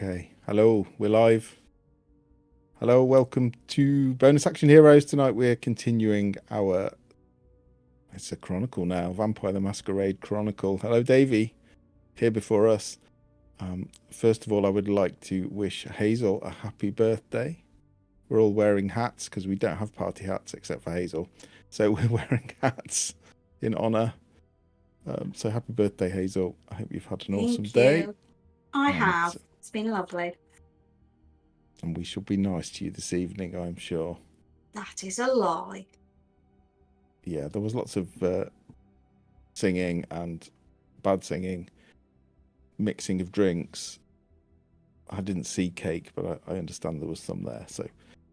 Okay. Hello, we're live. Hello, welcome to Bonus Action Heroes. Tonight we're continuing our, it's a chronicle now, Vampire the Masquerade Chronicle. Hello, Davey, here before us. First of all, I would like to wish Hazel a happy birthday. We're all wearing hats because we don't have party hats except for Hazel. So we're wearing hats in honor. So happy birthday, Hazel. I hope you've had an awesome day. I have. It's been lovely. And we shall be nice to you this evening, I'm sure. That is a lie. Yeah, there was lots of singing and bad singing, mixing of drinks. I didn't see cake, but I understand there was some there. So,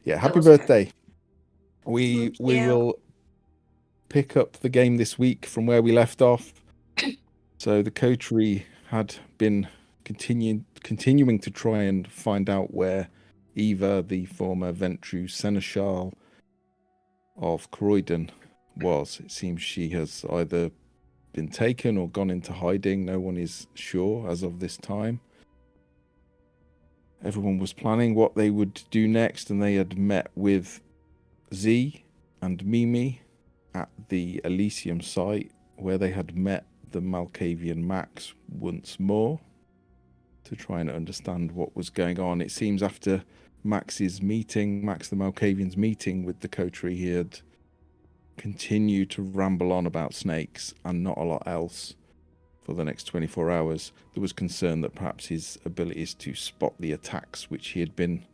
yeah, happy birthday. We will pick up the game this week from where we left off. So the coterie had been continuing to try and find out where Eva, the former Ventru Seneschal of Croydon, was. It seems she has either been taken or gone into hiding. No one is sure as of this time. Everyone was planning what they would do next, and they had met with Z and Mimi at the Elysium site, where they had met the Malkavian Max once more to try and understand what was going on. It seems after Max the Malkavian's meeting with the coterie, he had continued to ramble on about snakes and not a lot else for the next 24 hours. There was concern that perhaps his abilities to spot the attacks which he had been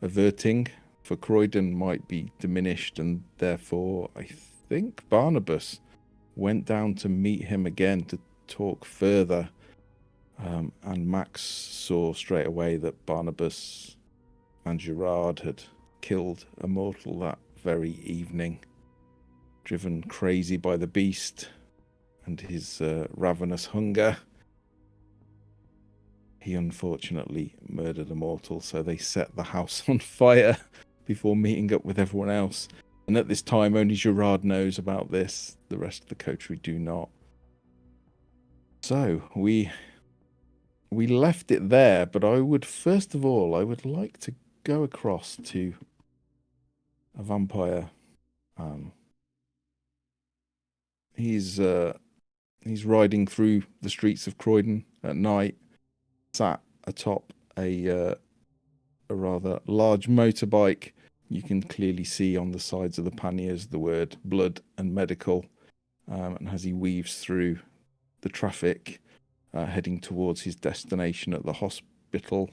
averting for Croydon might be diminished, and therefore I think Barnabas went down to meet him again to talk further. And Max saw straight away that Barnabas and Gerard had killed a mortal that very evening, driven crazy by the beast and his ravenous hunger. He unfortunately murdered a mortal, so they set the house on fire before meeting up with everyone else. And at this time, only Gerard knows about this. The rest of the coterie do not. So we left it there, but I would like to go across to a vampire. He's riding through the streets of Croydon at night, sat atop a rather large motorbike. You can clearly see on the sides of the panniers the word blood and medical. And as he weaves through the traffic, heading towards his destination at the hospital,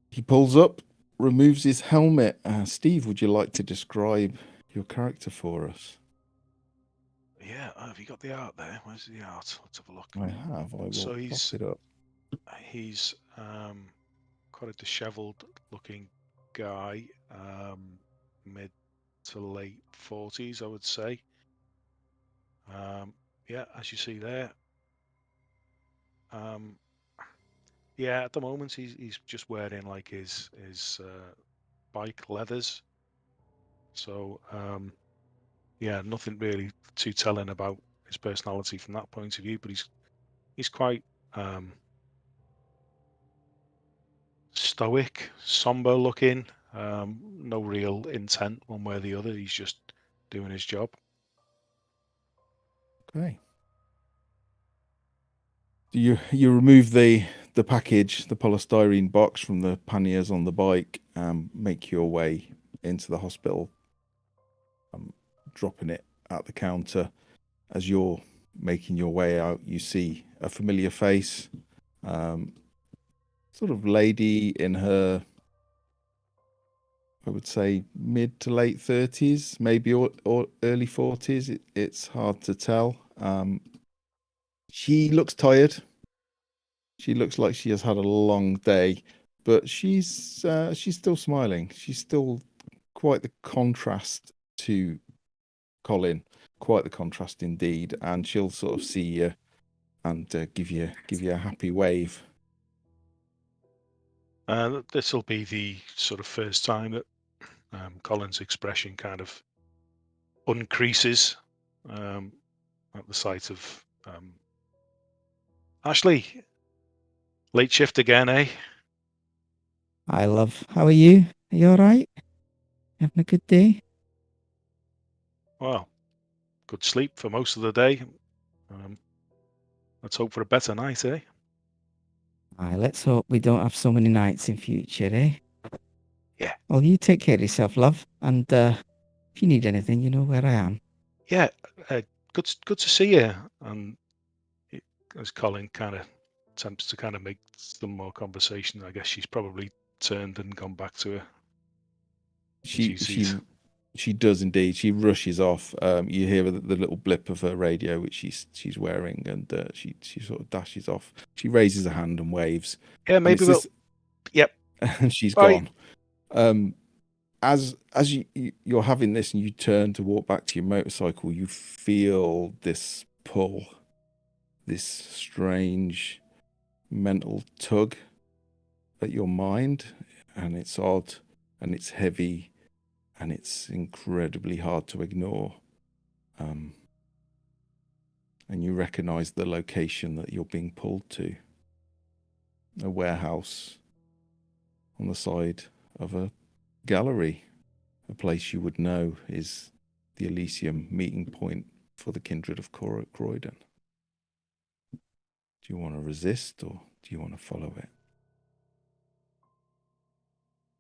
he pulls up, removes his helmet. Steve, would you like to describe your character for us? Yeah, have you got the art there? Where's the art? Let's have a look. I have. I will pop it up. He's quite a dishevelled looking guy, mid to late 40s, I would say. Yeah, as you see there. Yeah, at the moment he's just wearing like his bike leathers. So yeah, nothing really too telling about his personality from that point of view, but he's quite stoic, somber looking, no real intent one way or the other. He's just doing his job. Okay. You remove the package, the polystyrene box from the panniers on the bike, and make your way into the hospital, dropping it at the counter. As you're making your way out, you see a familiar face, sort of lady in her, I would say, mid to late 30s, maybe or early 40s. It's hard to tell. She looks tired. She looks like she has had a long day, but she's still smiling. She's still quite the contrast to Colin, quite the contrast indeed. And she'll sort of see you and give you a happy wave. This will be the sort of first time that Colin's expression kind of uncreases at the sight of Ashley. Late shift again, eh? Hi, love. How are you? Are you all right? Having a good day? Well, good sleep for most of the day. Let's hope for a better night, eh? Aye, let's hope we don't have so many nights in future, eh? Yeah. Well, you take care of yourself, love. And if you need anything, you know where I am. Yeah, good to see you. And as Colin kind of attempts to kind of make some more conversation, I guess she's probably turned and gone back to her. She does indeed. She rushes off. You hear the little blip of her radio, which she's wearing, and she sort of dashes off. She raises a hand and waves. Yeah, maybe we'll. Yep. And she's Bye. gone. As you're having this and you turn to walk back to your motorcycle, you feel this pull, this strange mental tug at your mind, and it's odd and it's heavy and it's incredibly hard to ignore. And you recognize the location that you're being pulled to. A warehouse on the side of a gallery. A place you would know is the Elysium meeting point for the kindred of Croydon. Do you want to resist or do you want to follow it?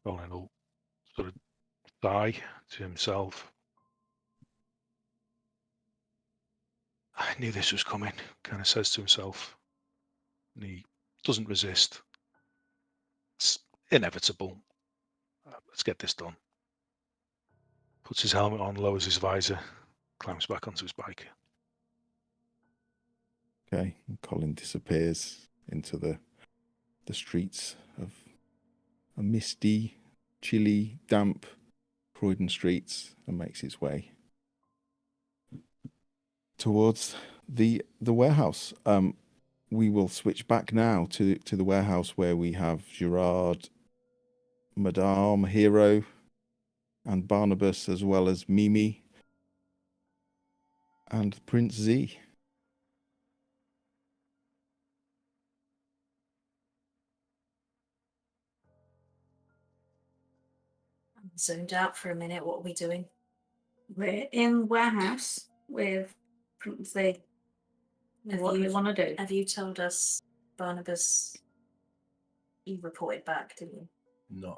Colin will sort of sigh to himself. I knew this was coming, kind of says to himself. And he doesn't resist. It's inevitable. Let's get this done. Puts his helmet on, lowers his visor, climbs back onto his bike. Okay, and Colin disappears into the streets of a misty, chilly, damp Croydon streets and makes his way towards the warehouse. We will switch back now to the warehouse where we have Gerard, Madame, Hero, and Barnabas, as well as Mimi and Prince Z. I'm zoned out for a minute. What are we doing? We're in warehouse with Prince. What do we want to do? Have you told us, Barnabas? You reported back, didn't you?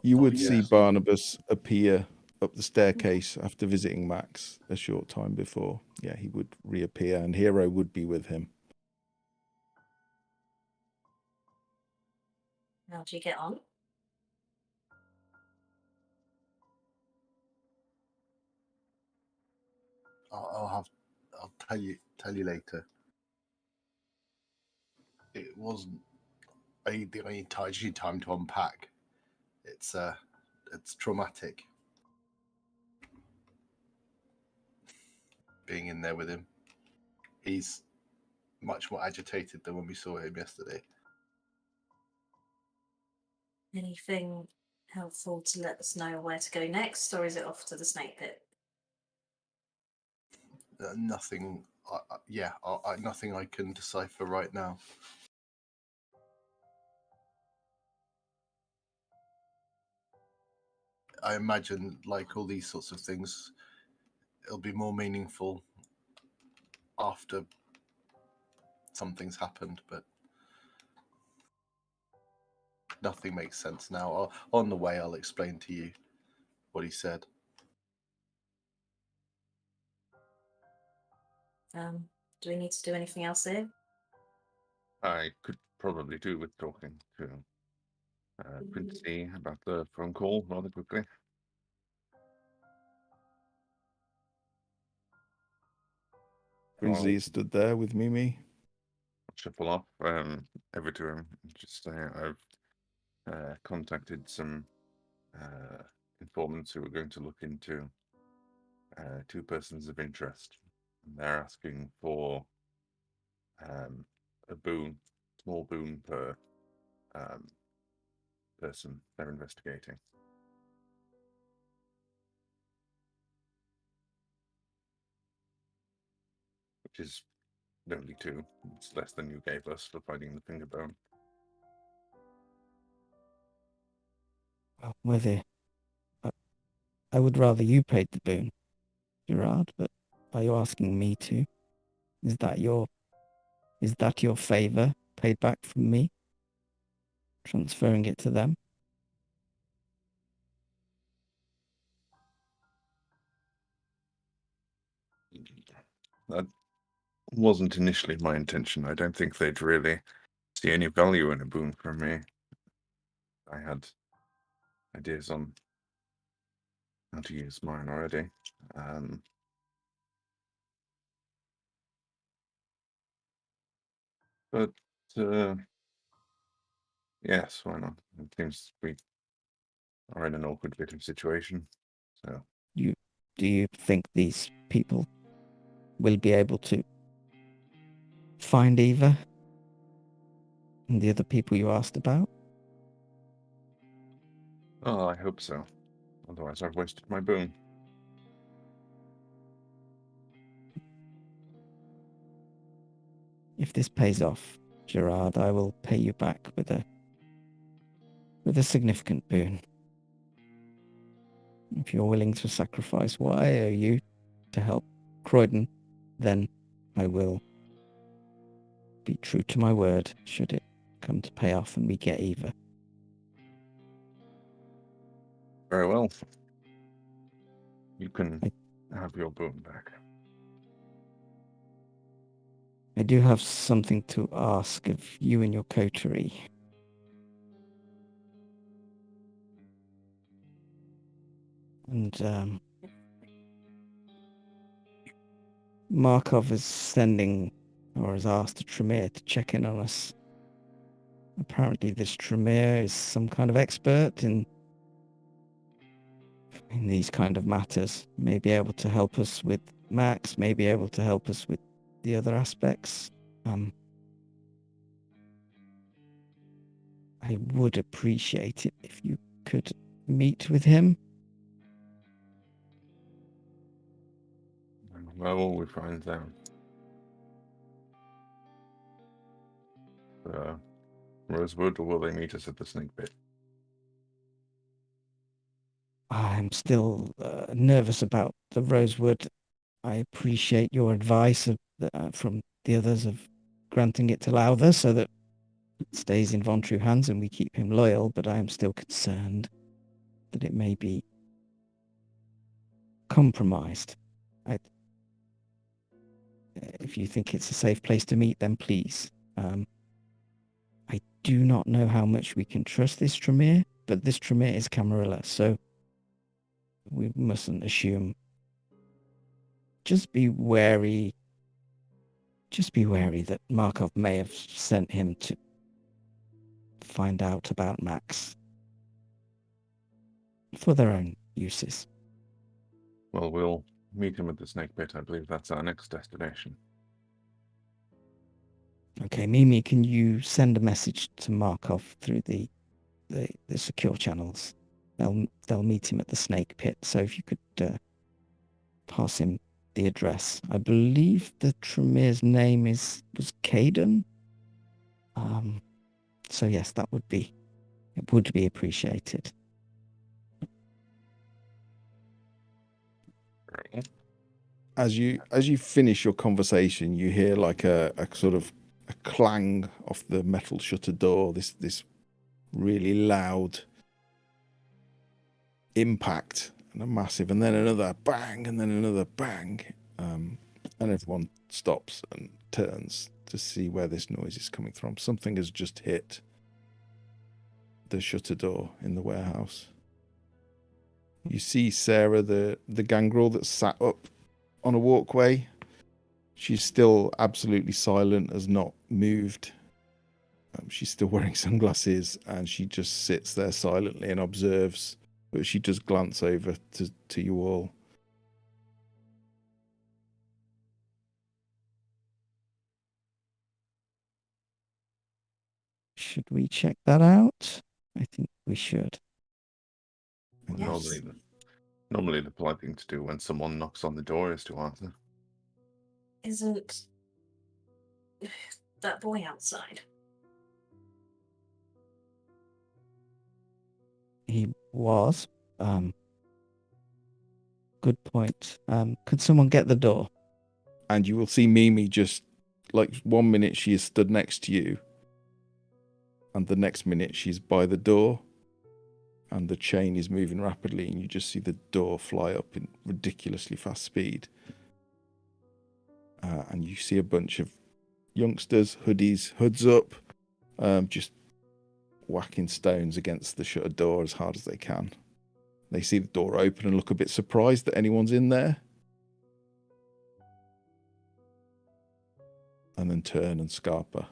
You would see Barnabas appear up the staircase after visiting Max a short time before. Yeah, he would reappear, and Hero would be with him. How do you get on? I'll tell you later. It wasn't. I need time to unpack. It's traumatic. Being in there with him, he's much more agitated than when we saw him yesterday. Anything helpful to let us know where to go next, or is it off to the snake pit? Nothing. Nothing I can decipher right now. I imagine, like all these sorts of things, it'll be more meaningful after something's happened, but nothing makes sense now. On the way, I'll explain to you what he said. Do we need to do anything else here? I could probably do with talking to Prince C about the phone call rather quickly. Prince Z stood there with Mimi. Shuffle off over to him and just say I've contacted some informants who are going to look into two persons of interest. And they're asking for a boon, small boon per person they're investigating. Which is only two. It's less than you gave us for finding the finger bone. Whether I would rather you paid the boon, Gerard, but are you asking me to? Is that your favour paid back from me? Transferring it to them? That wasn't initially my intention. I don't think they'd really see any value in a boon from me. I had ideas on how to use mine already. But yes, why not? It seems we are in an awkward bit of situation. So Do you think these people will be able to find Eva and the other people you asked about? oh, I hope so. Otherwise I've wasted my boon. If this pays off, Gerard, I will pay you back with a significant boon. If you're willing to sacrifice what I owe you to help Croydon, then I will be true to my word should it come to pay off and we get Eva. Very well. You can have your boon back. I do have something to ask of you and your coterie. And Markov is sending, or has asked a Tremere to check in on us. Apparently this Tremere is some kind of expert in these kind of matters. May be able to help us with Max, may be able to help us with the other aspects. I would appreciate it if you could meet with him. Where will we find them? Rosewood, or will they meet us at the snake pit? I'm still nervous about the Rosewood. I appreciate your advice from the others of granting it to Lowther so that it stays in Von True hands and we keep him loyal, but I am still concerned that it may be compromised. If you think it's a safe place to meet, then please. I do not know how much we can trust this Tremere, but this Tremere is Camarilla, so we mustn't assume. Just be wary that Markov may have sent him to find out about Max for their own uses. Well, we'll meet him at the snake pit. I believe that's our next destination. Okay, Mimi, can you send a message to Markov through the secure channels? They'll meet him at the snake pit. So if you could pass him the address. I believe the Tremere's name was Caden. So yes, it would be appreciated. As you finish your conversation, you hear like a sort of a clang off the metal shutter door. This really loud impact and a massive, and then another bang, and then another bang, and everyone stops and turns to see where this noise is coming from. Something has just hit the shutter door in the warehouse. You see Sarah, the gangrel that's sat up on a walkway. She's still absolutely silent, has not moved. She's still wearing sunglasses, and she just sits there silently and observes. But she does glance over to you all. Should we check that out? I think we should. Yes. Normally the polite thing to do when someone knocks on the door is to answer. Isn't that boy outside? he was. Good point. Could someone get the door? And you will see Mimi just, like, 1 minute she is stood next to you, and the next minute she's by the door, and the chain is moving rapidly, and you just see the door fly up in ridiculously fast speed. And you see a bunch of youngsters, hoods up, just whacking stones against the shuttered door as hard as they can. They see the door open and look a bit surprised that anyone's in there. And then turn and scarper.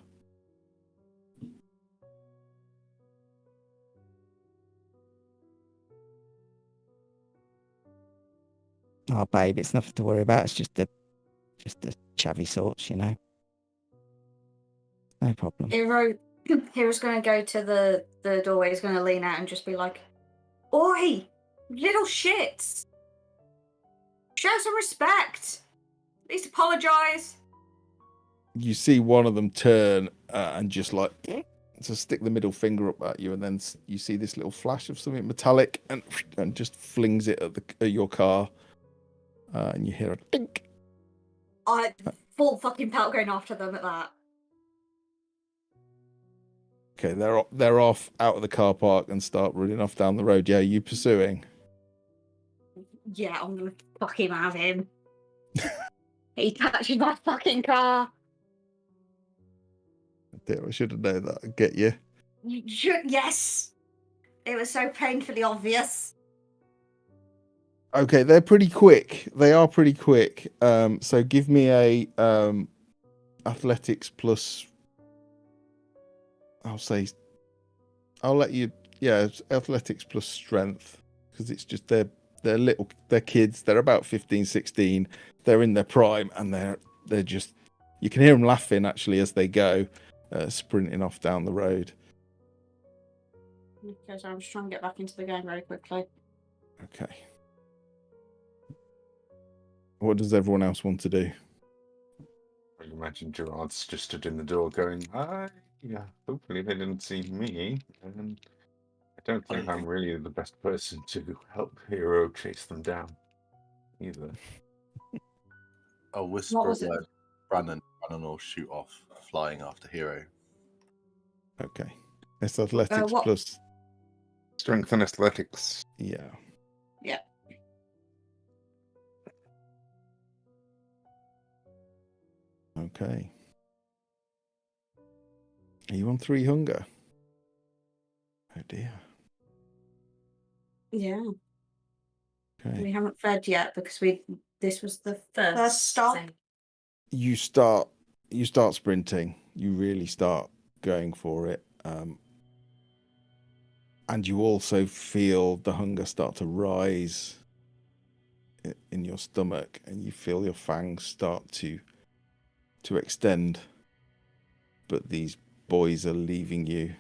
Oh, babe, it's nothing to worry about. It's just the chavvy sorts, you know. No problem. Hero's going to go to the doorway. He's going to lean out and just be like, "Oi, little shits! Show some respect. At least apologise." You see one of them turn and just like to stick the middle finger up at you, and then you see this little flash of something metallic and just flings it at your car, and you hear a dink. I full fucking pelt going after them at that. Okay, they're off out of the car park and start running off down the road. Yeah, you pursuing? Yeah, I'm gonna fucking have him. He touches my fucking car. Damn, I should have known that. I'd get you. Yes. It was so painfully obvious. Okay, they're pretty quick. They are pretty quick. So give me a athletics plus. I'll let you. Yeah, it's athletics plus strength, because it's just they're kids. They're about 15, 16. They're in their prime, and they're just. You can hear them laughing actually as they go, sprinting off down the road. Okay, so I'm just trying to get back into the game very quickly. Okay. What does everyone else want to do? I imagine Gerard's just stood in the door going, "Hi." Yeah, hopefully they didn't see me. And I don't think I'm really the best person to help Hero chase them down either. I'll whisper where Brannon will shoot off, flying after Hero. Okay. It's athletics plus strength and athletics. Yeah. Yeah. Okay. Are you on 3 hunger? Oh dear. Yeah. Okay. We haven't fed yet because this was the first stop. You start sprinting. You really start going for it. And you also feel the hunger start to rise in your stomach, and you feel your fangs start to extend. But these boys are leaving you.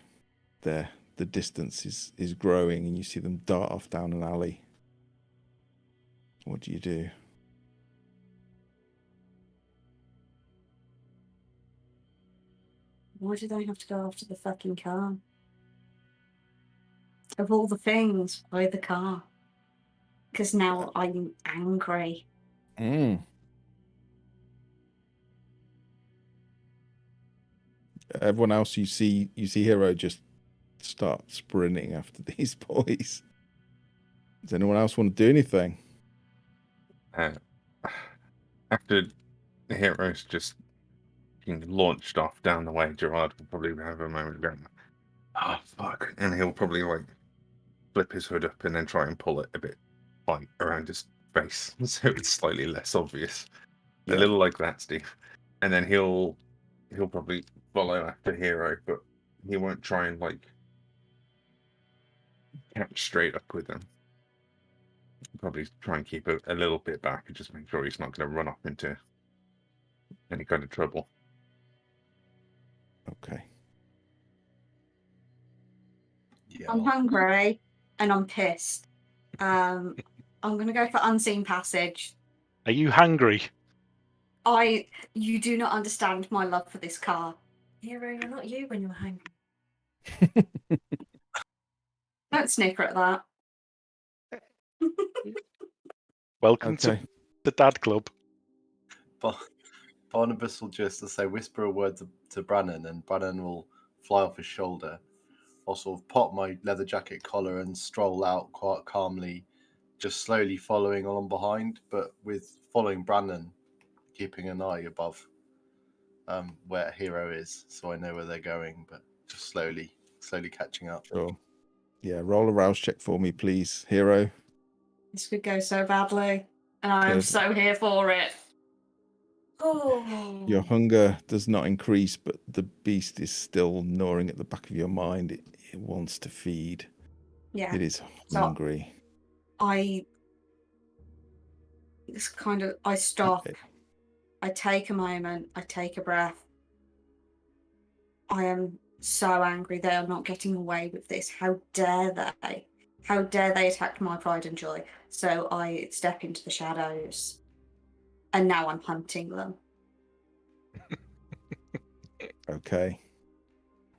The distance is growing, and you see them dart off down an alley. What do you do? Why do they have to go after the fucking car? Of all the things, why the car? Because now I'm angry. Everyone else you see Hero just start sprinting after these boys. Does anyone else want to do anything? After the Hero's just being launched off down the way, Gerard will probably have a moment of going, "Oh fuck," and he'll probably like flip his hood up and then try and pull it a bit like around his face so it's slightly less obvious. Yeah. A little like that, Steve. And then he'll probably follow after Hero, but he won't try and like catch straight up with them. He'll probably try and keep a little bit back and just make sure he's not going to run off into any kind of trouble. Okay. Yeah. I'm hungry and I'm pissed. I'm going to go for Unseen Passage. Are you hungry? You do not understand my love for this car. Hero, you're not you when you're hungry. Don't snicker at that. Welcome Okay. to the Dad Club. Barnabas will just say, whisper a word to Brannon, and Brannon will fly off his shoulder. I'll sort of pop my leather jacket collar and stroll out quite calmly, just slowly following along behind, but with following Brannon, keeping an eye above where Hero is, so I know where they're going, but just slowly catching up. Sure. Yeah, roll a rouse check for me, please, Hero. This could go so badly, and I am Good. so here for it. Oh, Your hunger does not increase, but the beast is still gnawing at the back of your mind. It wants to feed. yeah. It is So hungry. I stop. Okay. I take a moment. I take a breath. I am so angry they are not getting away with this. How dare they? How dare they attack my pride and joy? So I step into the shadows, and now I'm hunting them. Okay.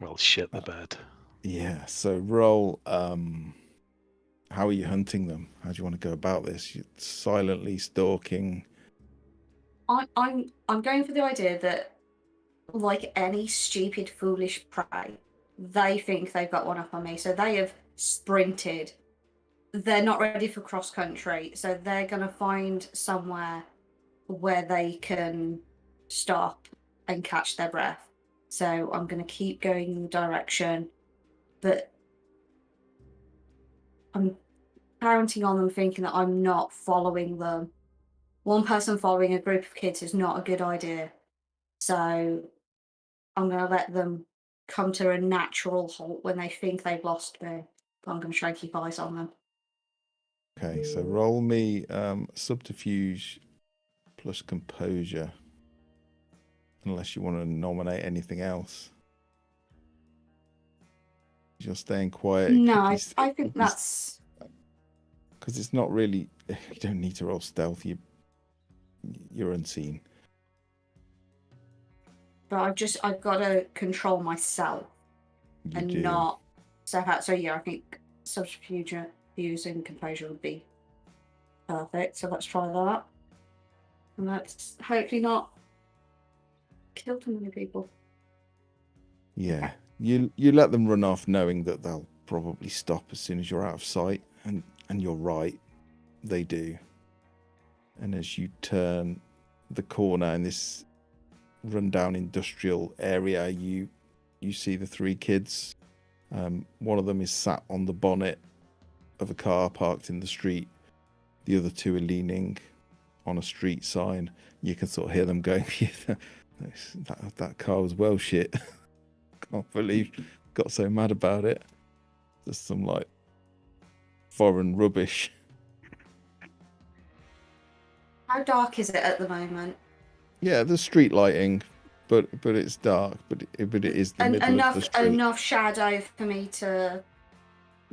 Well, shit the bed. Yeah, so roll. How are you hunting them? How do you want to go about this? You're silently stalking. I'm going for the idea that, like any stupid, foolish prey, they think they've got one up on me. So they have sprinted. They're not ready for cross country, so they're gonna find somewhere where they can stop and catch their breath. So I'm gonna keep going in the direction, but I'm counting on them thinking that I'm not following them. One person following a group of kids is not a good idea. So I'm going to let them come to a natural halt when they think they've lost me. But I'm going to try and keep eyes on them. Okay, so roll me subterfuge plus composure. Unless you want to nominate anything else. You're staying quiet. No, I think that's... Because it's not really... You don't need to roll stealth. You're unseen. But I've got to control myself You and do. not step out. So yeah, I think subterfuge using composure would be perfect. So let's try that. And let's hopefully not kill too many people. Yeah. You let them run off knowing that they'll probably stop as soon as you're out of sight. And you're right. They do. And as you turn the corner in this rundown industrial area, you see the three kids. One of them is sat on the bonnet of a car parked in the street. The other two are leaning on a street sign. You can sort of hear them going, that car was well shit. Can't believe got so mad about it. Just some like foreign rubbish. How dark is it at the moment? Yeah, there's street lighting, but it's dark. But it is the middle of the street. Enough shadow for me to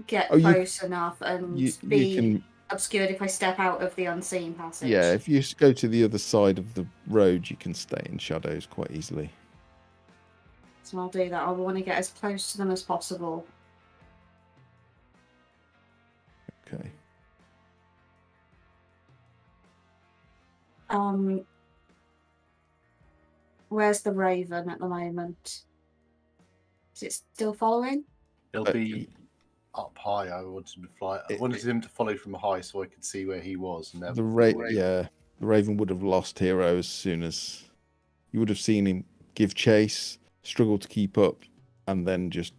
get Oh, close enough and you be can. obscured if I step out of the unseen passage. Yeah, if you go to the other side of the road, you can stay in shadows quite easily. So I'll do that. I want to get as close to them as possible. Okay. Where's the Raven at the moment? Is it still following? He'll be up high. I wanted him to fly. I wanted him to follow from high so I could see where he was. And The Raven would have lost Hero as soon as you would have seen him give chase, struggle to keep up, and then just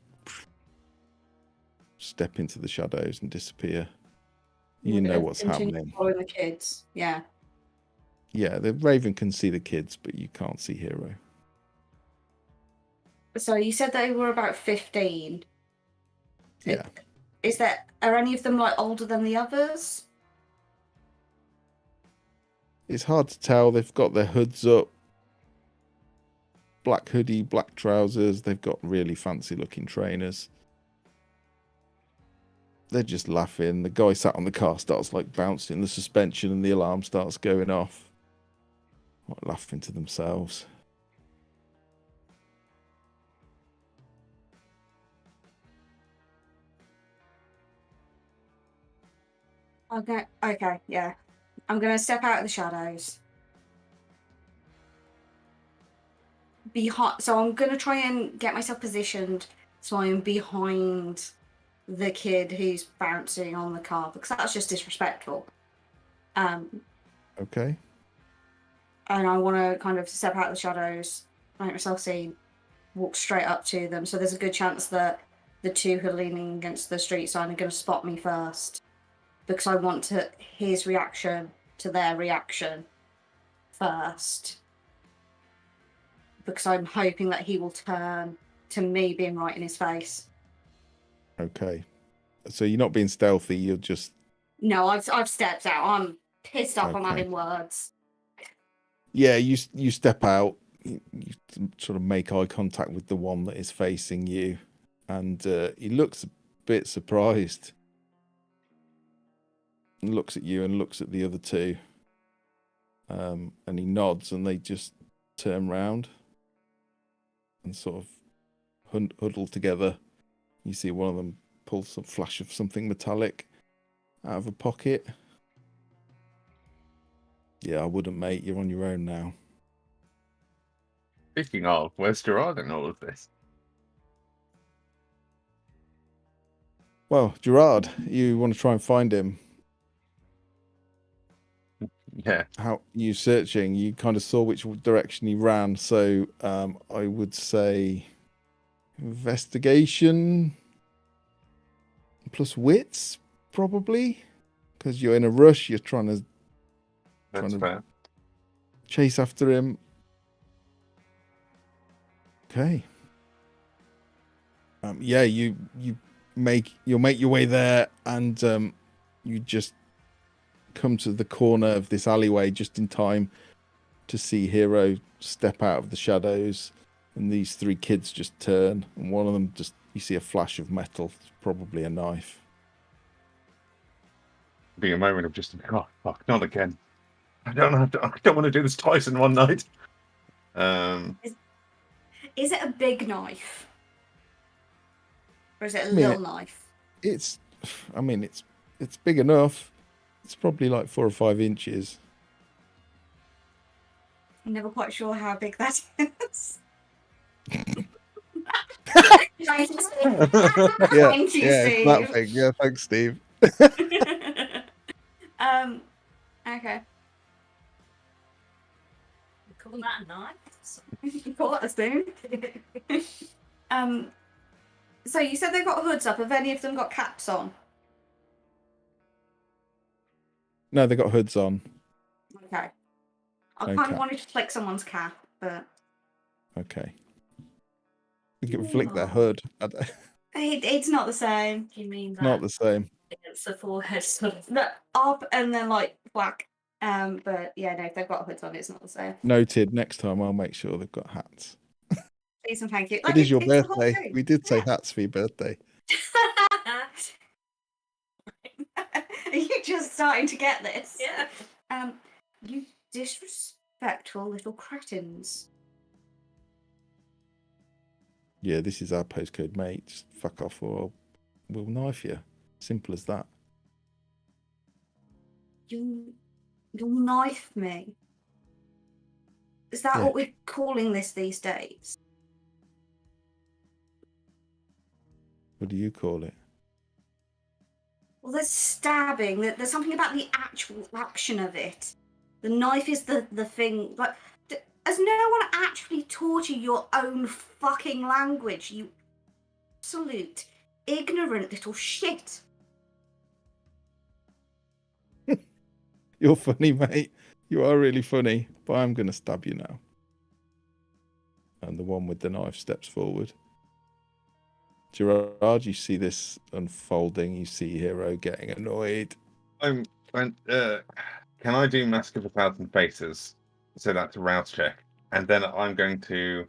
step into the shadows and disappear. You know what's happening. Following the kids, yeah. Yeah, the Raven can see the kids, but you can't see Hero. So you said they were about 15. Yeah. Are any of them like older than the others? It's hard to tell. They've got their hoods up. Black hoodie, black trousers. They've got really fancy looking trainers. They're just laughing. The guy sat on the car starts like bouncing the suspension and the alarm starts going off. Like, laughing to themselves. Okay, yeah. I'm gonna step out of the shadows. So I'm gonna try and get myself positioned so I'm behind the kid who's bouncing on the car, because that's just disrespectful. Okay. And I want to kind of step out of the shadows, make myself seen, walk straight up to them. So there's a good chance that the two who are leaning against the street sign are going to spot me first, because I want his reaction to their reaction first, because I'm hoping that he will turn to me being right in his face. Okay. So you're not being stealthy, you're just... No, I've stepped out. I'm pissed off. I'm Okay. having words. Yeah, you step out, you sort of make eye contact with the one that is facing you, and he looks a bit surprised. And looks at you and looks at the other two. And he nods, and they just turn round and sort of huddle together. You see one of them pull some flash of something metallic out of a pocket. Yeah, I wouldn't, mate. You're on your own now. Speaking of, where's Gerard in all of this? Well, Gerard, you want to try and find him. Yeah. How you searching? You kind of saw which direction he ran, so I would say investigation plus wits, probably, because you're in a rush. You're trying That's fair. chase after him. Okay. Yeah, you'll make your way there, and you just come to the corner of this alleyway just in time to see Hero step out of the shadows, and these three kids just turn, and one of them you see a flash of metal. It's probably a knife. Be a moment of just, oh fuck, not again. I don't want to do this twice in one night. Is it a big knife? Or is it a little knife? It's big enough. It's probably like 4 or 5 inches. I'm never quite sure how big that is. Yeah, Thank you, yeah, Steve. it's that big. Yeah, thanks, Steve. Okay. You call that a knife? You call that a spoon? So you said they've got hoods up. Have any of them got caps on? No, they got hoods on. Okay. I No kind of cap. wanted to flick someone's cap, but Okay. You can flick their hood. it's not the same. You mean that? Not the same. It's the forehead sort of up and then like whack. But yeah, no, if they've got hoods on, it's not the same. Noted. Next time I'll make sure they've got hats. Please and thank you. It is your it's the whole birthday. thing. We did say hats for your birthday. Are you just starting to get this? Yeah. You disrespectful little cretins. Yeah, this is our postcode, mate. Just fuck off or we'll knife you. Simple as that. You'll knife me. Is that Yeah. what we're calling this these days? What do you call it? Well, there's stabbing. There's something about the actual action of it. The knife is the thing. Like, has no one actually taught you your own fucking language? You absolute ignorant little shit. You're funny, mate. You are really funny, but I'm going to stab you now. And the one with the knife steps forward. Gerard, you see this unfolding. You see Hero getting annoyed. Can I do Mask of 1,000 Faces? So that's a rouse check. And then I'm going to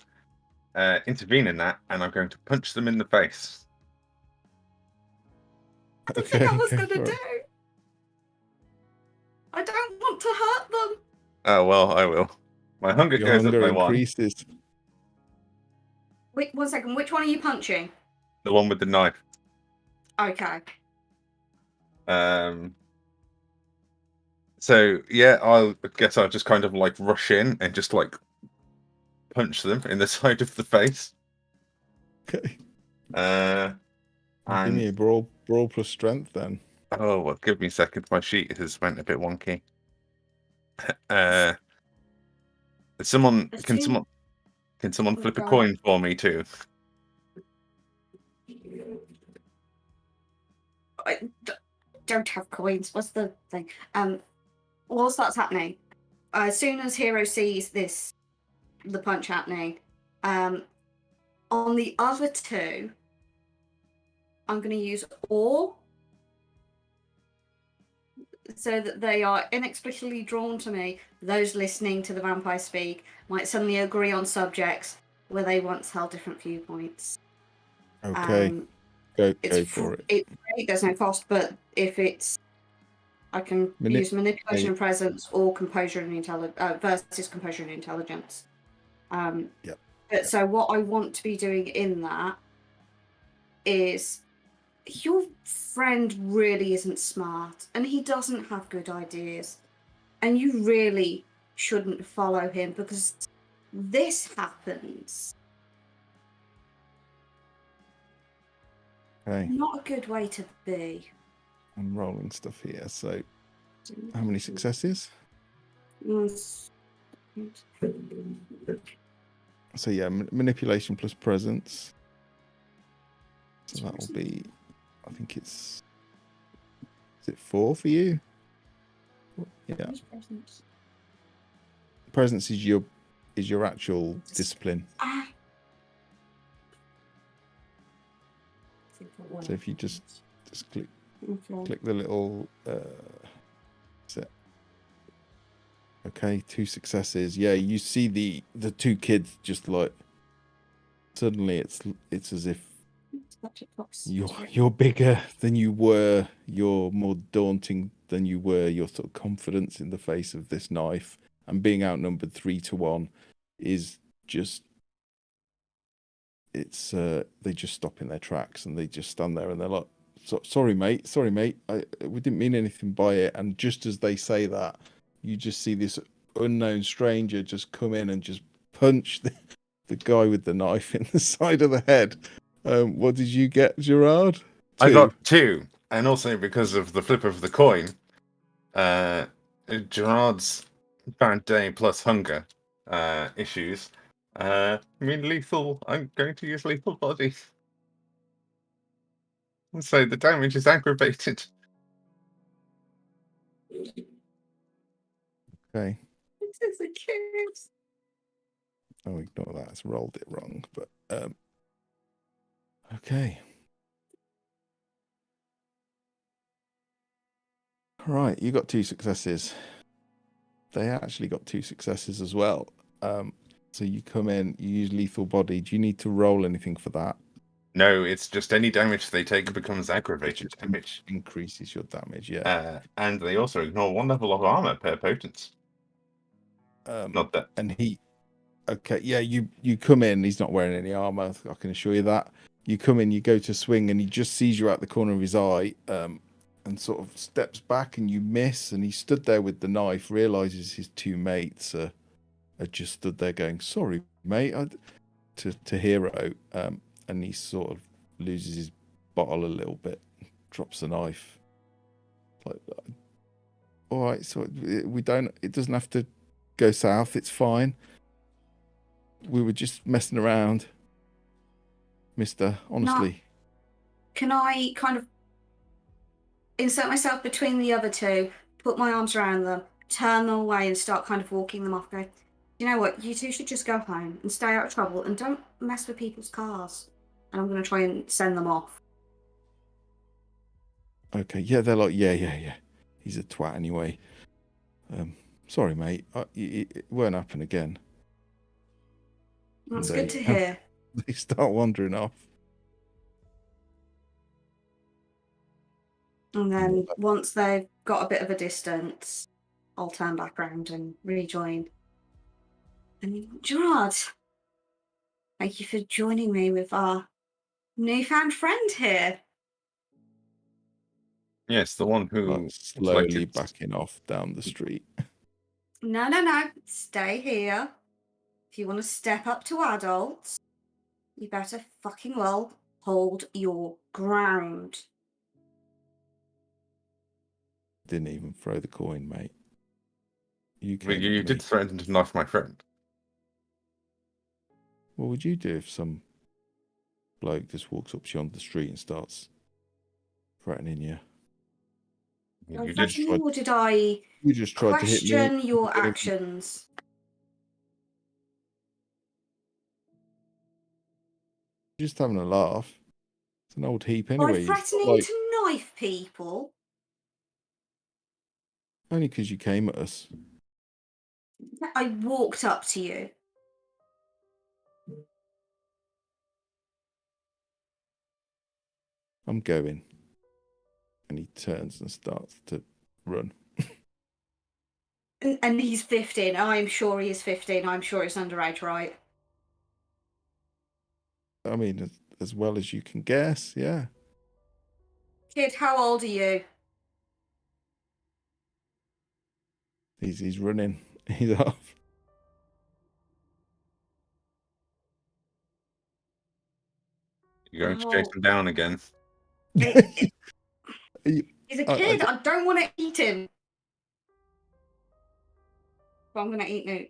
intervene in that, and I'm going to punch them in the face. I don't think I was go going to for do. it. I don't want to hurt them. Oh, well, I will. My hunger Your goes hunger up by 1. increases. Wait, 1 second. Which one are you punching? The one with the knife. Okay. So yeah, I guess I'll just kind of like rush in and just like punch them in the side of the face. Okay. And Give me a brawl plus strength then. oh well, give me a second. My sheet has went a bit wonky. Someone can someone flip a coin for me too? I don't have coins. What's the thing? Whilst that's happening, as soon as Hero sees the punch happening, on the other two, I'm going to use awe, so that they are inexplicably drawn to me. Those listening to the vampire speak might suddenly agree on subjects where they once held different viewpoints. Okay. Go for it. It's great, there's no cost, but if it's, I can use manipulation and presence or composure and versus composure and intelligence. Yep. So what I want to be doing in that is, your friend really isn't smart and he doesn't have good ideas, and you really shouldn't follow him because this happens. Okay. Not a good way to be. I'm rolling stuff here. So, how many successes? So yeah, manipulation plus presence. So that will be, I think is it 4 for you? Yeah. Presence is your actual discipline. So if you just click the little set. Okay, 2 successes. Yeah, you see the 2 kids just like suddenly it's as if you're bigger than you were, you're more daunting than you were, your sort of confidence in the face of this knife and being outnumbered 3-1 is just, it's they just stop in their tracks and they just stand there and they're like, sorry mate, we didn't mean anything by it. And just as they say that, you just see this unknown stranger just come in and just punch the guy with the knife in the side of the head. What did you get, Gerard? 2? I got 2, and also because of the flip of the coin, Gerard's bad day plus hunger issues. Lethal. I'm going to use lethal body. So the damage is aggravated. Okay. This is a kid. Oh, ignore that. It's rolled it wrong. But okay. Right, you got 2 successes. They actually got 2 successes as well. So you come in, you use lethal body. Do you need to roll anything for that? No, it's just any damage they take becomes aggravated damage. Increases your damage, yeah. And they also ignore 1 level of armor per potence. Not that. And he, okay, yeah, you come in. He's not wearing any armor. I can assure you that. You come in, you go to swing, and he just sees you out the corner of his eye, and sort of steps back, and you miss. And he stood there with the knife, realizes his 2 mates are just stood there going, "Sorry, mate," to Hero, and he sort of loses his bottle a little bit, drops the knife. Like, all right, so it doesn't have to go south. It's fine. We were just messing around, mister, honestly. Can I kind of insert myself between the other 2, put my arms around them, turn them away and start kind of walking them off, go, you know what, you 2 should just go home and stay out of trouble and don't mess with people's cars. And I'm going to try and send them off. Okay, yeah, they're like, yeah. He's a twat anyway. Sorry, mate. It won't happen again. That's good to hear. They start wandering off. And then once they've got a bit of a distance, I'll turn back around and rejoin. And Gerard, thank you for joining me with our newfound friend here. Yes, the one who Like slowly selected- backing off down the street. No, no, no. Stay here. If you want to step up to adults, you better fucking well hold your ground. Didn't even throw the coin, mate. You Well, came you at did me. threaten to knife my friend. What would you do if some bloke just walks up to you on the street and starts threatening you? You did. Or did I You just tried to hit me. question your Yeah. actions? Just having a laugh. It's an old heap By anyway. threatening to knife people? Only because you came at us. I walked up to you. I'm going. And he turns and starts to run. And he's 15. I'm sure he is 15. I'm sure it's underage, right? I mean, as well as you can guess, yeah. Kid, how old are you? He's running. He's off. You're going to chase him down again. He's a kid. I don't want to eat him. But I'm going to eat you.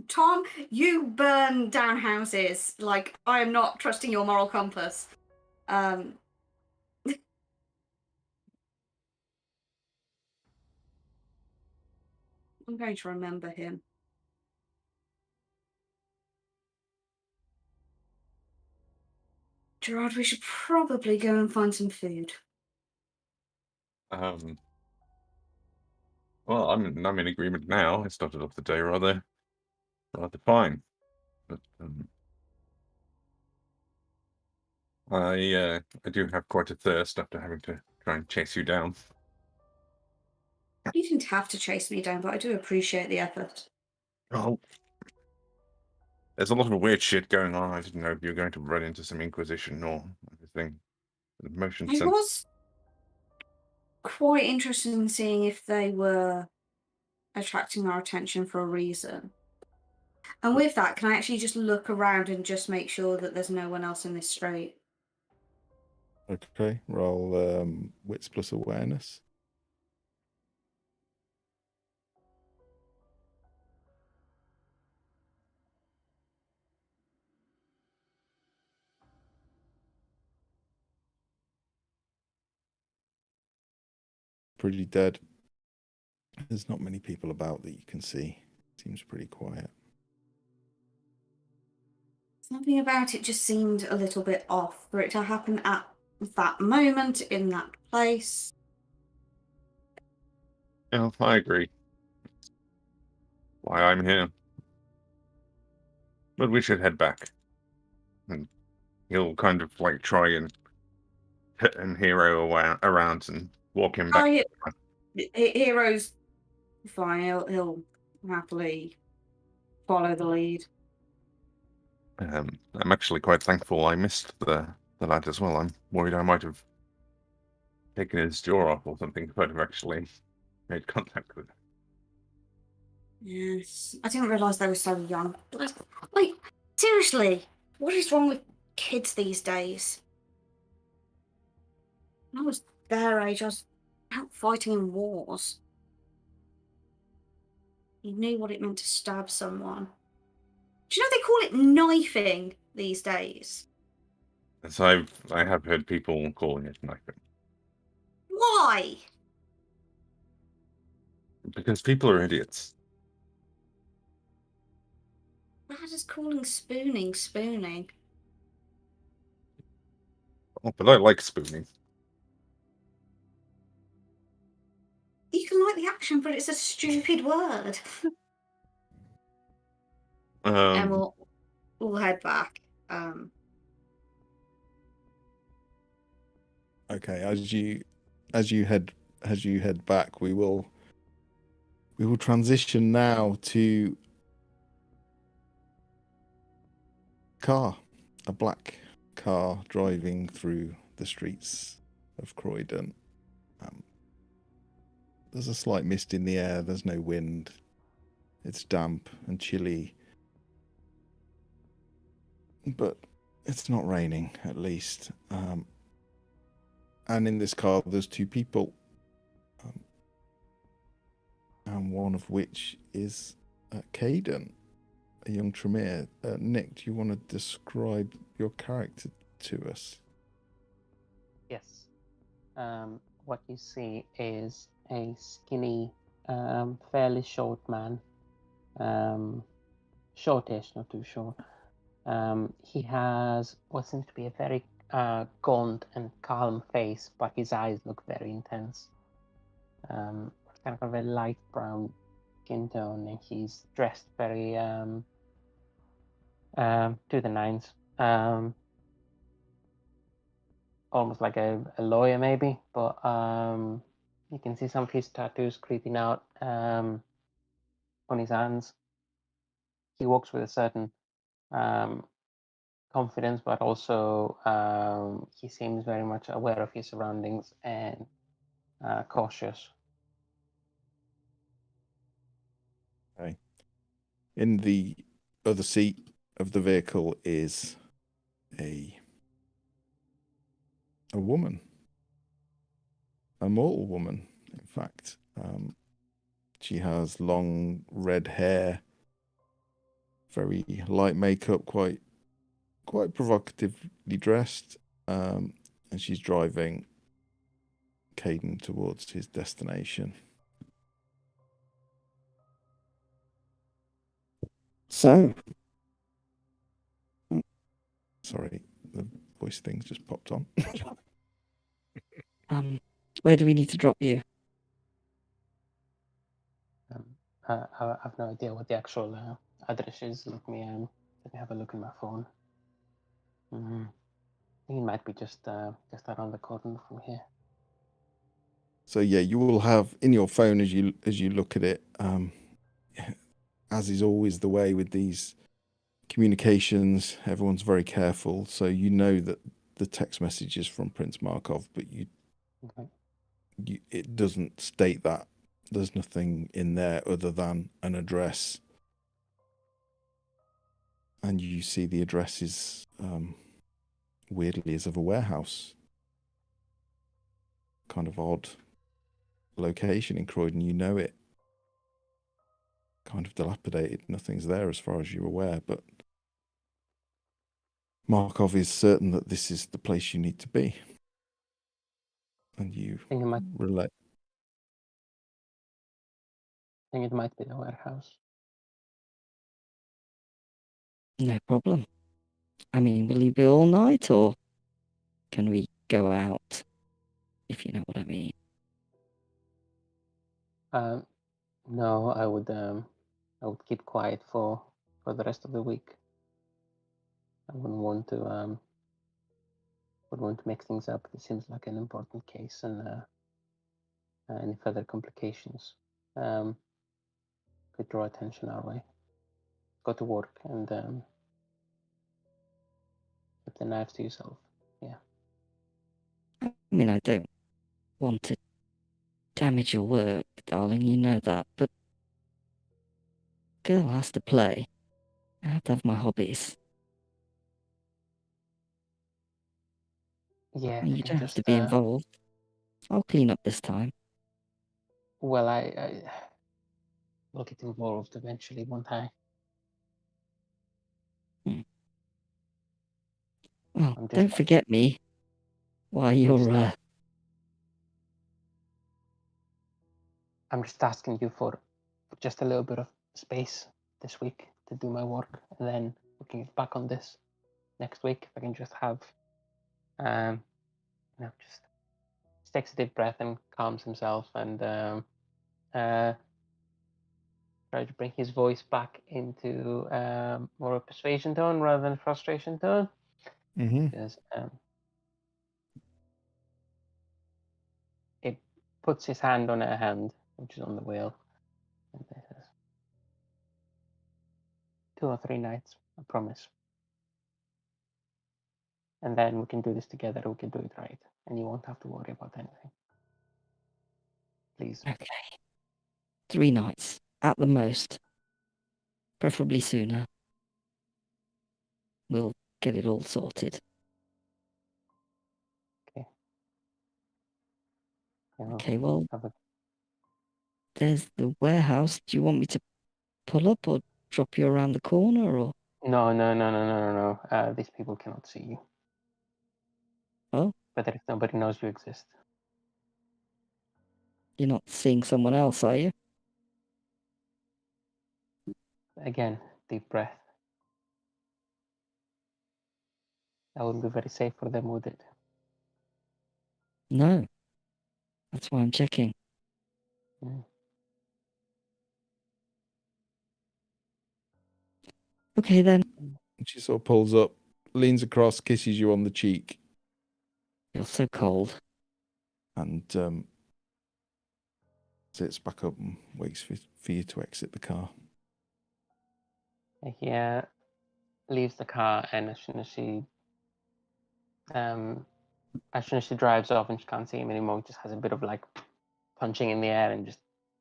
Tom, you burn down houses. Like, I am not trusting your moral compass. I'm going to remember him. Gerard, we should probably go and find some food. Well, I'm in agreement now. I started off the day rather fine, but I do have quite a thirst after having to try and chase you down. You didn't have to chase me down, but I do appreciate the effort. Oh, there's a lot of weird shit going on. I didn't know if you were going to run into some Inquisition or anything. The motion I sense. was quite interested in seeing if they were attracting our attention for a reason. And with that, can I actually just look around and just make sure that there's no one else in this street? Okay, roll wits plus awareness. Pretty dead. There's not many people about that you can see. Seems pretty quiet. Something about it just seemed a little bit off for it to happen at that moment in that place. Yeah, I agree. Why I'm here. But we should head back. And he'll kind of like try and hit and hero around and walk him back. Hero's fine. He'll happily follow the lead. I'm actually quite thankful I missed the lad as well. I'm worried I might have taken his jaw off or something if I'd have actually made contact with him. Yes, I didn't realise they were so young. Like, seriously, what is wrong with kids these days? When I was their age, I was out fighting in wars. You knew what it meant to stab someone. Do you know they call it knifing these days? So I have heard people calling it knifing. Why? Because people are idiots. That is calling spooning spooning. Oh, but I like spooning. You can like the action, but it's a stupid word. And we'll head back. Okay, as you head back, we will transition now to a black car driving through the streets of Croydon. There's a slight mist in the air. There's no wind. It's damp and chilly. But it's not raining, at least. And in this car, there's two people. And one of which is Caden, a young Tremere. Nick, do you want to describe your character to us? Yes. What you see is a skinny, fairly short man. Shortish, not too short. He has what seems to be a very gaunt and calm face, but his eyes look very intense. Kind of a light brown skin tone, and he's dressed very to the nines. Almost like a lawyer, maybe, but you can see some of his tattoos creeping out on his hands. He walks with a certain confidence, but also he seems very much aware of his surroundings and cautious. Okay. In the other seat of the vehicle is a woman, a mortal woman, in fact. She has long red hair, very light makeup, quite provocatively dressed, and she's driving Caden towards his destination. So, Sorry, the voice thing's just popped on. where do we need to drop you? I have no idea what the actual address is. Let me have a look in my phone. I think it might be just around the corner from here. So yeah, you will have in your phone as you look at it, as is always the way with these communications, everyone's very careful. So you know that the text message is from Prince Markov, but it doesn't state that. There's nothing in there other than an address. And you see the address is weirdly is of a warehouse. Kind of odd location in Croydon. You know it. Kind of dilapidated. Nothing's there as far as you're aware, but Markov is certain that this is the place you need to be. And you relate. I think it might be the warehouse. No problem. I mean, will you be all night, or can we go out, if you know what I mean? No, I would keep quiet for the rest of the week. I wouldn't want to mix things up. This seems like an important case, and any further complications could draw attention our way. Go to work and keep the knives to yourself. Yeah. I mean, I don't want to damage your work, darling, you know that, but girl has to play. I have to have my hobbies. Yeah, You don't have to be involved. I'll clean up this time. Well, I will get involved eventually, won't I? Well, don't forget me while you're... I'm just asking you for just a little bit of space this week to do my work, and then we can get back on this next week. If I can just have, just takes a deep breath and calms himself, and try to bring his voice back into more of a persuasion tone rather than frustration tone. Because it puts his hand on her hand, which is on the wheel, and it says, 2 or 3 nights, I promise. And then we can do this together, we can do it right, and you won't have to worry about anything. please. Okay. 3 nights, at the most. Preferably sooner. We'll get it all sorted. Yeah, Okay, well, have a- there's the warehouse. Do you want me to pull up or drop you around the corner, or? No. These people cannot see you. Oh, Better if nobody knows you exist. you're not seeing someone else, are you? Again, deep breath. That wouldn't be very safe for them, would it? No. That's why I'm checking. Mm. Okay, then. She sort of pulls up, leans across, kisses you on the cheek, You're so cold. and sits back up and waits for you to exit the car. He leaves the car, and as soon as she drives off and she can't see him anymore, just has a bit of like punching in the air and just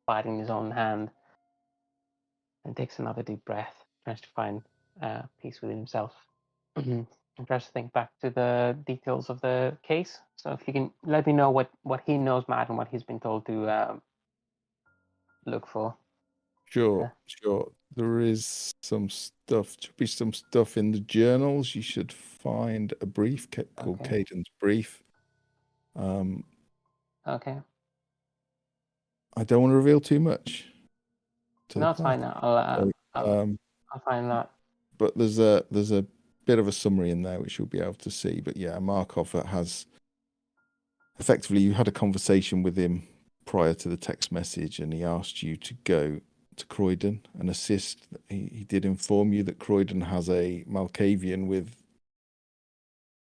biting his own hand, and takes another deep breath, tries to find peace within himself, and tries to think back to the details of the case. So if you can let me know what he knows, Matt, and what he's been told to look for. Sure. There is some stuff. Should be some stuff in the journals. You should find a brief called Okay. Caden's Brief. Okay. I don't want to reveal too much. No, it's fine. I'll find that. But there's a bit of a summary in there which you'll be able to see. But yeah, Markov has effectively, you had a conversation with him prior to the text message, and he asked you to go to Croydon and assist. He did inform you that Croydon has a Malkavian with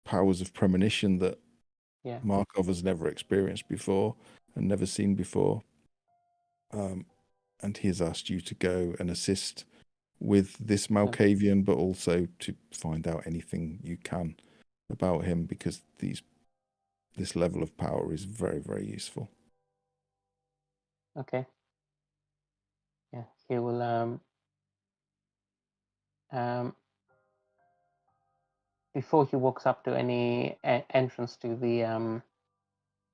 powers of premonition that Markov has never experienced before and never seen before. And he has asked you to go and assist with this Malkavian, but also to find out anything you can about him, because this level of power is very, very useful. Okay. Yeah, he will before he walks up to any entrance to the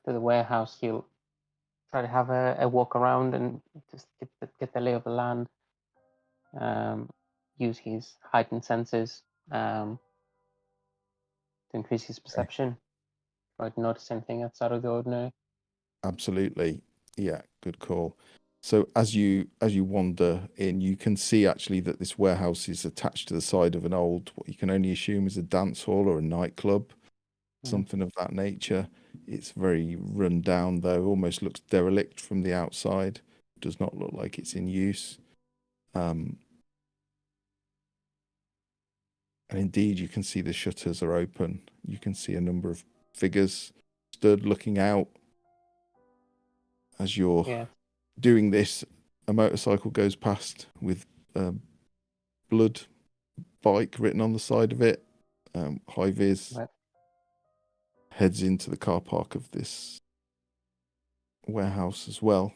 warehouse, he'll try to have a walk around and just get the lay of the land. Use his heightened senses to increase his perception. Try to notice anything outside of the ordinary. Absolutely. Yeah, good call. So as you wander in, you can see actually that this warehouse is attached to the side of an old, what you can only assume is a dance hall or a nightclub, something of that nature. It's very run down though, almost looks derelict from the outside. Does not look like it's in use. And indeed, you can see the shutters are open. You can see a number of figures stood looking out. As you're doing this, a motorcycle goes past with blood bike written on the side of it. High vis heads into the car park of this warehouse as well.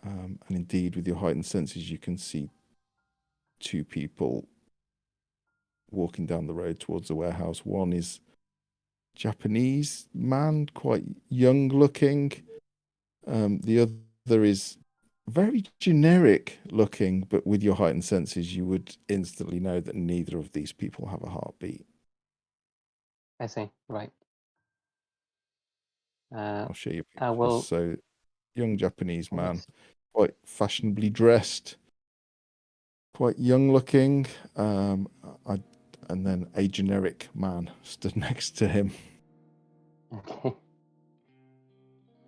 And indeed, with your heightened senses, you can see 2 people walking down the road towards the warehouse. One is Japanese man, quite young looking. The other is very generic looking, but with your heightened senses, you would instantly know that neither of these people have a heartbeat. I see. Right. I'll show you pictures. So, young Japanese man, quite fashionably dressed, quite young looking, and then a generic man stood next to him. Okay.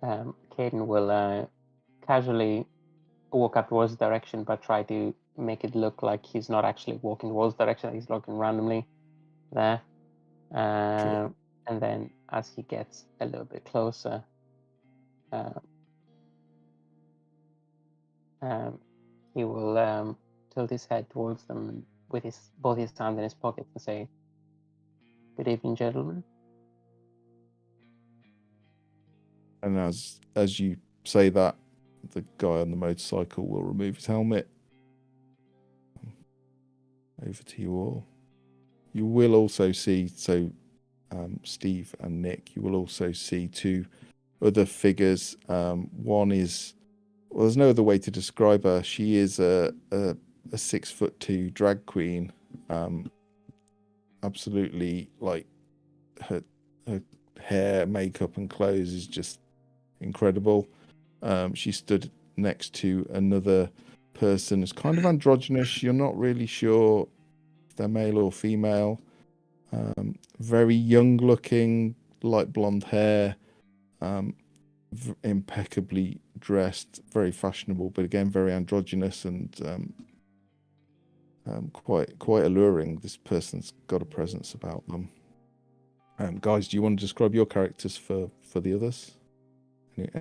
Caden will casually walk up towards the direction, but try to make it look like he's not actually walking towards the direction. He's looking randomly there. And then as he gets a little bit closer, he will tilt his head towards them with both his hands in his pockets and say, "Good evening, gentlemen." And as you say that, The guy on the motorcycle will remove his helmet. Over to you all. You will also see, Steve and Nick, you will also see two other figures. One is, well, there's no other way to describe her. She is a 6'2" drag queen. Absolutely, like her hair, makeup, and clothes is just incredible. She stood next to another person. It's kind of androgynous. You're not really sure if they're male or female. Very young looking, light blonde hair, impeccably dressed, very fashionable, but again very androgynous and quite alluring. This person's got a presence about them. Guys, do you want to describe your characters for the others?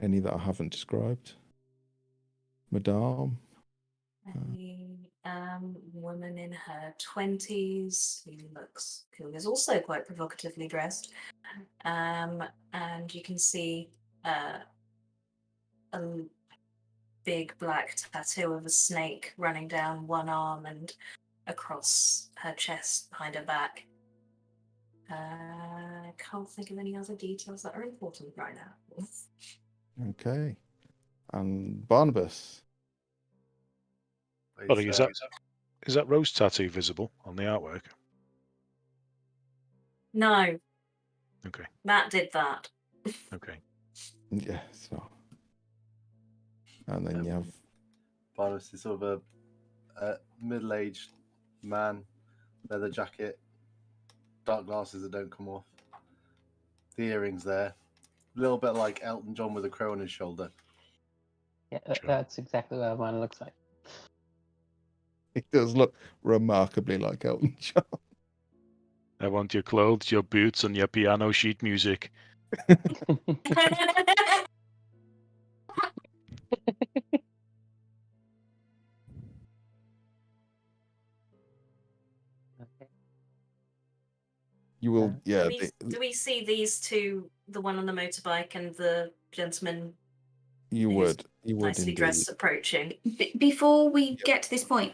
Any that I haven't described? Madame? A woman in her 20s who is also quite provocatively dressed. And you can see a big black tattoo of a snake running down one arm and across her chest behind her back. I can't think of any other details that are important right now. Okay. And Barnabas? Sorry, is that rose tattoo visible on the artwork? No. Okay. Matt did that. Okay. Yeah, it's not. And then you have Barnabas is sort of a middle-aged man, leather jacket, dark glasses that don't come off, the earrings there, a little bit like Elton John with a crow on his shoulder. Yeah, Sure. that's exactly what mine looks like. it does look remarkably like Elton John. I want your clothes, your boots, and your piano sheet music. Okay. You will, yeah. Do we see these two, the one on the motorbike and the gentleman You would nicely indeed. dressed approaching? Before we get to this point,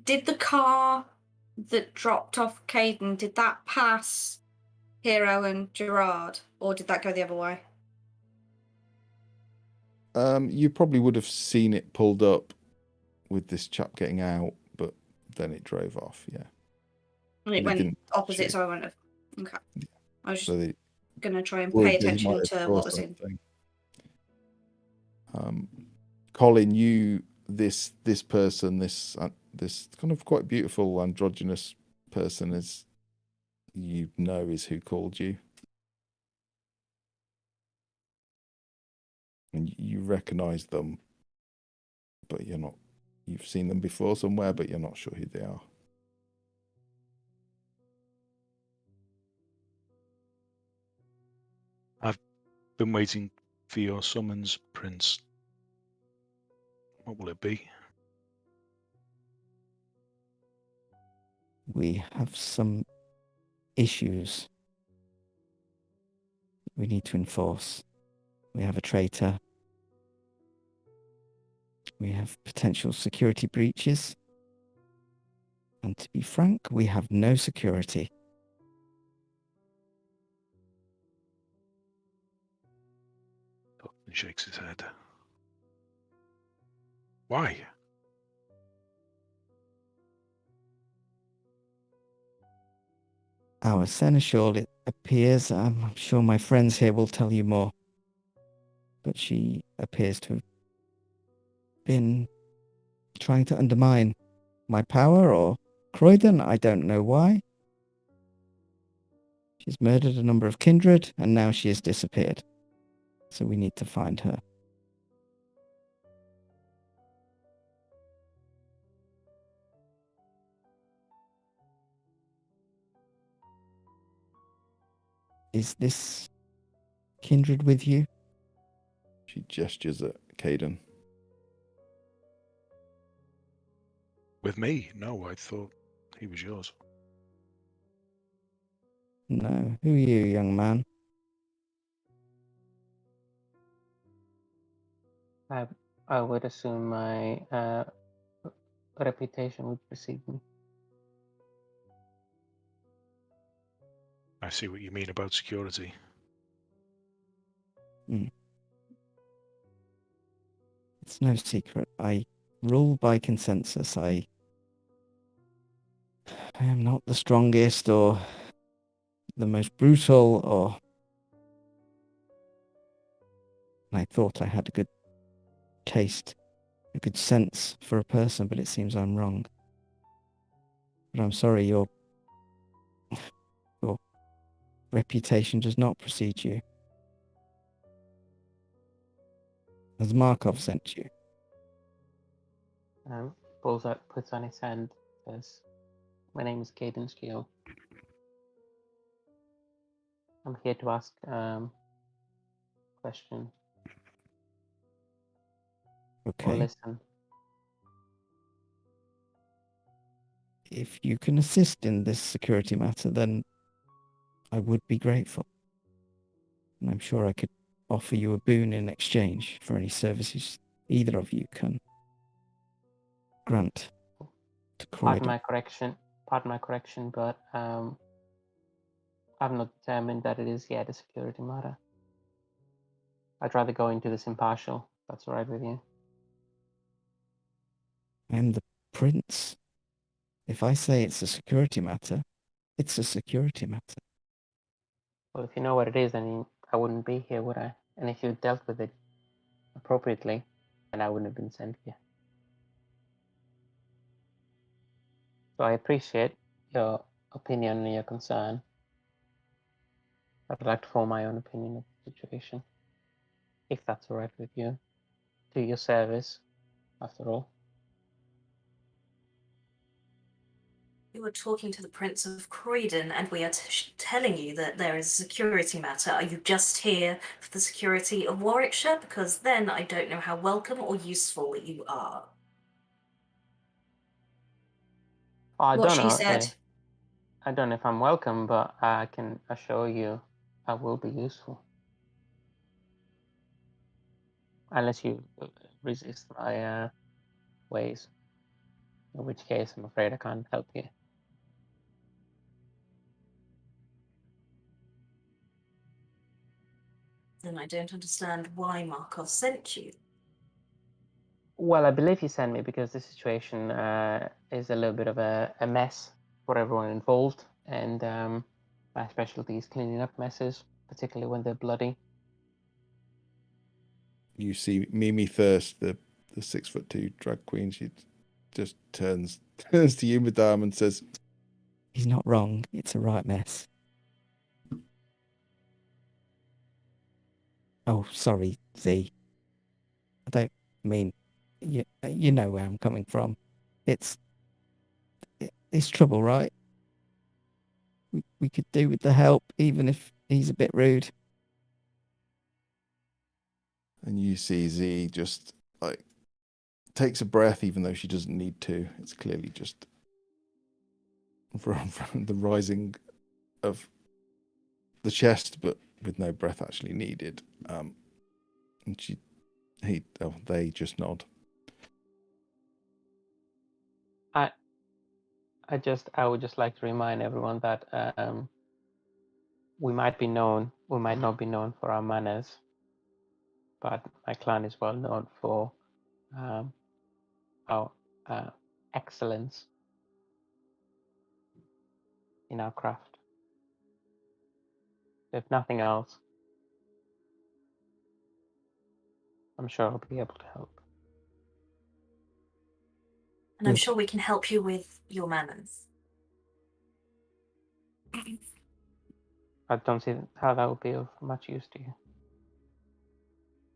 did the car that dropped off Caden, did that pass Hero and Gerard, or did that go the other way? You probably would have seen it pulled up with this chap getting out, but then it drove off. Yeah. And it They went didn't opposite, shoot. so I went. Okay. I was just So going to try and Well, pay they attention might to have what saw was in. something. Colin, this person, this kind of quite beautiful androgynous person is who called you, and you recognise them, but you're not. You've seen them before somewhere, but you're not sure who they are. I've been waiting for your summons, Prince. What will it be? We have some issues we need to enforce. We have a traitor. We have potential security breaches. And to be frank, we have no security. And shakes his head. Why? Our seneschal, it appears, I'm sure my friends here will tell you more, but she appears to have been trying to undermine my power or Croydon, I don't know why. She's murdered a number of kindred, and now she has disappeared. So we need to find her. Is this kindred with you? She gestures at Caden. With me? No, I thought he was yours. No. Who are you, young man? I would assume my reputation would precede me. I see what you mean about security. It's no secret. I rule by consensus. I am not the strongest or the most brutal, or I thought I had a good taste, a good sense for a person, but it seems I'm wrong. But I'm sorry, your reputation does not precede you. Has Markov sent you? Puts on his hand, says, "My name is Caden Skio. I'm here to ask question or Okay. listen." If you can assist in this security matter, then I would be grateful. And I'm sure I could offer you a boon in exchange for any services either of you can grant to Pardon Croydon. my correction, but I've not determined that it is yet a security matter. I'd rather go into this impartial. That's all right with you. I am the prince. If I say it's a security matter, it's a security matter. Well, if you know what it is, then I wouldn't be here, would I? And if you dealt with it appropriately, then I wouldn't have been sent here. So I appreciate your opinion and your concern. I'd like to form my own opinion of the situation, if that's all right with you. To your service, after all. You were talking to the Prince of Croydon, and we are telling you that there is a security matter. Are you just here for the security of Warwickshire? Because then I don't know how welcome or useful you are. I What don't she know. said. I don't know if I'm welcome, but I can assure you I will be useful. Unless you resist my ways. In which case, I'm afraid I can't help you. Then I don't understand why Markov sent you. Well, I believe he sent me because the situation is a little bit of a mess for everyone involved, and my specialty is cleaning up messes, particularly when they're bloody. You see Mimi Thirst, the 6'2" drag queen. She just turns to you, Madame, and says, He's not wrong. It's a right mess. Oh, sorry, Z. I don't mean... You know where I'm coming from. It's trouble, right? We could do with the help, even if he's a bit rude. and you see Z just like takes a breath, even though she doesn't need to. It's clearly just from the rising of the chest, but with no breath actually needed. And they just nod. I would just like to remind everyone that we might not be known for our manners, but my clan is well known for our excellence in our craft. If nothing else, I'm sure I'll be able to help. And I'm sure we can help you with your manners. I don't see how that would be of much use to you.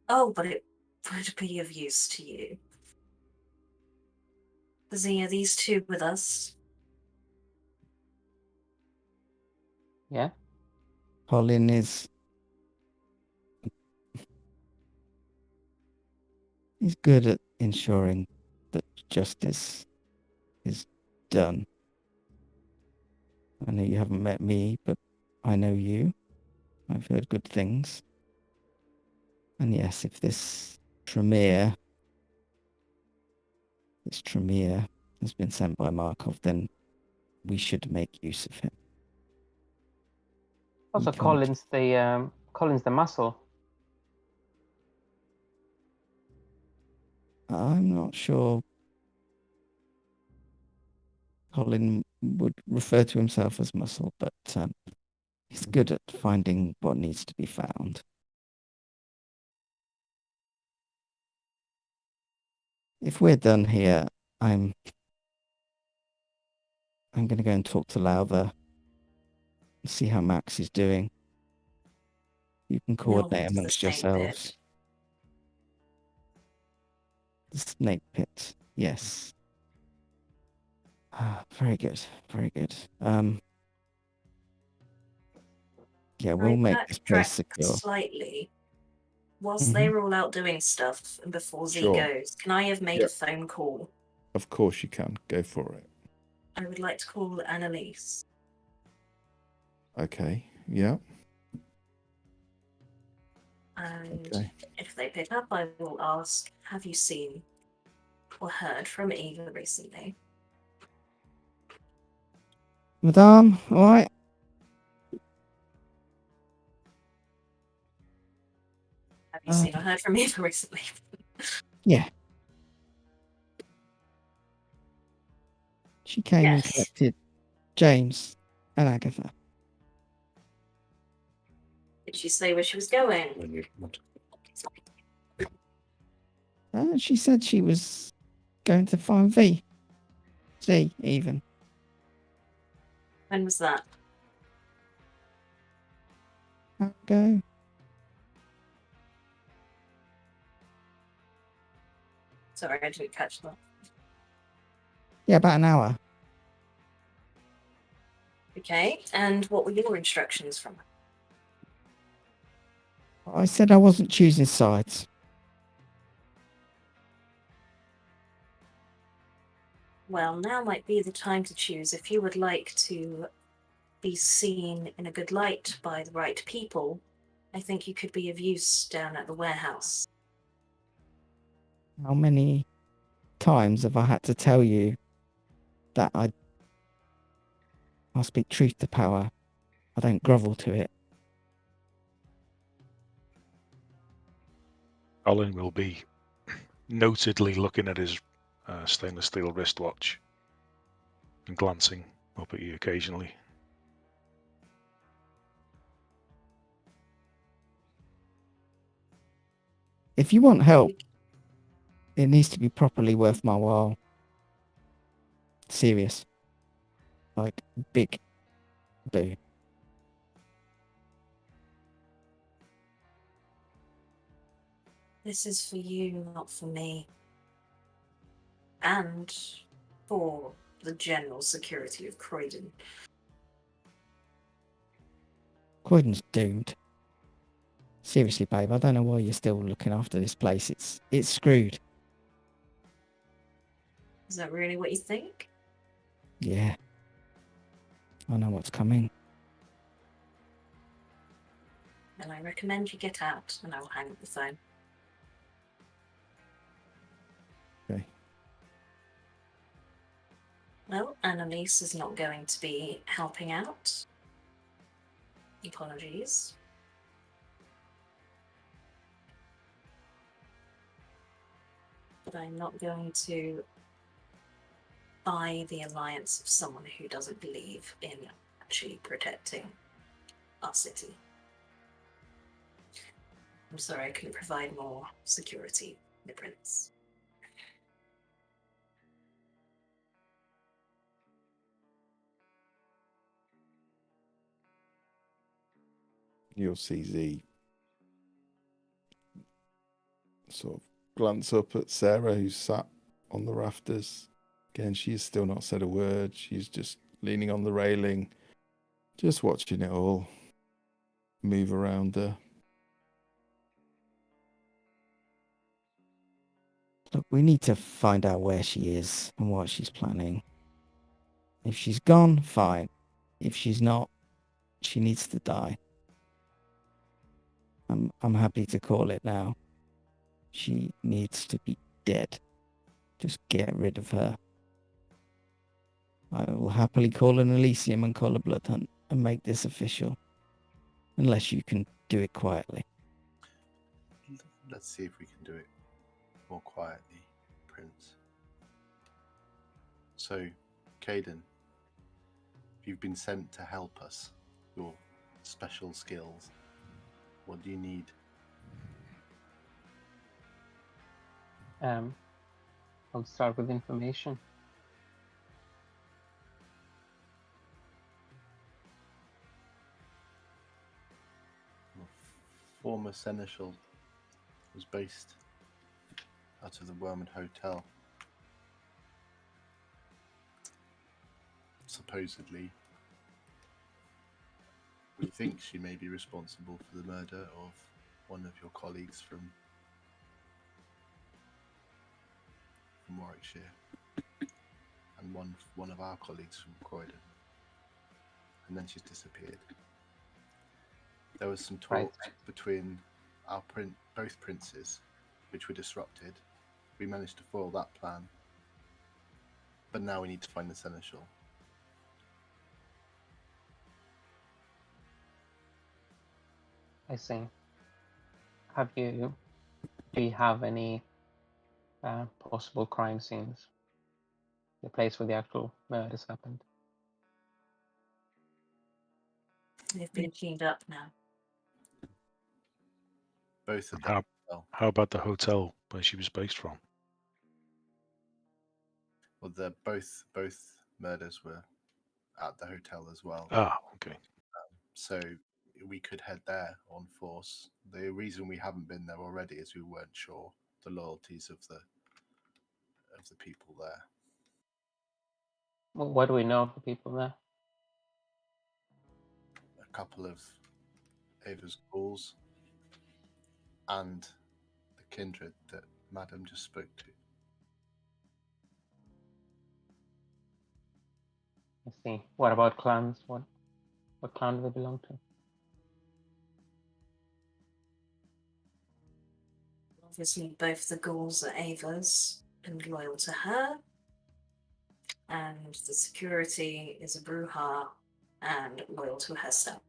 Oh, but it would be of use to you. Are these two with us? Yeah? Colin is... He's good at ensuring that justice is done. I know you haven't met me, but I know you. I've heard good things. And yes, if this Tremere this Tremere has been sent by Markov, then we should make use of him. Also, You can't- Colin's the muscle. I'm not sure Colin would refer to himself as muscle, but he's good at finding what needs to be found. If we're done here, I'm going to go and talk to Lowther and see how Max is doing. You can coordinate to the amongst snake yourselves. pit. The snake pit, yes. Very good, very good. Yeah, we'll make this place secure. Slightly. Whilst they were all out doing stuff and before Z Sure. goes, can I have made a phone call? Of course you can. Go for it. I would like to call Annalise. Okay. Yeah. And Okay. if they pick up, I will ask, have you seen or heard from Eva recently? Madame, all right? Have you seen or heard from Eva recently? Yeah. She came and Yes. collected James and Agatha. Did she say where she was going? She said she was going to find V. Z, even. When was that? I'll go. Sorry, I didn't catch that. Yeah, about an hour. Okay, and what were your instructions from her? I said I wasn't choosing sides. Well, now might be the time to choose. If you would like to be seen in a good light by the right people, I think you could be of use down at the warehouse. How many times have I had to tell you that I speak truth to power? I don't grovel to it. Colin will be notedly looking at his stainless steel wristwatch and glancing up at you occasionally. If you want help, it needs to be properly worth my while. Serious. Like, big. Boo. This is for you, not for me. And for the general security of Croydon. Croydon's doomed. Seriously, babe, I don't know why you're still looking after this place. It's screwed. Is that really what you think? Yeah. I know what's coming. Then I recommend you get out, and I will hang up the phone. Okay. Well, Annalise is not going to be helping out. Apologies. But I'm not going to buy the alliance of someone who doesn't believe in actually protecting our city. I'm sorry I couldn't provide more security, the Prince. You'll see Z sort of glance up at Sarah, who's sat on the rafters. Again, she's still not said a word. She's just leaning on the railing, just watching it all move around her. Look, we need to find out where she is and what she's planning. If she's gone, fine. If she's not, she needs to die. I'm happy to call it now. She needs to be dead. Just get rid of her. I will happily call an Elysium and call a blood hunt and make this official. Unless you can do it quietly. Let's see if we can do it more quietly, Prince. So, Caden, you've been sent to help us. Your special skills. What do you need? I'll start with information. Former seneschal was based out of the Wormwood Hotel. Supposedly, we think she may be responsible for the murder of one of your colleagues from Warwickshire, and one of our colleagues from Croydon. And then she's disappeared. There was some talk between our both princes, which were disrupted. We managed to foil that plan, but now we need to find the seneschal. I see. Do you have any possible crime scenes? The place where the actual murders happened? They've been cleaned up now. Both of them. How about the hotel where she was based from? Well, both murders were at the hotel as well. Ah, okay. So we could head there on force. The reason we haven't been there already is we weren't sure the loyalties of the people there. Well, what do we know of the people there? A couple of Ava's ghouls and the kindred that Madam just spoke to. I see. What about clans? What clan do they belong to? Obviously, both the ghouls are Ava's and loyal to her, and the security is a Bruja and loyal to herself.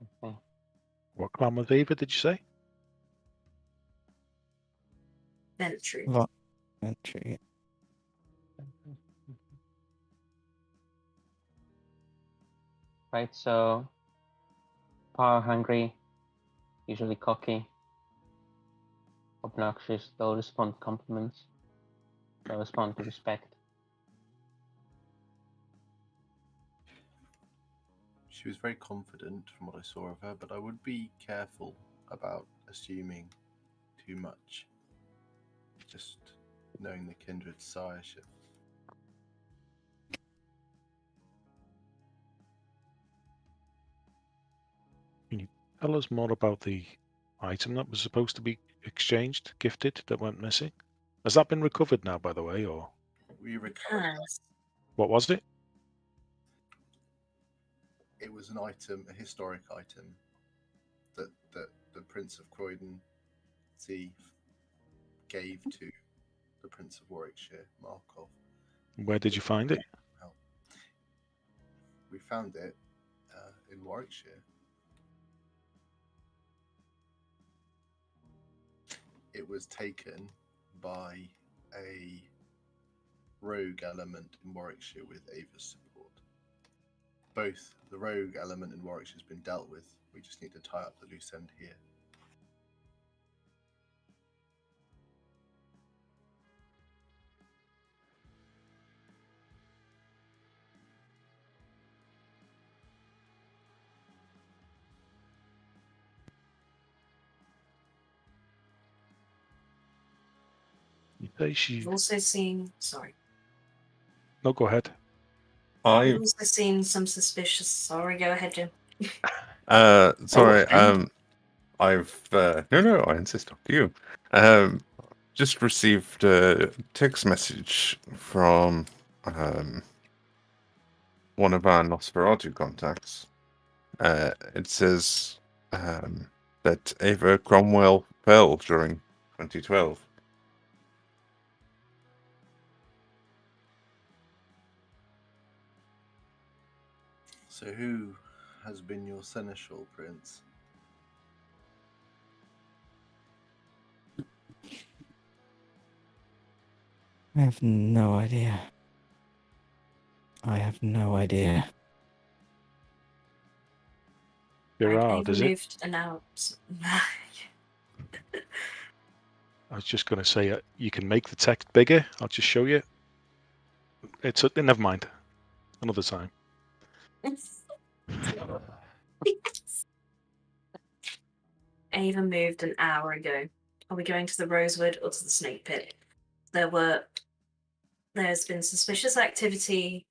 I see. What clan was Ava, did you say? Ventry. Ventry. Right, so power hungry, usually cocky, obnoxious, they'll respond to compliments, they'll respond to respect. She was very confident from what I saw of her, but I would be careful about assuming too much. Just knowing the kindred sireship. Can you tell us more about the item that was supposed to be exchanged, gifted, that went missing? Has that been recovered now, by the way, or? We recovered. What was it? It was an item, a historic item, that the Prince of Croydon gave to the Prince of Warwickshire, Markov. Where did you find it? We found it in Warwickshire. It was taken by a rogue element in Warwickshire with Ava's support. Both the rogue element in Warwickshire has been dealt with. We just need to tie up the loose end here. You say she... We've also seen... Sorry. No, go ahead. We've also seen some suspicious... Sorry, go ahead, Jim. Sorry, I've... No, I insist on you. Just received a text message from one of our Nosferatu contacts. It says that Ava Cromwell fell during 2012. So who has been your seneschal, Prince? I have no idea. I have no idea. Gerard, is it? Moved and out. I was just going to say, you can make the text bigger. I'll just show you. Never mind. Another time. Ava moved an hour ago. Are we going to the Rosewood or to the Snake Pit? There's been suspicious activity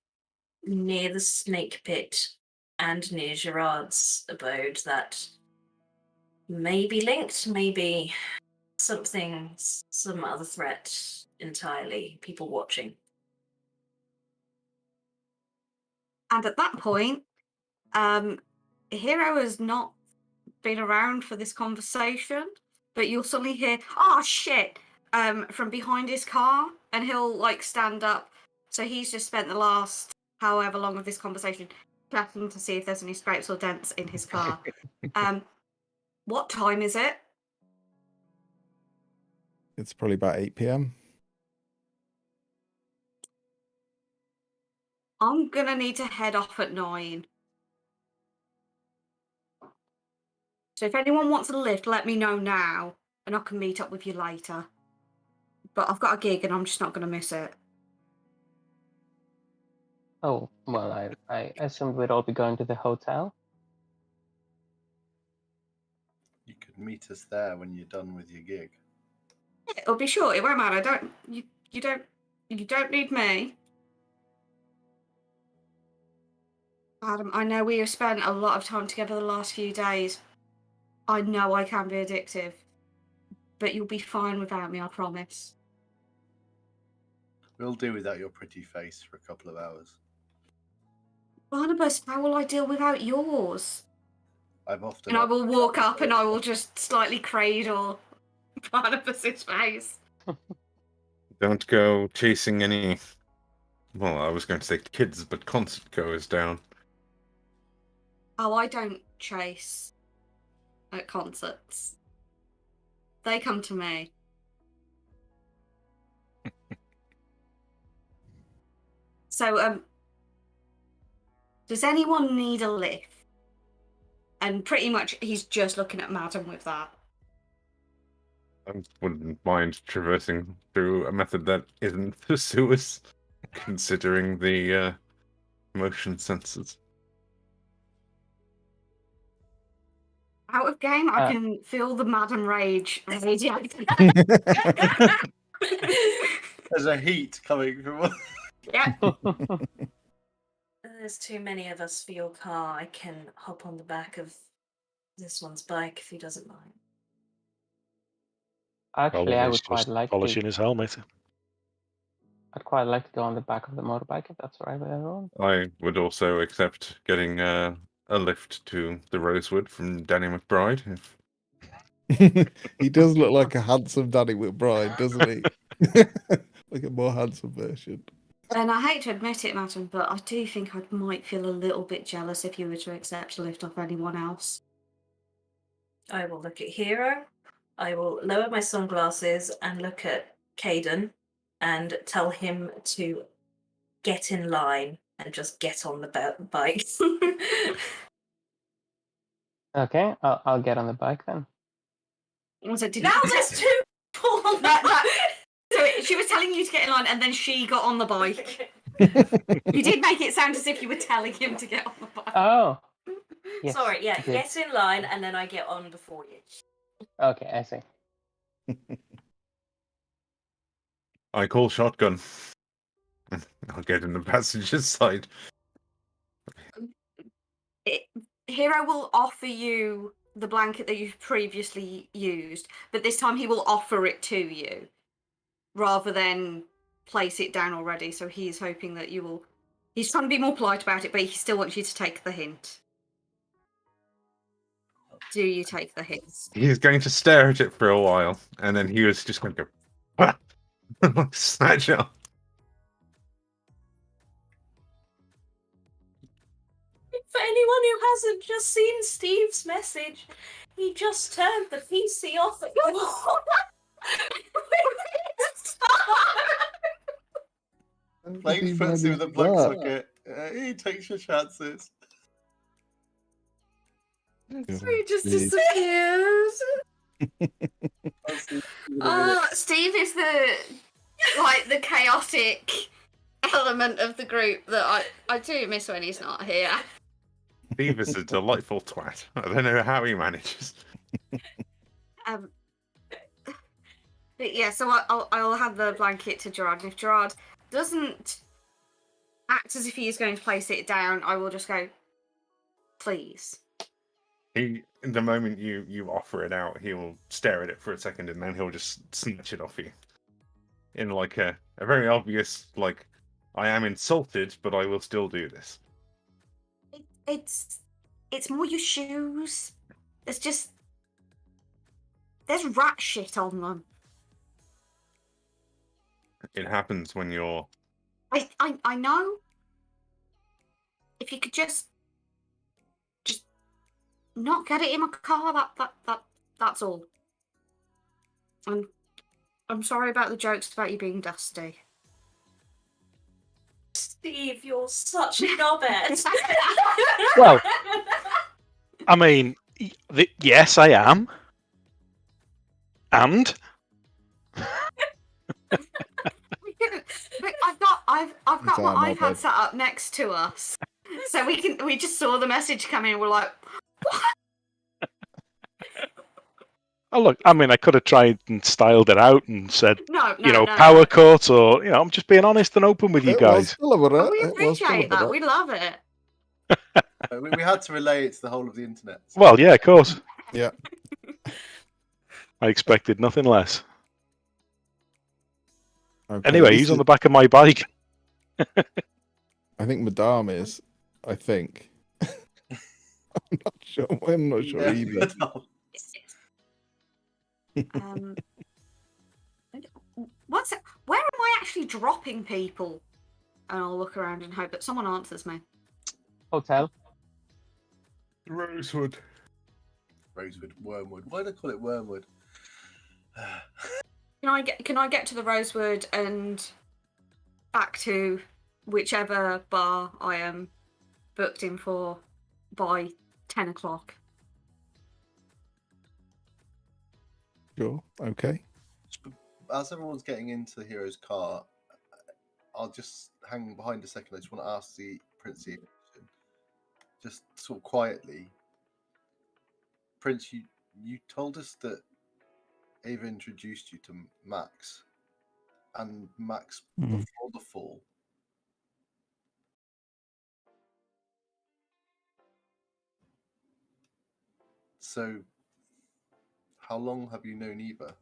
near the Snake Pit and near Gerard's abode that may be linked, maybe some other threat entirely, people watching. And at that point, Hero has not been around for this conversation, but you'll suddenly hear, "Oh shit!" from behind his car, and he'll like stand up. So he's just spent the last however long of this conversation checking to see if there's any scrapes or dents in his car. What time is it? It's probably about 8 p.m. I'm gonna need to head off at 9. So if anyone wants a lift, let me know now, and I can meet up with you later. But I've got a gig, and I'm just not gonna miss it. Oh, well, I assumed we'd all be going to the hotel. You could meet us there when you're done with your gig. It'll be short. It won't matter. You don't need me. Adam, I know we have spent a lot of time together the last few days. I know I can be addictive, but you'll be fine without me, I promise. We'll do without your pretty face for a couple of hours. Barnabas, how will I deal without yours? I've often. And I will walk up and I will just slightly cradle Barnabas's face. Don't go chasing any. Well, I was going to say kids, but concert goers down. Oh, I don't chase at concerts. They come to me. So, does anyone need a lift? And pretty much he's just looking at Madam with that. I wouldn't mind traversing through a method that isn't the sewers, considering the motion sensors. Out of game, I can feel the Madam rage radiating. There's a heat coming from. Yeah. There's too many of us for your car. I can hop on the back of this one's bike if he doesn't mind. Actually, I would quite just like polishing to. his helmet. I'd quite like to go on the back of the motorbike if that's all right with everyone. I would also accept getting a lift to the Rosewood from Danny McBride. He does look like a handsome Danny McBride, doesn't he? Like a more handsome version. And I hate to admit it, Madam, but I do think I might feel a little bit jealous if you were to accept a lift off anyone else. I will look at Hero. I will lower my sunglasses and look at Caden and tell him to get in line and just get on the bike. Okay, I'll get on the bike then. Was it, Now there's two people. So she was telling you to get in line and then she got on the bike. You did make it sound as if you were telling him to get on the bike. Oh. Yes, Sorry, yeah, good. get in line and then I get on before you. Okay, I see. I call shotgun. I'll get in the passenger's side. Hero will offer you the blanket that you've previously used, but this time he will offer it to you rather than place it down already. So he's hoping that you will. He's trying to be more polite about it, but he still wants you to take the hint. Do you take the hits? He's going to stare at it for a while, and then he was just going to go snatch it up. For anyone who hasn't just seen Steve's message, he just turned the PC off. Playing footsie with a plug socket. He takes your chances. He just disappears. Steve is the chaotic element of the group that I do miss when he's not here. Steve is a delightful twat. I don't know how he manages. But yeah, so I'll hand the blanket to Gerard, and if Gerard doesn't act as if he is going to place it down, I will just go, please. The moment you offer it out, he will stare at it for a second, and then he'll just snatch it off you. In like a very obvious, like, I am insulted, but I will still do this. It's more your shoes. There's rat shit on them. It happens when you're... I know. If you could just not get it in my car, that's all. And I'm sorry about the jokes about you being dusty. Steve, you're such a knobhead. Well, I mean, yes, I am. And I've got my iPad set up next to us, so we just saw the message come in. We're like, what? oh look, I mean, I could have tried and styled it out and said, no, power cut, or I'm just being honest and open with you guys. We appreciate that. We love it. We had to relay it to the whole of the internet. Well, yeah, of course. Yeah. I expected nothing less. Okay, Anyway, he's on the back of my bike. I think Madame is. I think. I'm not sure. I'm not sure either. Where am I actually dropping people? And I'll look around and hope that someone answers me. Hotel. Rosewood. Wormwood. Why do they call it Wormwood? Can I get to the Rosewood and back to whichever bar I am booked in for by 10 o'clock? Sure. Okay. As everyone's getting into the hero's car, I'll just hang behind a second. I just want to ask the Prince a question. Just sort of quietly. Prince, you told us that Ava introduced you to Max, and Max before the fall. So, how long have you known Eva?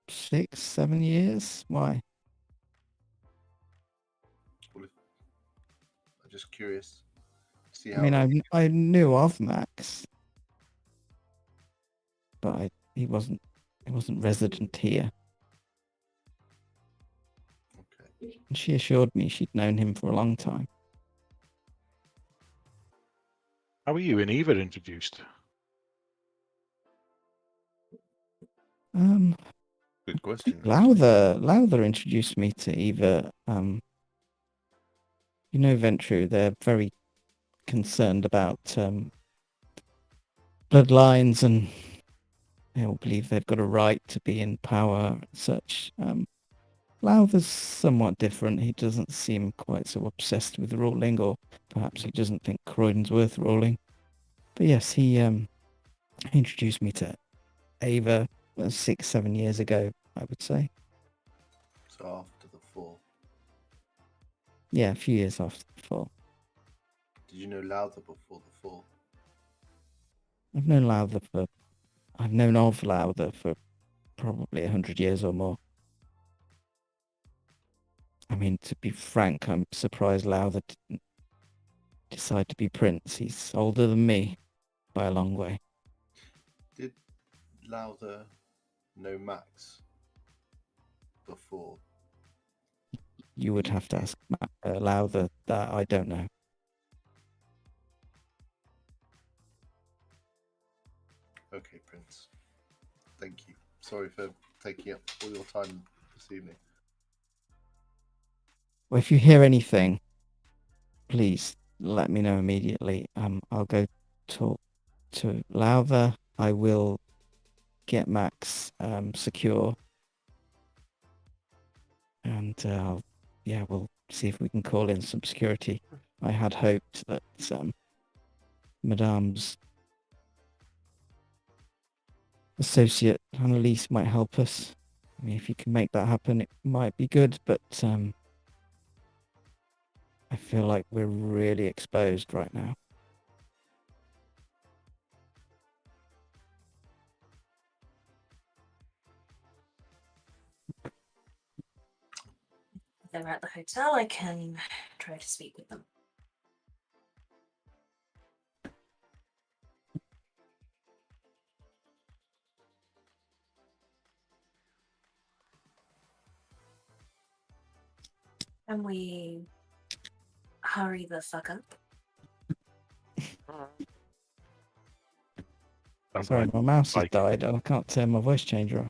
Six, 7 years? Why? I'm just curious. See how I mean, I knew of Max, but he wasn't resident here. Okay. And she assured me she'd known him for a long time. How were you and Eva introduced? Good question. Lowther introduced me to Eva. Ventru, they're very concerned about bloodlines, and they all believe they've got a right to be in power and such. Lowther's somewhat different. He doesn't seem quite so obsessed with ruling, or perhaps he doesn't think Croydon's worth ruling. But yes, he introduced me to Ava 6-7 years ago, I would say. So after the fall. Yeah, a few years after the fall. Did you know Lowther before the fall? I've known of Lowther for probably 100 years or more. I mean, to be frank, I'm surprised Lowther didn't decide to be Prince. He's older than me by a long way. Did Lowther know Max before? You would have to ask Lowther that. I don't know. Okay, Prince. Thank you. Sorry for taking up all your time this evening. Well, if you hear anything, please let me know immediately. I'll go talk to Lowther. I will get Max secure, and we'll see if we can call in some security. I had hoped that Madame's associate Annalise might help us. I mean, if you can make that happen, it might be good, but I feel like we're really exposed right now. If they're at the hotel, I can try to speak with them. Can we hurry the fuck up? Sorry, my mouse has died and I can't turn my voice changer off.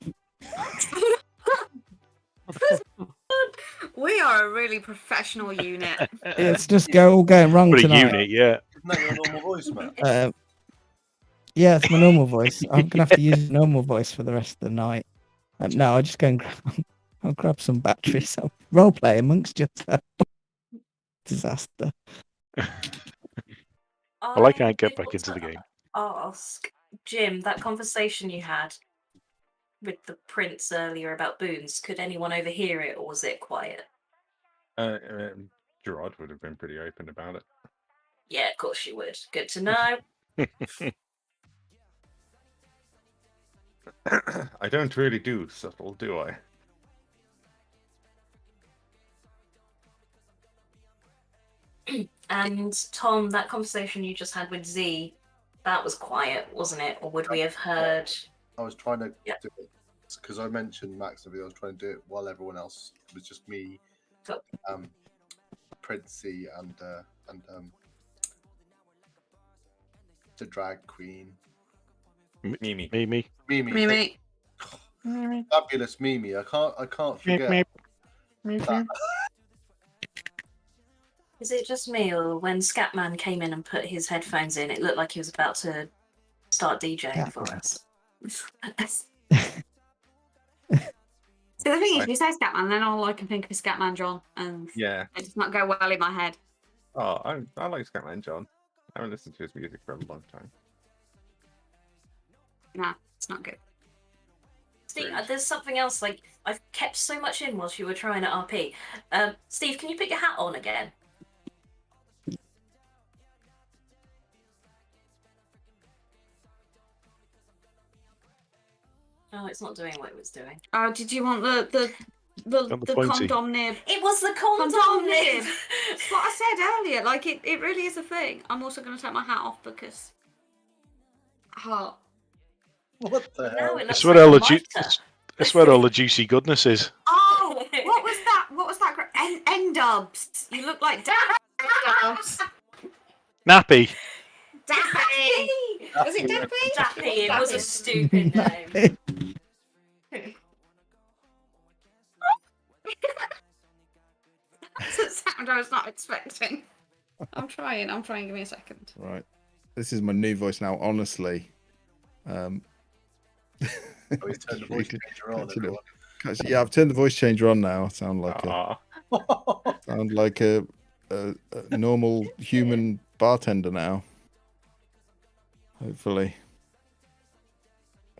We are a really professional unit. It's just all going wrong What a tonight. unit, yeah. Isn't that your normal voice, Matt? Yeah, it's my normal voice. I'm gonna have to use normal voice for the rest of the night. No, I'll just go and I'll grab some batteries. I'll roleplay amongst yourself. Disaster. Well, I can't get back into the game. Ask Jim, that conversation you had with the prince earlier about boons, could anyone overhear it, or was it quiet? Gerard would have been pretty open about it. Yeah, of course you would. Good to know. I don't really do subtle, do I? And Tom, that conversation you just had with Z, that was quiet, wasn't it? Or would we have heard? I was trying to do it because I mentioned Max. I was trying to do it while everyone else was just me, Princey, and the drag queen, Mimi. Mimi. Fabulous Mimi. I can't forget. That. Is it just me, or when Scatman came in and put his headphones in, it looked like he was about to start DJing for us? So the thing is, you say Scatman, then all I can think of is Scatman John, and it does not go well in my head. Oh, I like Scatman John. I haven't listened to his music for a long time. Nah, it's not good. Steve, there's something else. Like, I've kept so much in whilst you were trying to RP. Steve, can you put your hat on again? Oh, it's not doing what it was doing. Oh, did you want the condom nib? It was the condom nib. That's what I said earlier. Like, it really is a thing. I'm also going to take my hat off because... Heart. What the hell? That's where all the juicy goodness is. Oh, what was that? What was that? N-dubs. You look like N-dubs. Nappy. Dappy. Was it Dappy? Dappy. It was a stupid name. That's a sound I was not expecting. I'm trying. Give me a second. Right. This is my new voice now, honestly. He's turned the voice changer on. Yeah, I've turned the voice changer on now. I sound like a normal human bartender now. Hopefully.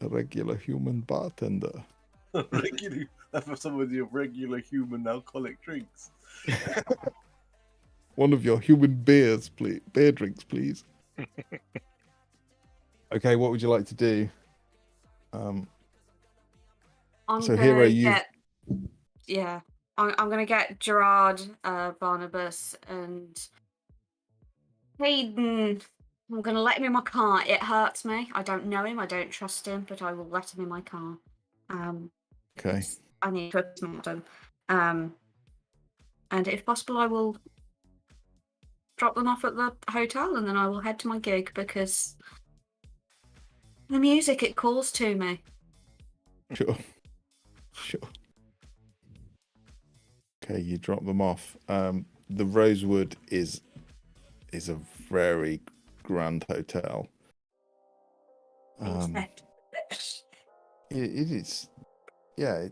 A regular human bartender. That's for some of your regular human alcoholic drinks. One of your human beers, please. Beer drinks, please. Okay, what would you like to do? So Hero, you... Yeah. I'm going to get Gerard, Barnabas, and Hayden. I'm going to let him in my car. It hurts me. I don't know him. I don't trust him, but I will let him in my car. Okay. I need to trust him. And if possible, I will drop them off at the hotel, and then I will head to my gig because the music, it calls to me. Sure. Okay, you drop them off. The Rosewood is a very grand hotel. It is, yeah,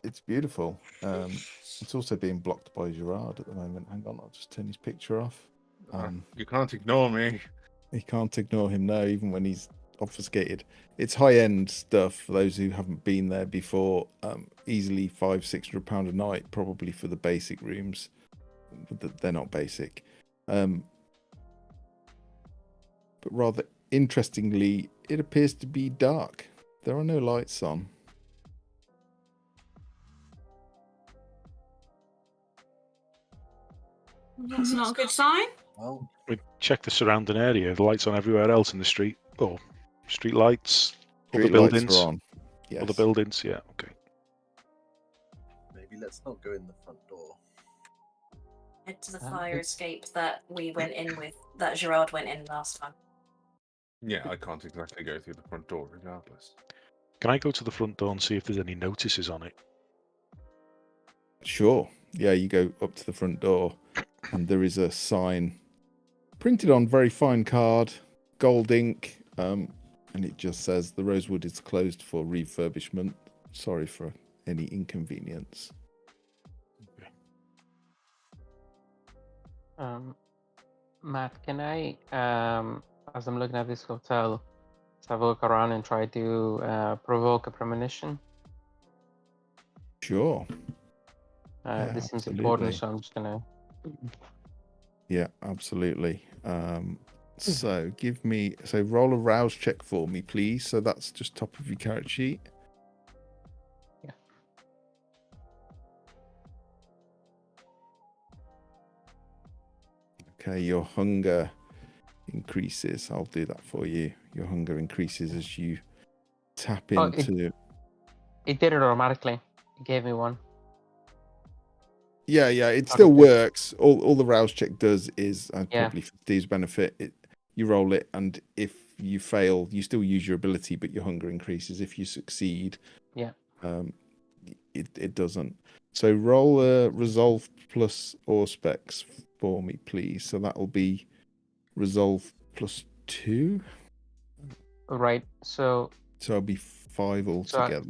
it's beautiful. It's also being blocked by Gerard at the moment. Hang on, I'll just turn his picture off. You can't ignore me. You can't ignore him now, even when he's obfuscated. It's high-end stuff for those who haven't been there before. Easily £500-600 a night, probably for the basic rooms. But they're not basic. But rather interestingly, it appears to be dark. There are no lights on. That's not a good sign. Well, We check the surrounding area. The lights on everywhere else in the street. Oh, street lights. Other Street lights buildings. are on. Yes. Other buildings. Yeah. Okay. maybe let's not go in the front door. Head to the fire escape that we went in with, that Gerard went in last time. Yeah, I can't exactly go through the front door regardless. Can I go to the front door and see if there's any notices on it? Sure. Yeah, you go up to the front door, and there is a sign printed on very fine card, gold ink, and it just says the Rosewood is closed for refurbishment. Sorry for any inconvenience. Matt, can I, as I'm looking at this hotel, let's have a look around and try to provoke a premonition? Sure. This seems absolutely. important, so I'm just gonna. Yeah, absolutely. So roll a rouse check for me, please. So that's just top of your character sheet. Yeah. Okay, your hunger increases. I'll do that for you. Your hunger increases as you tap into. It did it automatically. It gave me one. Yeah, it still works. All the rouse check does is, probably for Steve's benefit, you roll it, and if you fail, you still use your ability, but your hunger increases. If you succeed, it doesn't. So roll a resolve plus Auspex for me, please. So that will be resolve plus 2. Right. So it'll be 5 altogether.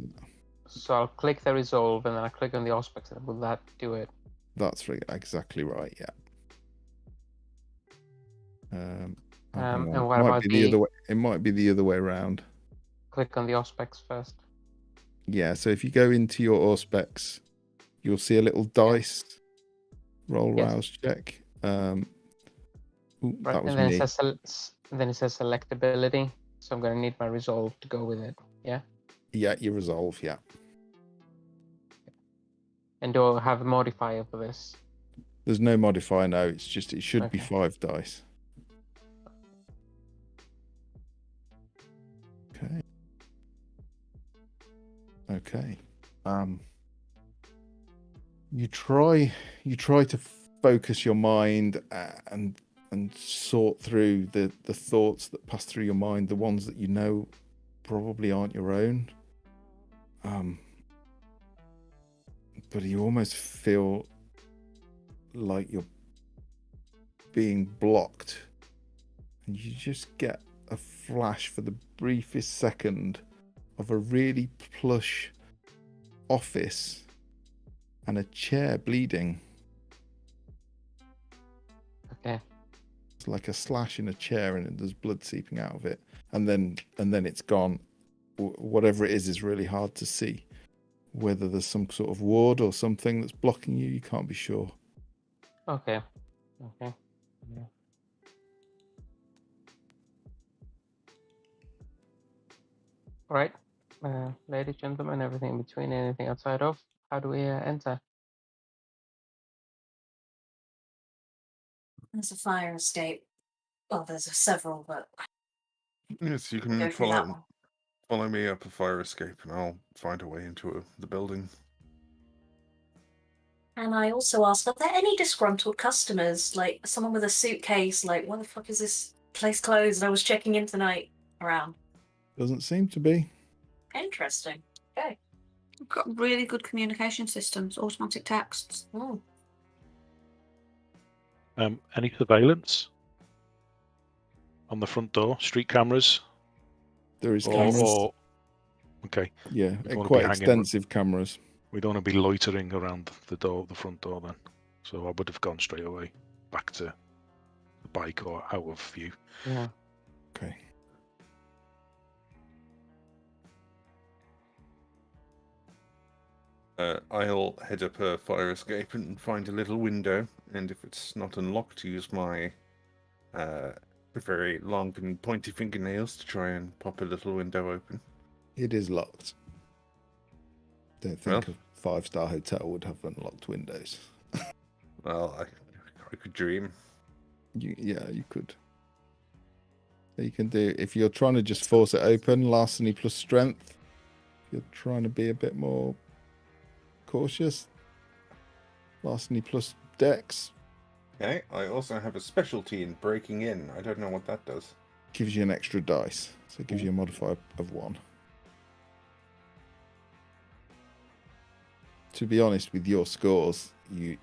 So I'll click the resolve, and then I click on the aspects, and will that do it? That's exactly right. Yeah. And what about the other way? It might be the other way around. Click on the aspects first. Yeah. So if you go into your Auspex, you'll see a little dice. Roll rouse check. Right, that was and then me. It says select ability. So I'm going to need my resolve to go with it. Yeah. Yeah, your resolve. Yeah. And do I have a modifier for this? There's no modifier. No, it should be 5 dice. Okay. You try to focus your mind and sort through the thoughts that pass through your mind, the ones that you know probably aren't your own. But you almost feel like you're being blocked, and you just get a flash for the briefest second of a really plush office and a chair bleeding. Okay. It's like a slash in a chair, and there's blood seeping out of it, and then it's gone. Whatever it is really hard to see. Whether there's some sort of ward or something that's blocking you can't be sure. Okay. Yeah. All right, ladies, gentlemen, everything in between, anything outside of, how do we enter? There's a fire escape. Well, there's several, but Yes, you go can through that one. follow me up a fire escape, and I'll find a way into the building. And I also asked, are there any disgruntled customers? Like someone with a suitcase, like, what the fuck is this place closed? I was checking in tonight around. Doesn't seem to be. Interesting. Okay. We've got really good communication systems, automatic texts. Oh. Any surveillance on the front door? Street cameras? There is cameras. Okay. Yeah, We don't wanna be quite hanging- extensive cameras. We don't want to be loitering around the front door then. So I would have gone straight away back to the bike or out of view. Yeah. Okay. I'll head up a fire escape and find a little window, and if it's not unlocked, use my very long and pointy fingernails to try and pop a little window open. It is locked. Don't think Well. a 5-star hotel would have unlocked windows. Well, I could dream. You could. You can do, if you're trying to just force it open, larceny plus strength. If you're trying to be a bit more cautious, larceny plus dex. Okay, I also have a specialty in breaking in. I don't know what that does. Gives you an extra dice. So it gives you a modifier of 1. To be honest, with your scores, you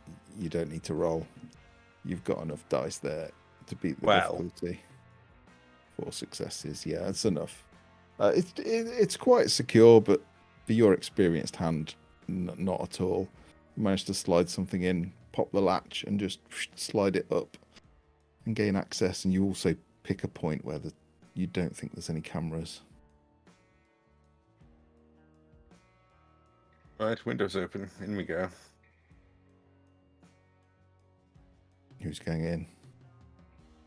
don't need to roll. You've got enough dice there to beat the difficulty. 4 successes, yeah, that's enough. It's quite secure, but for your experienced hand, not at all. You managed to slide something in, pop the latch, and just slide it up and gain access. And you also pick a point where you don't think there's any cameras. Right, windows open. In we go. Who's going in?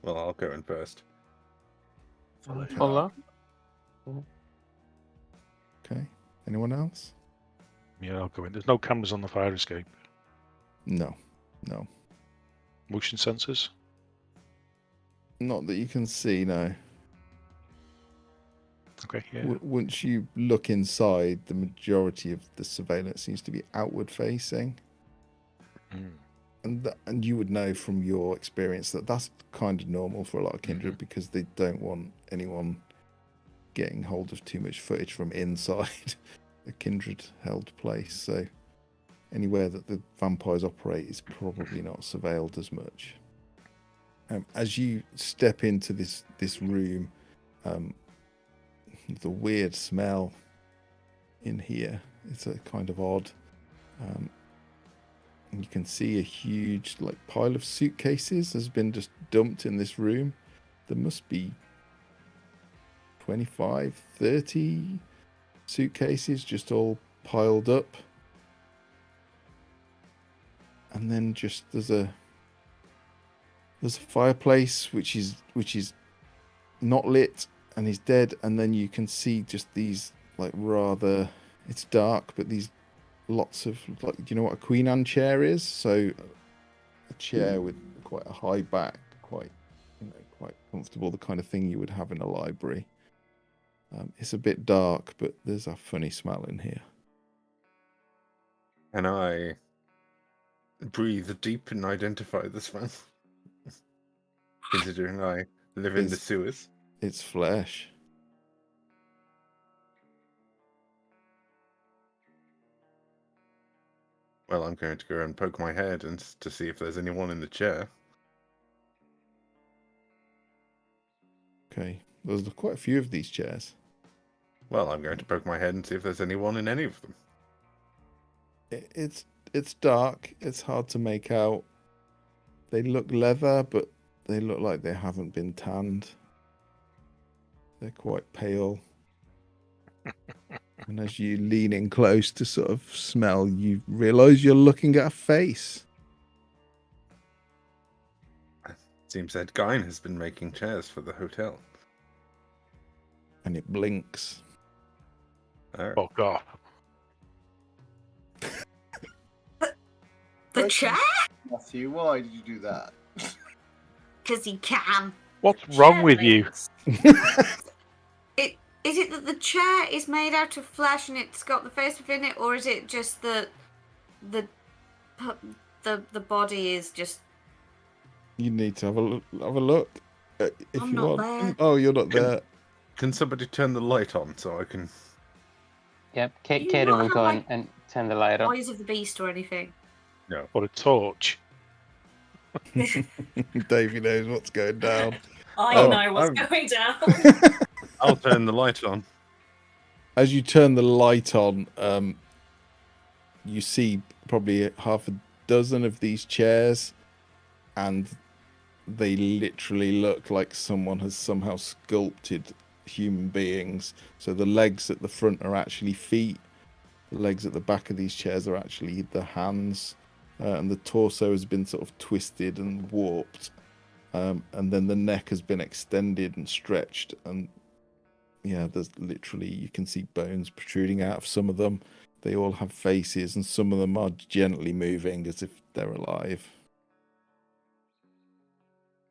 Well, I'll go in first. Follow. Okay. Anyone else? Yeah, I'll go in. There's no cameras on the fire escape. No. Motion sensors? Not that you can see, no. Okay, yeah. Once you look inside, the majority of the surveillance seems to be outward facing. And you would know from your experience that that's kind of normal for a lot of kindred because they don't want anyone getting hold of too much footage from inside a kindred held place. So anywhere that the vampires operate is probably not surveilled as much. As you step into this room, the weird smell in here, it's a kind of odd. And you can see a huge pile of suitcases has been just dumped in this room. There must be 25, 30 suitcases just all piled up. And then just there's a fireplace which is not lit and is dead, and then you can see just these it's dark, but these lots of do you know what a Queen Anne chair is? So a chair with quite a high back, quite comfortable, the kind of thing you would have in a library. It's a bit dark, but there's a funny smell in here. Can I breathe deep and identify the smell? Considering I live in the sewers. It's flesh. Well, I'm going to go and poke my head and to see if there's anyone in the chair. Okay, there's quite a few of these chairs. Well, I'm going to poke my head and see if there's anyone in any of them. It's dark. It's hard to make out. They look leather, but they look like they haven't been tanned. They're quite pale. And as you lean in close to sort of smell, you realise you're looking at a face. Seems that Guine has been making chairs for the hotel. And it blinks. Oh. Fuck off. The chair? Matthew, why did you do that? because he can. What's wrong with you? Is it that the chair is made out of flesh and it's got the face within it, or is it just that the body is just? You need to have a look. If I'm you not want. there. Oh, you're not there. Can somebody turn the light on so I can? Yep, Do you Kaden not will have, go like, and turn the light on. Eyes of the beast or anything? No. Or a torch? Davey knows what's going down. I know what's going down. I'll turn the light on. As you turn the light on, you see probably half a dozen of these chairs, and they literally look like someone has somehow sculpted human beings. So the legs at the front are actually feet. The legs at the back of these chairs are actually the hands. And the torso has been sort of twisted and warped. And then the neck has been extended and stretched. And yeah, there's literally, you can see bones protruding out of some of them. They all have faces, and some of them are gently moving as if they're alive.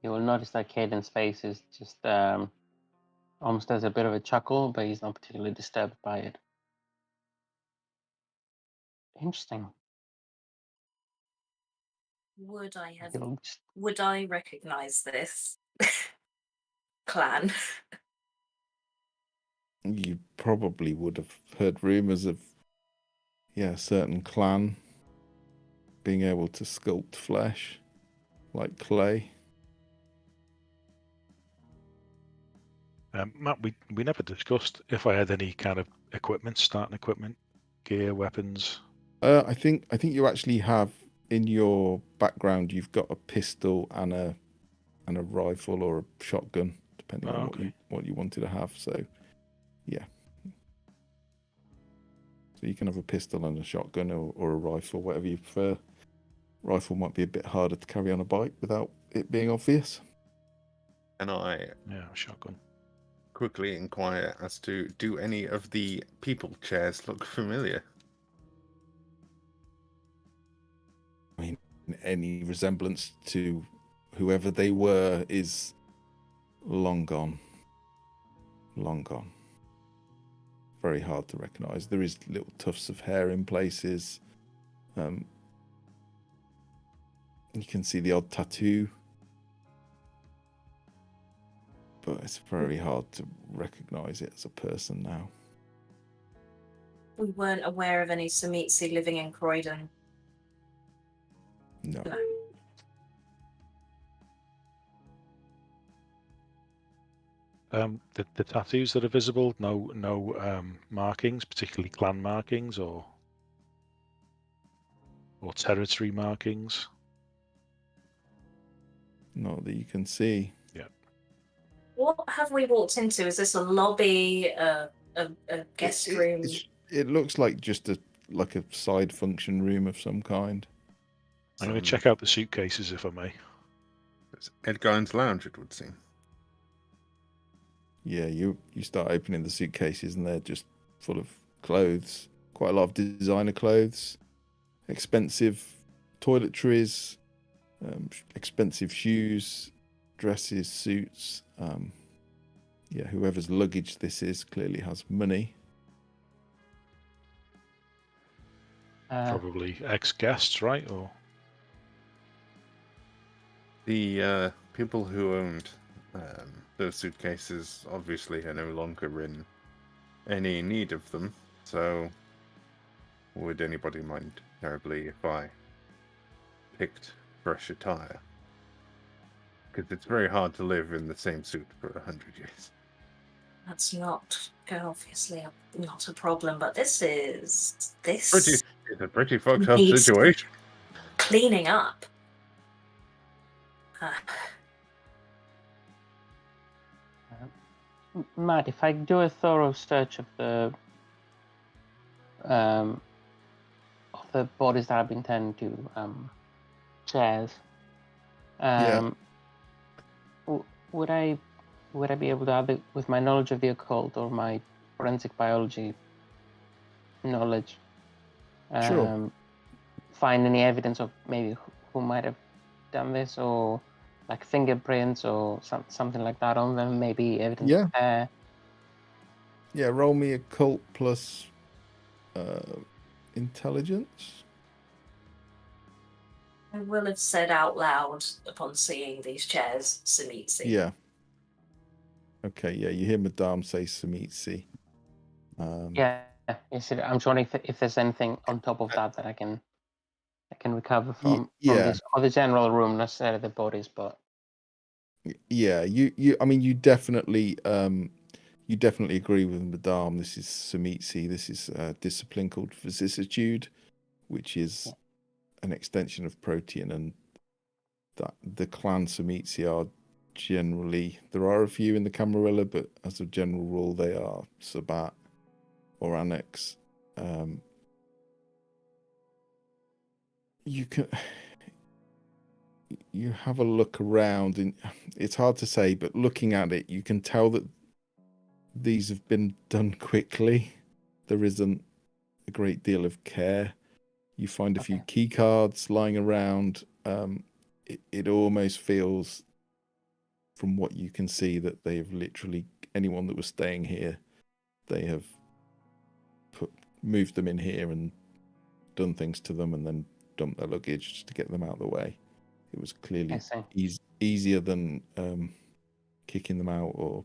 You will notice that Caden's face is just almost has a bit of a chuckle, but he's not particularly disturbed by it. Interesting. Would He'll just- Would I recognise this clan? You probably would have heard rumours of, a certain clan being able to sculpt flesh like clay. Matt, we never discussed if I had any kind of equipment, starting equipment, gear, weapons. I think you actually have in your background. You've got a pistol and a rifle or a shotgun, depending on what you wanted to have. So, yeah. So you can have a pistol and a shotgun or a rifle, whatever you prefer. Rifle might be a bit harder to carry on a bike without it being obvious. And I shotgun. Quickly inquire as to, do any of the people chairs look familiar? I mean, any resemblance to whoever they were is long gone. Long gone. Very hard to recognise. There is little tufts of hair in places. You can see the odd tattoo. But it's very hard to recognise it as a person now. We weren't aware of any Samitsi living in Croydon. No. The tattoos that are visible, no markings, particularly clan markings or territory markings. Not that you can see. Yeah. What have we walked into? Is this a lobby, a guest room? It looks like just a side function room of some kind. I'm going to check out the suitcases, if I may. It's Edgar's lounge, it would seem. Yeah, you start opening the suitcases and they're just full of clothes. Quite a lot of designer clothes, expensive toiletries, expensive shoes, dresses, suits. Whoever's luggage this is clearly has money. Probably ex-guests, right? Or the people who owned those suitcases obviously are no longer in any need of them. So, would anybody mind terribly if I picked fresh attire? Because it's very hard to live in the same suit for 100 years. That's not obviously not a problem, but it's a pretty fucked up situation. Cleaning up. Matt, if I do a thorough search of the bodies that have been turned into chairs, would I be able to, either with my knowledge of the occult or my forensic biology knowledge, Sure. find any evidence of maybe who might have done this, or like fingerprints or something like that on them? Maybe evidence Yeah. of hair. Yeah, roll me occult plus intelligence. I will have said out loud upon seeing these chairs, Samitsi. Yeah. Okay, yeah, you hear Madame say Samitsi. Yeah, I'm wondering if there's anything on top of that that I can recover from this or the general room, not necessarily the bodies, but yeah, I mean, you definitely agree with Madame. This is Samitsi. This is a discipline called vicissitude, which is an extension of Protean, and that the clan Samitsi are generally, there are a few in the Camarilla, but as a general rule, they are Sabat or Annex. You have a look around, and it's hard to say, but looking at it, you can tell that these have been done quickly. There isn't a great deal of care. You find a few key cards lying around. It almost feels, from what you can see, that they have literally, anyone that was staying here, they have moved them in here and done things to them, and then dumped their luggage just to get them out of the way. It was clearly easier than kicking them out or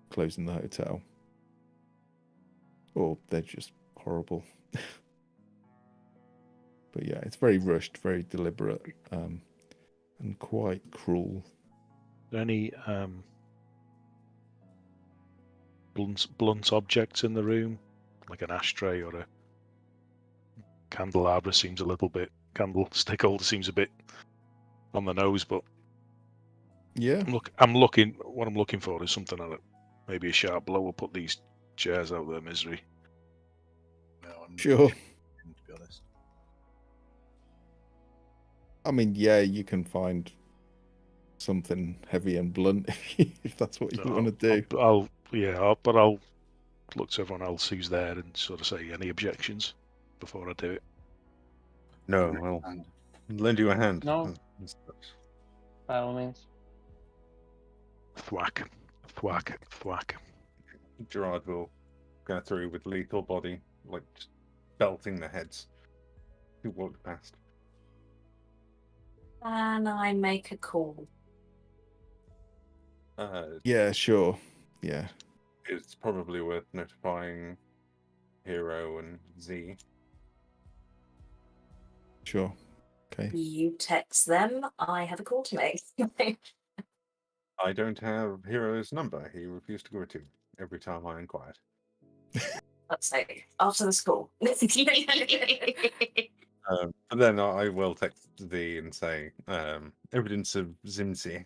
closing the hotel. Or they're just horrible. But yeah, it's very rushed, very deliberate, and quite cruel. Are there any blunt objects in the room, like an ashtray or a candelabra? Seems a little bit, candlestick holder seems a bit on the nose, but yeah, I'm looking. What I'm looking for is something that maybe a sharp blow will put these chairs out of their misery. No, sure. To be honest, I mean, yeah, you can find something heavy and blunt if that's what you want to do. I'll look to everyone else who's there and sort of say any objections before I do it. No, well, lend you a hand. No. By all means. Thwack, thwack, thwack. Gerard will go through with lethal body, like just belting the heads who walked past. Can I make a call? Yeah, sure. Yeah. It's probably worth notifying Hero and Z. Sure. Okay. You text them. I have a call to make. I don't have Hero's number. He refused to give it to me every time I inquired. Let's say after the school. But then I will text Z and say evidence of Zimzi,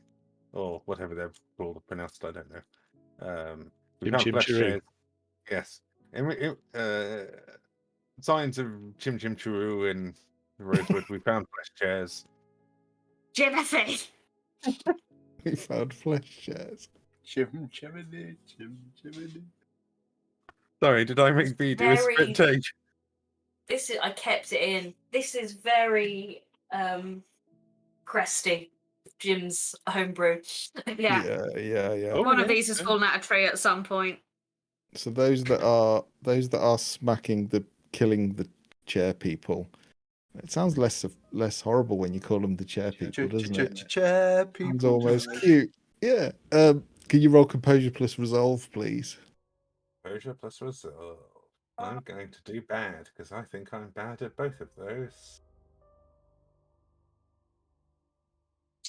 or whatever they're called, pronounced. I don't know. We found flesh chairs. Yes. Signs of Chim Chim Churu in Rosewood. We found flesh chairs. Jimothy! We found flesh chairs. Chim Chimney, Chim Chimney. Sorry, did I make B do a script change? I kept it in. This is very Cresty, Jim's homebrew. Yeah. One of these has fallen out of tree at some point. So those that are killing the chair people. It sounds less horrible when you call them the chair people, doesn't it? Chair people. It's almost cute. Yeah. Can you roll composure plus resolve, please? Composure plus resolve. I'm going to do bad because I think I'm bad at both of those.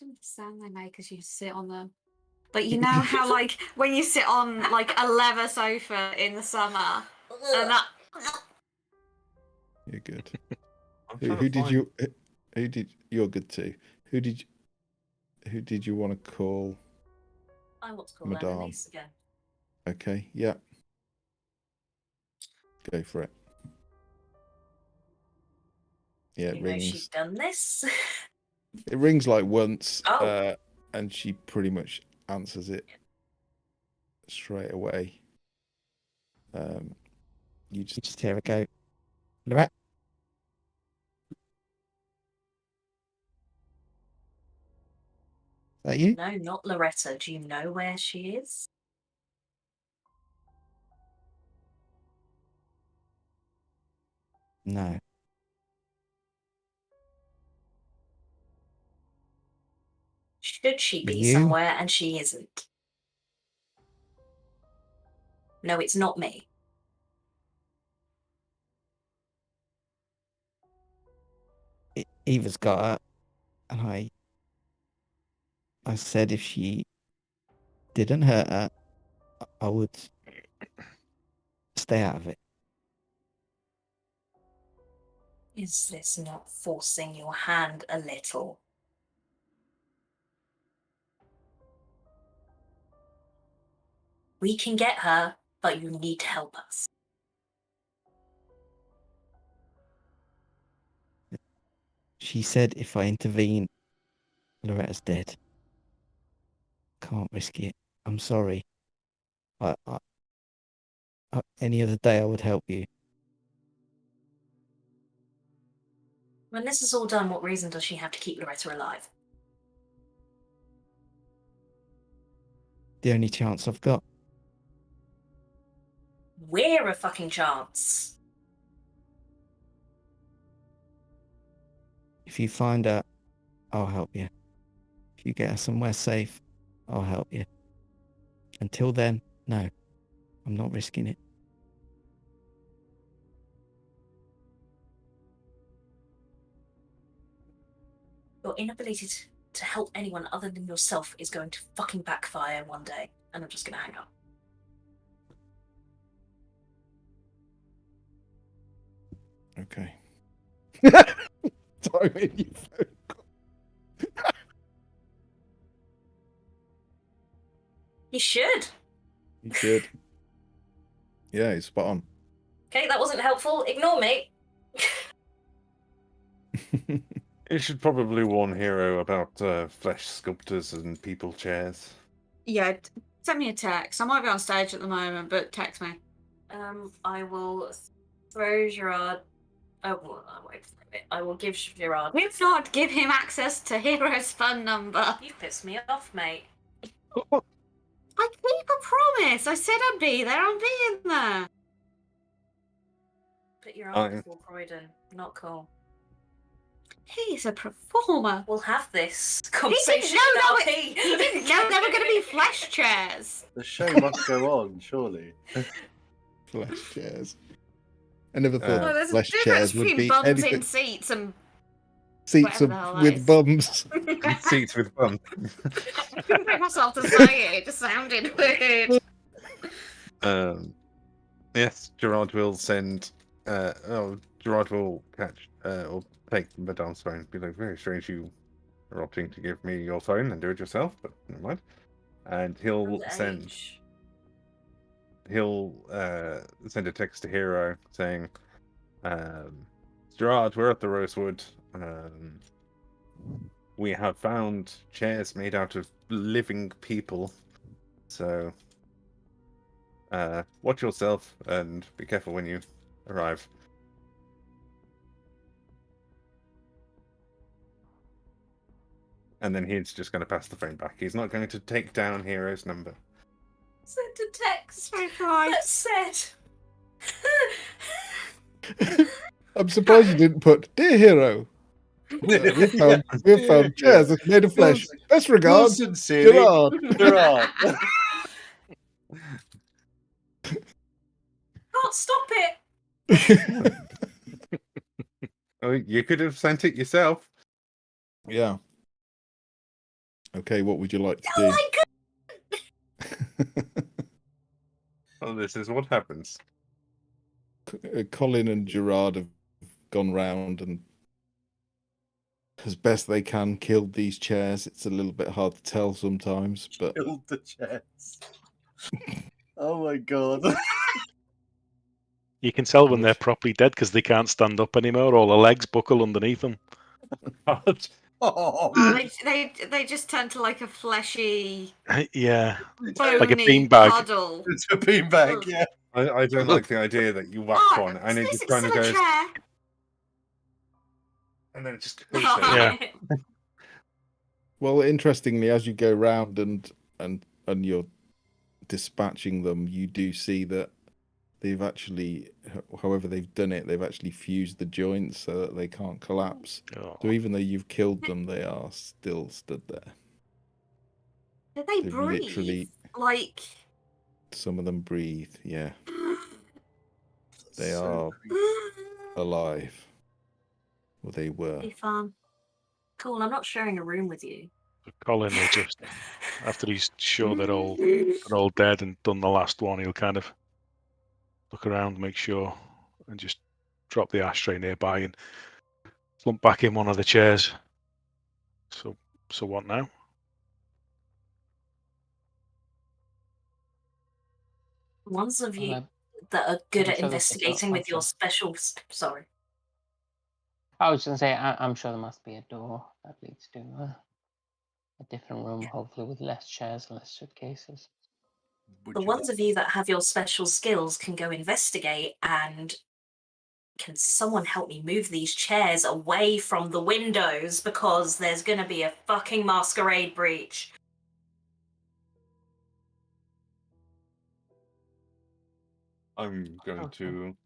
The sound they make as you sit on them. But you know how, like, when you sit on like a leather sofa in the summer, and that. You're good. Who did you're good too? Who did you want to call? I want to call Madame. Annalise again. Okay, yeah. Go for it. Yeah, it rings. She's done this. It rings like once, Oh. and she pretty much answers it straight away. You just hear it go. Lorette? that you? No, not Loretta. Do you know where she is? No. Should she be You? somewhere and she isn't? No, it's not me. Eva's got her, and I said if she didn't hurt her, I would stay out of it. Is this not forcing your hand a little? We can get her, but you need to help us. She said if I intervene, Loretta's dead. Can't risk it. I'm sorry. Any other day I would help you. When this is all done, what reason does she have to keep Loretta alive? The only chance I've got. We're a fucking chance. If you find her, I'll help you. If you get her somewhere safe, I'll help you. Until then, no. I'm not risking it. Your inability to help anyone other than yourself is going to fucking backfire one day, and I'm just gonna hang up. Okay. Sorry, when you phone call. You should. You should. Yeah, he's spot on. Okay, that wasn't helpful. Ignore me. You should probably warn Hero about flesh sculptors and people chairs. Yeah, send me a text. I might be on stage at the moment, but text me. I will throw Gerard. Oh, well, wait for it. I will give Gerard. Do not give him access to Hero's phone number. You pissed me off, mate. I keep a promise. I said I'd be there. I'm being there. But you're on before Croydon. Not cool. He's a performer. We'll have this He conversation. didn't know there were going to be flesh chairs. The show must go on, surely. Flesh chairs. I never thought Oh, there's a flesh difference chairs would between be bums anything. in seats and Seats whatever the hell that with is. bums. Seats with bums. I couldn't bring myself to say it. It just sounded weird. Yes, Gerard will send. Gerard will catch or take Madame's phone. Be like, very strange you are opting to give me your phone and do it yourself, but never mind. And he'll send. He'll send a text to Hero saying, Gerard, we're at the Rosewood. We have found chairs made out of living people. So, watch yourself and be careful when you arrive. And then he's just going to pass the phone back. He's not going to take down Hero's number. Sent a text So right. that said. I'm surprised you didn't put, "Dear Hero, we've found chairs that's made of flesh. Best regards, Sincerely, Gerard." Gerard. Can't stop it. Oh, you could have sent it yourself. Yeah. Okay, what would you like to Oh do? my god. Oh, this is what happens. Colin and Gerard have gone round and, as best they can, killed these chairs. It's a little bit hard to tell sometimes, but Killed the chairs. Oh my god. You can tell when they're properly dead because they can't stand up anymore. All the legs buckle underneath them. Oh, They just turn to like a fleshy, Yeah, bony like a beanbag. puddle. it's a beanbag, yeah. I don't like the idea that you whack Oh, one and it is just this kind of still a goes, chair? and then it just goes Oh. there. Yeah. Well, interestingly, as you go round and you're dispatching them, you do see that they've actually, however they've done it, they've actually fused the joints so that they can't collapse. Oh, So even though you've killed them, they are still stood there. Do they They've breathe? literally- Like. Some of them breathe. Yeah, they So are alive. Well, they were. Be fun. Cool. I'm not sharing a room with you. Colin will just, after he's sure they're all dead and done the last one, he'll kind of look around, make sure, and just drop the ashtray nearby and slump back in one of the chairs. So what now? Ones of you Well, that are good I'm at sure there's investigating a with your door. special. Sorry. I was gonna say I'm sure there must be a door that leads to a different room, hopefully with less chairs and less suitcases. The ones of you that have your special skills can go investigate, and can someone help me move these chairs away from the windows because there's going to be a fucking masquerade breach. I'm going Okay. to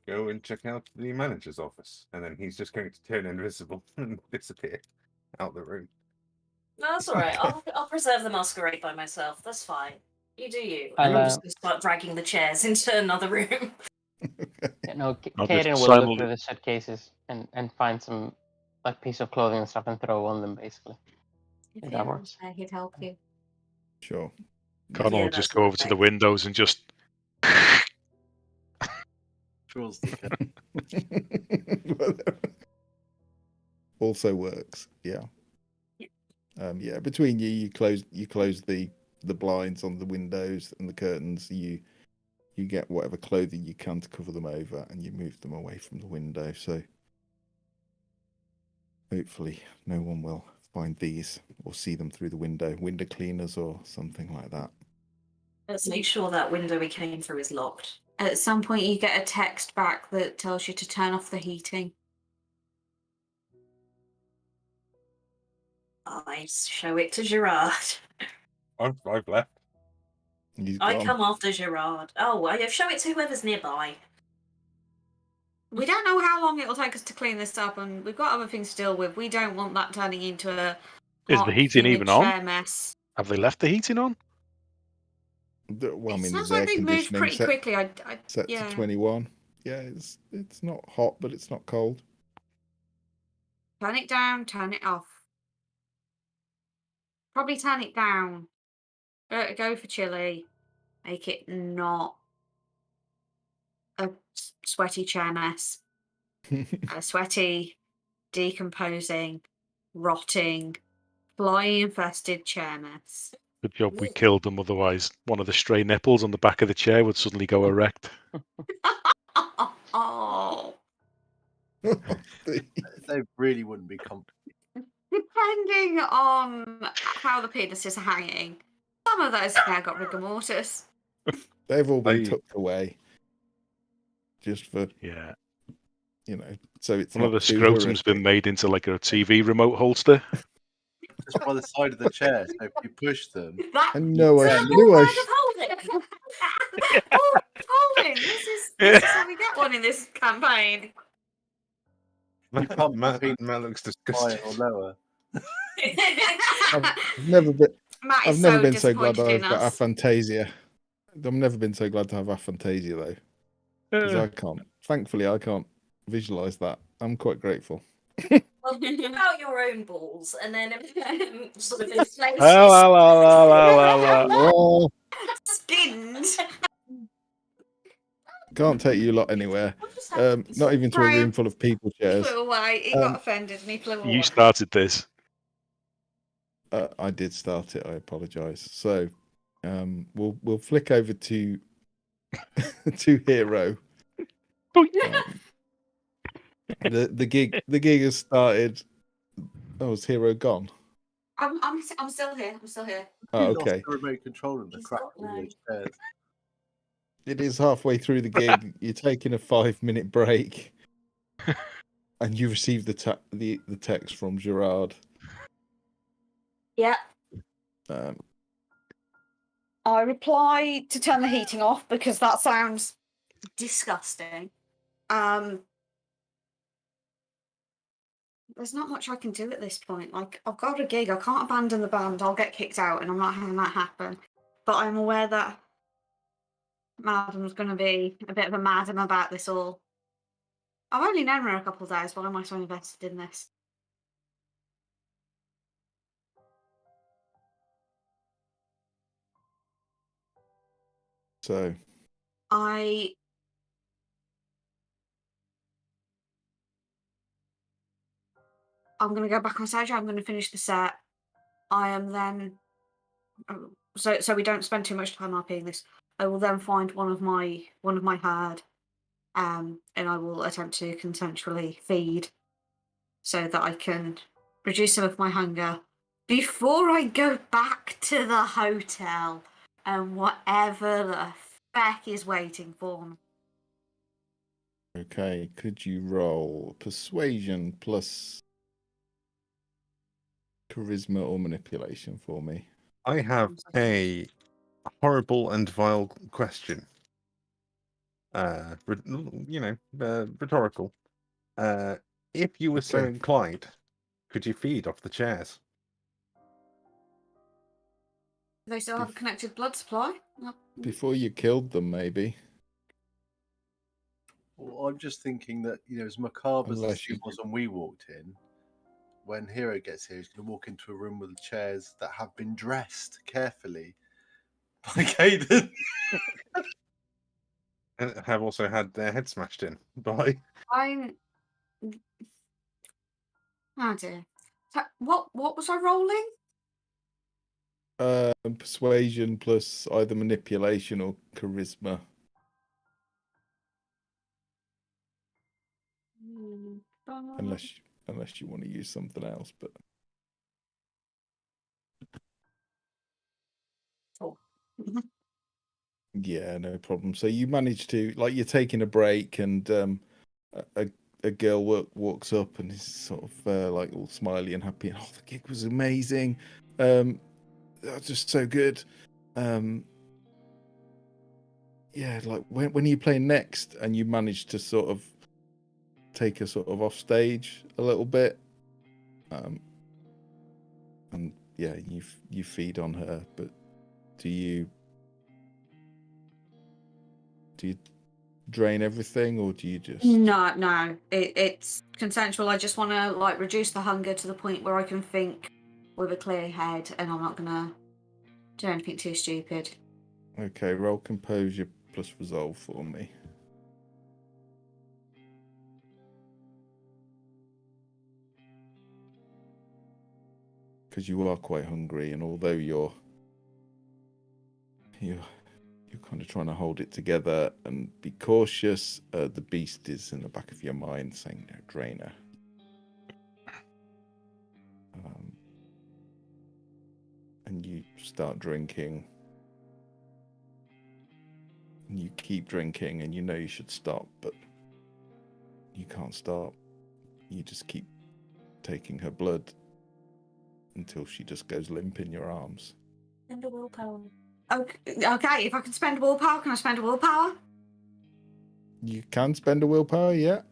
go and check out the manager's office, and then he's just going to turn invisible and disappear out the room. No, that's all right. I'll preserve the masquerade by myself. That's fine. You do you. I'll, And I'm just going to start dragging the chairs into another room. Yeah, no, I'll just Kaden will look through the suitcases and find some like piece of clothing and stuff and throw on them basically. If that works. He'd help you. Sure. Colin Yeah, will just that's go over to the okay. windows and just. Draws the cat. Also works. Yeah. Yeah. Between you close the blinds on the windows and the curtains. You get whatever clothing you can to cover them over, and you move them away from the window. So hopefully no one will find these or see them through the window cleaners or something like that. Let's make sure that window we came through is locked. At some point, you get a text back that tells you to turn off the heating. I show it to Gerard. I've left. He's I gone. come after Gerard. Oh, I show it to whoever's nearby. We don't know how long it'll take us to clean this up, and we've got other things to deal with. We don't want that turning into a Is hot, the heating humid even on? chair mess. Have they left the heating on? Well, I It mean, sounds there's air like they've moved conditioning pretty set, quickly. set yeah. to 21. Yeah, it's not hot, but it's not cold. Turn it down, turn it off. Probably turn it down. Go for chilly. Make it not a sweaty chair mess. A sweaty, decomposing, rotting, fly-infested chair mess. Good job we killed them, otherwise one of the stray nipples on the back of the chair would suddenly go erect. Oh. They really wouldn't be comfortable. Depending on how the penises are hanging, some of those hair got rigor mortis. They've all been tucked away. Just for, Yeah. So it's One of not the too scrotum's horrific. been made into like a TV remote holster. Just by the side of the chair, so if you push them. And no, Yeah, I knew I. Holding. This is how we get one in this campaign. You can't Matt looks disgusted. or lower. I've never been. Matt I've is never so been so glad disappointed I've in got us. aphantasia. I've never been so glad to have aphantasia though, because I can't. Thankfully, I can't visualize that. I'm quite grateful. Well, think about your own balls and then sort of inflate Oh, Skinned. can't take you lot anywhere. Not even to a room full of people He chairs. flew away. He got offended and he flew away. You started this. I did start it. I apologise. So, we'll flick over to to Hero. The gig has started. Oh, is Hero gone? I'm still here. I'm still here. Oh, You lost okay. the remote control and the He's crap got in no- those chairs. It is halfway through the gig. You're taking a 5-minute break, and you receive the text from Gerard. Yeah. Um, I reply to turn the heating off because that sounds disgusting. There's not much I can do at this point. Like, I've got a gig. I can't abandon the band. I'll get kicked out, and I'm not having that happen. But I'm aware that Madam's going to be a bit of a madam about this all. I've only known her a couple of days, but I'm so invested in this. so, I'm going to go back on stage. I'm going to finish the set. I am then... So we don't spend too much time RPing this. I will then find one of my herd, and I will attempt to consensually feed so that I can reduce some of my hunger before I go back to the hotel and whatever the feck is waiting for me. okay, could you roll persuasion plus charisma or manipulation for me? I have a horrible and vile question. Rhetorical. If you were so Okay. inclined, could you feed off the chairs? Do they still have a connected blood supply? No. Before you killed them, maybe. Well, I'm just thinking that, as macabre as the Unless you scene was when we walked in, when Hero gets here, he's going to walk into a room with chairs that have been dressed carefully by Caden. And have also had their head smashed in by... Oh dear. So, what was I rolling? Persuasion plus either manipulation or charisma. Unless you want to use something else, but yeah, no problem. So you manage to, like, you're taking a break, and a girl walks up and is sort of like all smiley and happy, and the gig was amazing. That was just so good. Yeah, like when are you playing next? And you manage to sort of take her sort of off stage a little bit, and yeah, you feed on her. But do you drain everything, or do you just... No, it's consensual. I just want to reduce the hunger to the point where I can think with a clear head, and I'm not gonna do anything too stupid. Okay, roll composure plus resolve for me. Because you are quite hungry, and although you're kind of trying to hold it together and be cautious, the beast is in the back of your mind saying, "No, drainer." And you start drinking. And you keep drinking, and you know you should stop, but you can't stop. You just keep taking her blood until she just goes limp in your arms. And a willpower. Okay, if I can spend willpower, can I spend a willpower? You can spend a willpower, yeah.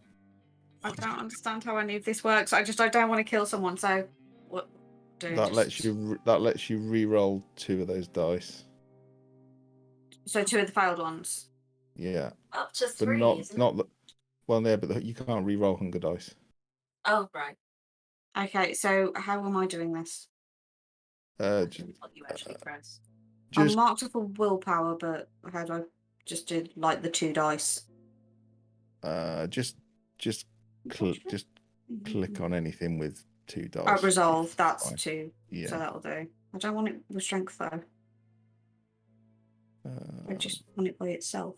I don't understand how any of this works. I don't want to kill someone, so what do That lets you re-roll 2 of those dice. So 2 of the failed ones. Yeah. Up to But 3, not isn't that. Well, yeah, but you can't re-roll hunger dice. Oh, right. Okay, so how am I doing this? What you actually press. I'm marked up for willpower, but how do I just do the 2 dice? Just click on anything with 2 dice. Resolve, that's fine. 2. Yeah. So that'll do. I don't want it with strength though. I just want it by itself.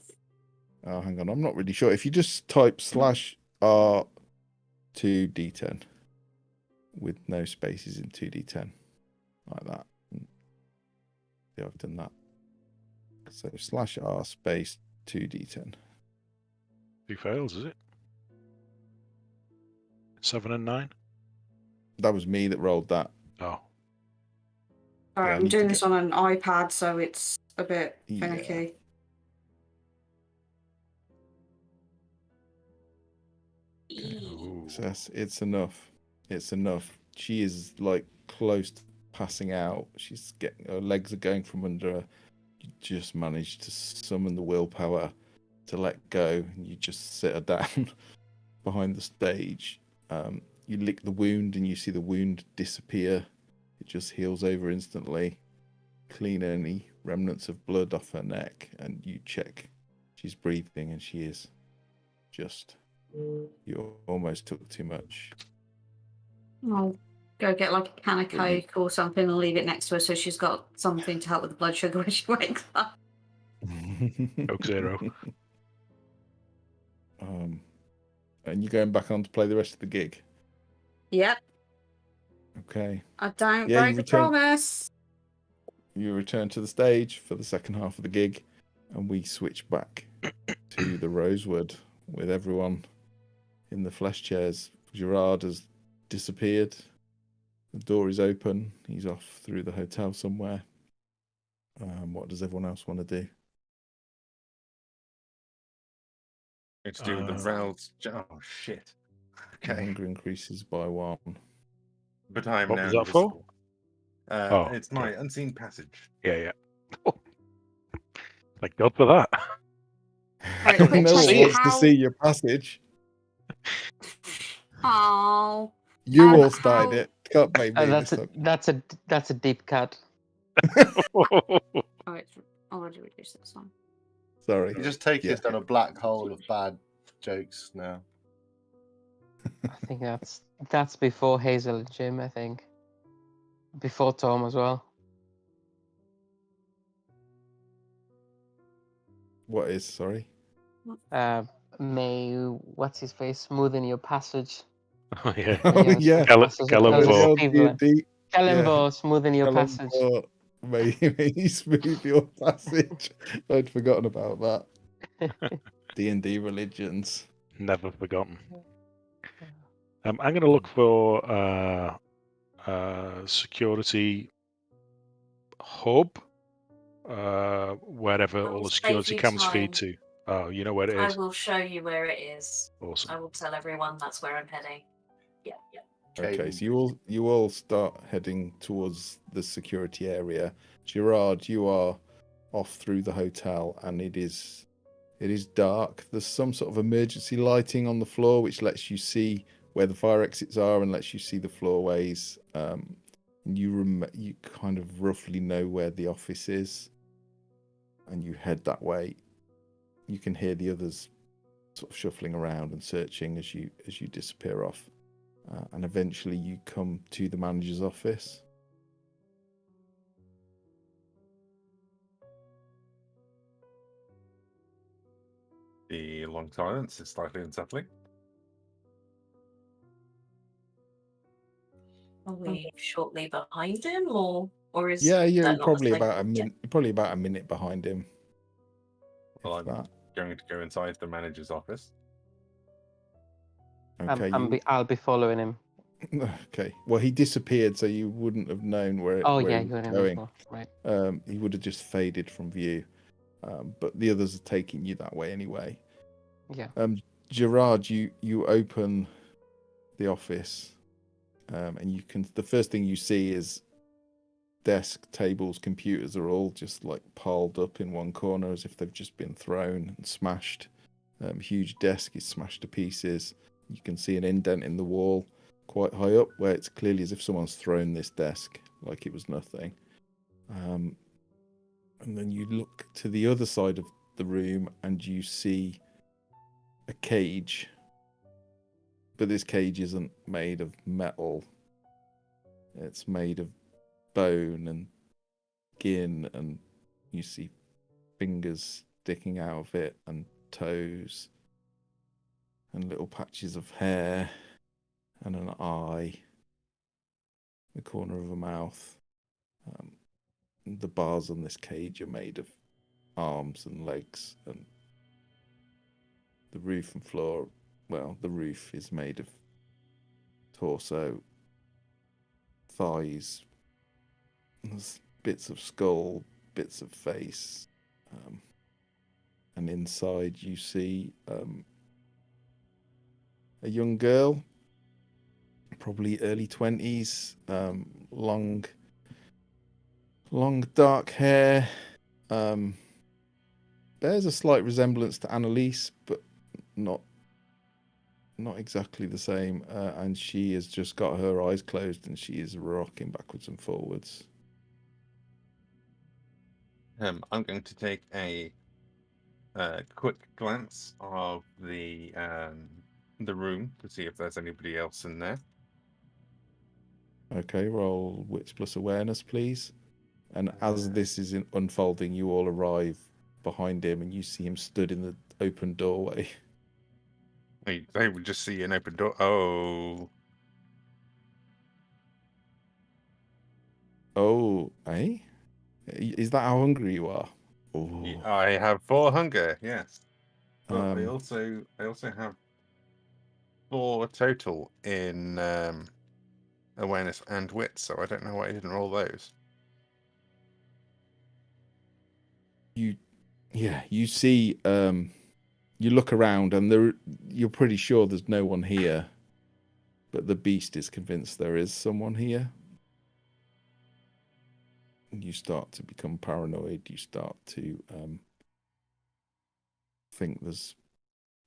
Oh, hang on. I'm not really sure. If you just type /R 2d10 with no spaces in 2d10, like that. Yeah, I've done that. So /R space 2d10. 2 fails, is it? 7 and 9? That was me that rolled that. Oh. All right, I I'm need to doing this get- on an iPad, so it's a bit Yeah. finicky. Ooh. It's enough. It's enough. She is like close to passing out. She's getting her legs are going from under her. You just manage to summon the willpower to let go, and you just sit her down behind the stage. You lick the wound, and you see the wound disappear. It just heals over instantly. Clean any remnants of blood off her neck, and you check she's breathing, and she is. Just you almost took too much. I'll go get like a can of But you- Coke or something and leave it next to her so she's got something to help with the blood sugar when she wakes up. Coke Zero. And you're going back on to play the rest of the gig. Yep. Okay. I don't Yeah, you break a return- promise. You return to the stage for the second half of the gig, and we switch back to the Rosewood with everyone in the flesh chairs. Gerard has disappeared. The door is open. He's off through the hotel somewhere. What does everyone else want to do? It's to do with the Vrels. Oh shit. The Okay, hunger increases by 1. but I'm What now was that for? invisible. Oh, It's my unseen passage. Yeah. Thank God for that. Right, No quick one question, wants to how- see your passage. Oh. You all How- started it. Can't blame me. That's this a deep cut. Oh, it's already reduced this one. Sorry. You just take Yeah. us down a black hole of bad jokes now. I think that's before Hazel and Jim. I think before Tom as well. What is? Sorry. May what's his face smoothen your passage. Oh, yeah. Oh yeah. Kellenvor. D&D. Kellenvor, smoothen your Kellenvor, passage. May you smooth your passage. I'd forgotten about that. D&D religions. Never forgotten. I'm going to look for security hub, wherever I all will the save security you cams time. feed to. Oh, you know where it I is? will show you where it is. Awesome. I will tell everyone that's where I'm heading. Yeah. Okay, so you all start heading towards the security area. Gerard, you are off through the hotel, and it is dark. There's some sort of emergency lighting on the floor, which lets you see where the fire exits are and lets you see the floorways. You kind of roughly know where the office is, and you head that way. You can hear the others sort of shuffling around and searching as you disappear off. And eventually you come to the manager's office. The long silence is slightly unsettling. Are we shortly behind him, or is Yeah, you're that not probably the about a thing? minute. Probably about a minute behind him. Well, If I'm that. going to go inside the manager's office. Okay. I'll be following him. Okay. Well, he disappeared, so you wouldn't have known where Oh where yeah, he you was were going. before, right? He would have just faded from view. But the others are taking you that way anyway. Yeah. Gerard, you open the office, and you can. The first thing you see is desk, tables, computers are all just like piled up in one corner as if they've just been thrown and smashed. Huge desk is smashed to pieces. You can see an indent in the wall quite high up where it's clearly as if someone's thrown this desk like it was nothing. And then you look to the other side of the room and you see a cage. But this cage isn't made of metal. It's made of bone and skin, and you see fingers sticking out of it and toes and little patches of hair and an eye, the corner of a mouth. The bars on this cage are made of arms and legs, and the roof and floor, well, the roof is made of torso, thighs, There's bits of skull, bits of face, and inside you see a young girl, probably early 20s, long dark hair, bears a slight resemblance to Annalise, but not exactly the same, and she has just got her eyes closed and she is rocking backwards and forwards. I'm going to take a quick glance of the room to see if there's anybody else in there. Okay, roll wits plus awareness, please. And as this is unfolding, you all arrive behind him and you see him stood in the open doorway. They would just see an open door. Oh. Oh, eh? Is that how hungry you are? Oh. I have 4 hunger, yes. But I Um, also have 4 total in awareness and wit, so I don't know why I didn't roll those. you see, you look around and you're pretty sure there's no one here, but the beast is convinced there is someone here. You start to become paranoid. You start to think there's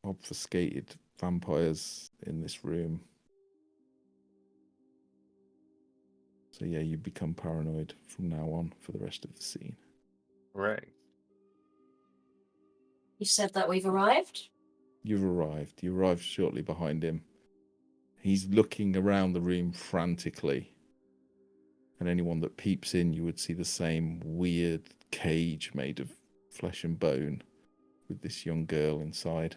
obfuscated vampires in this room. So yeah, you become paranoid from now on for the rest of the scene. Right. You said that we've arrived? You've arrived. You arrived shortly behind him. He's looking around the room frantically. And anyone that peeps in, you would see the same weird cage made of flesh and bone with this young girl inside.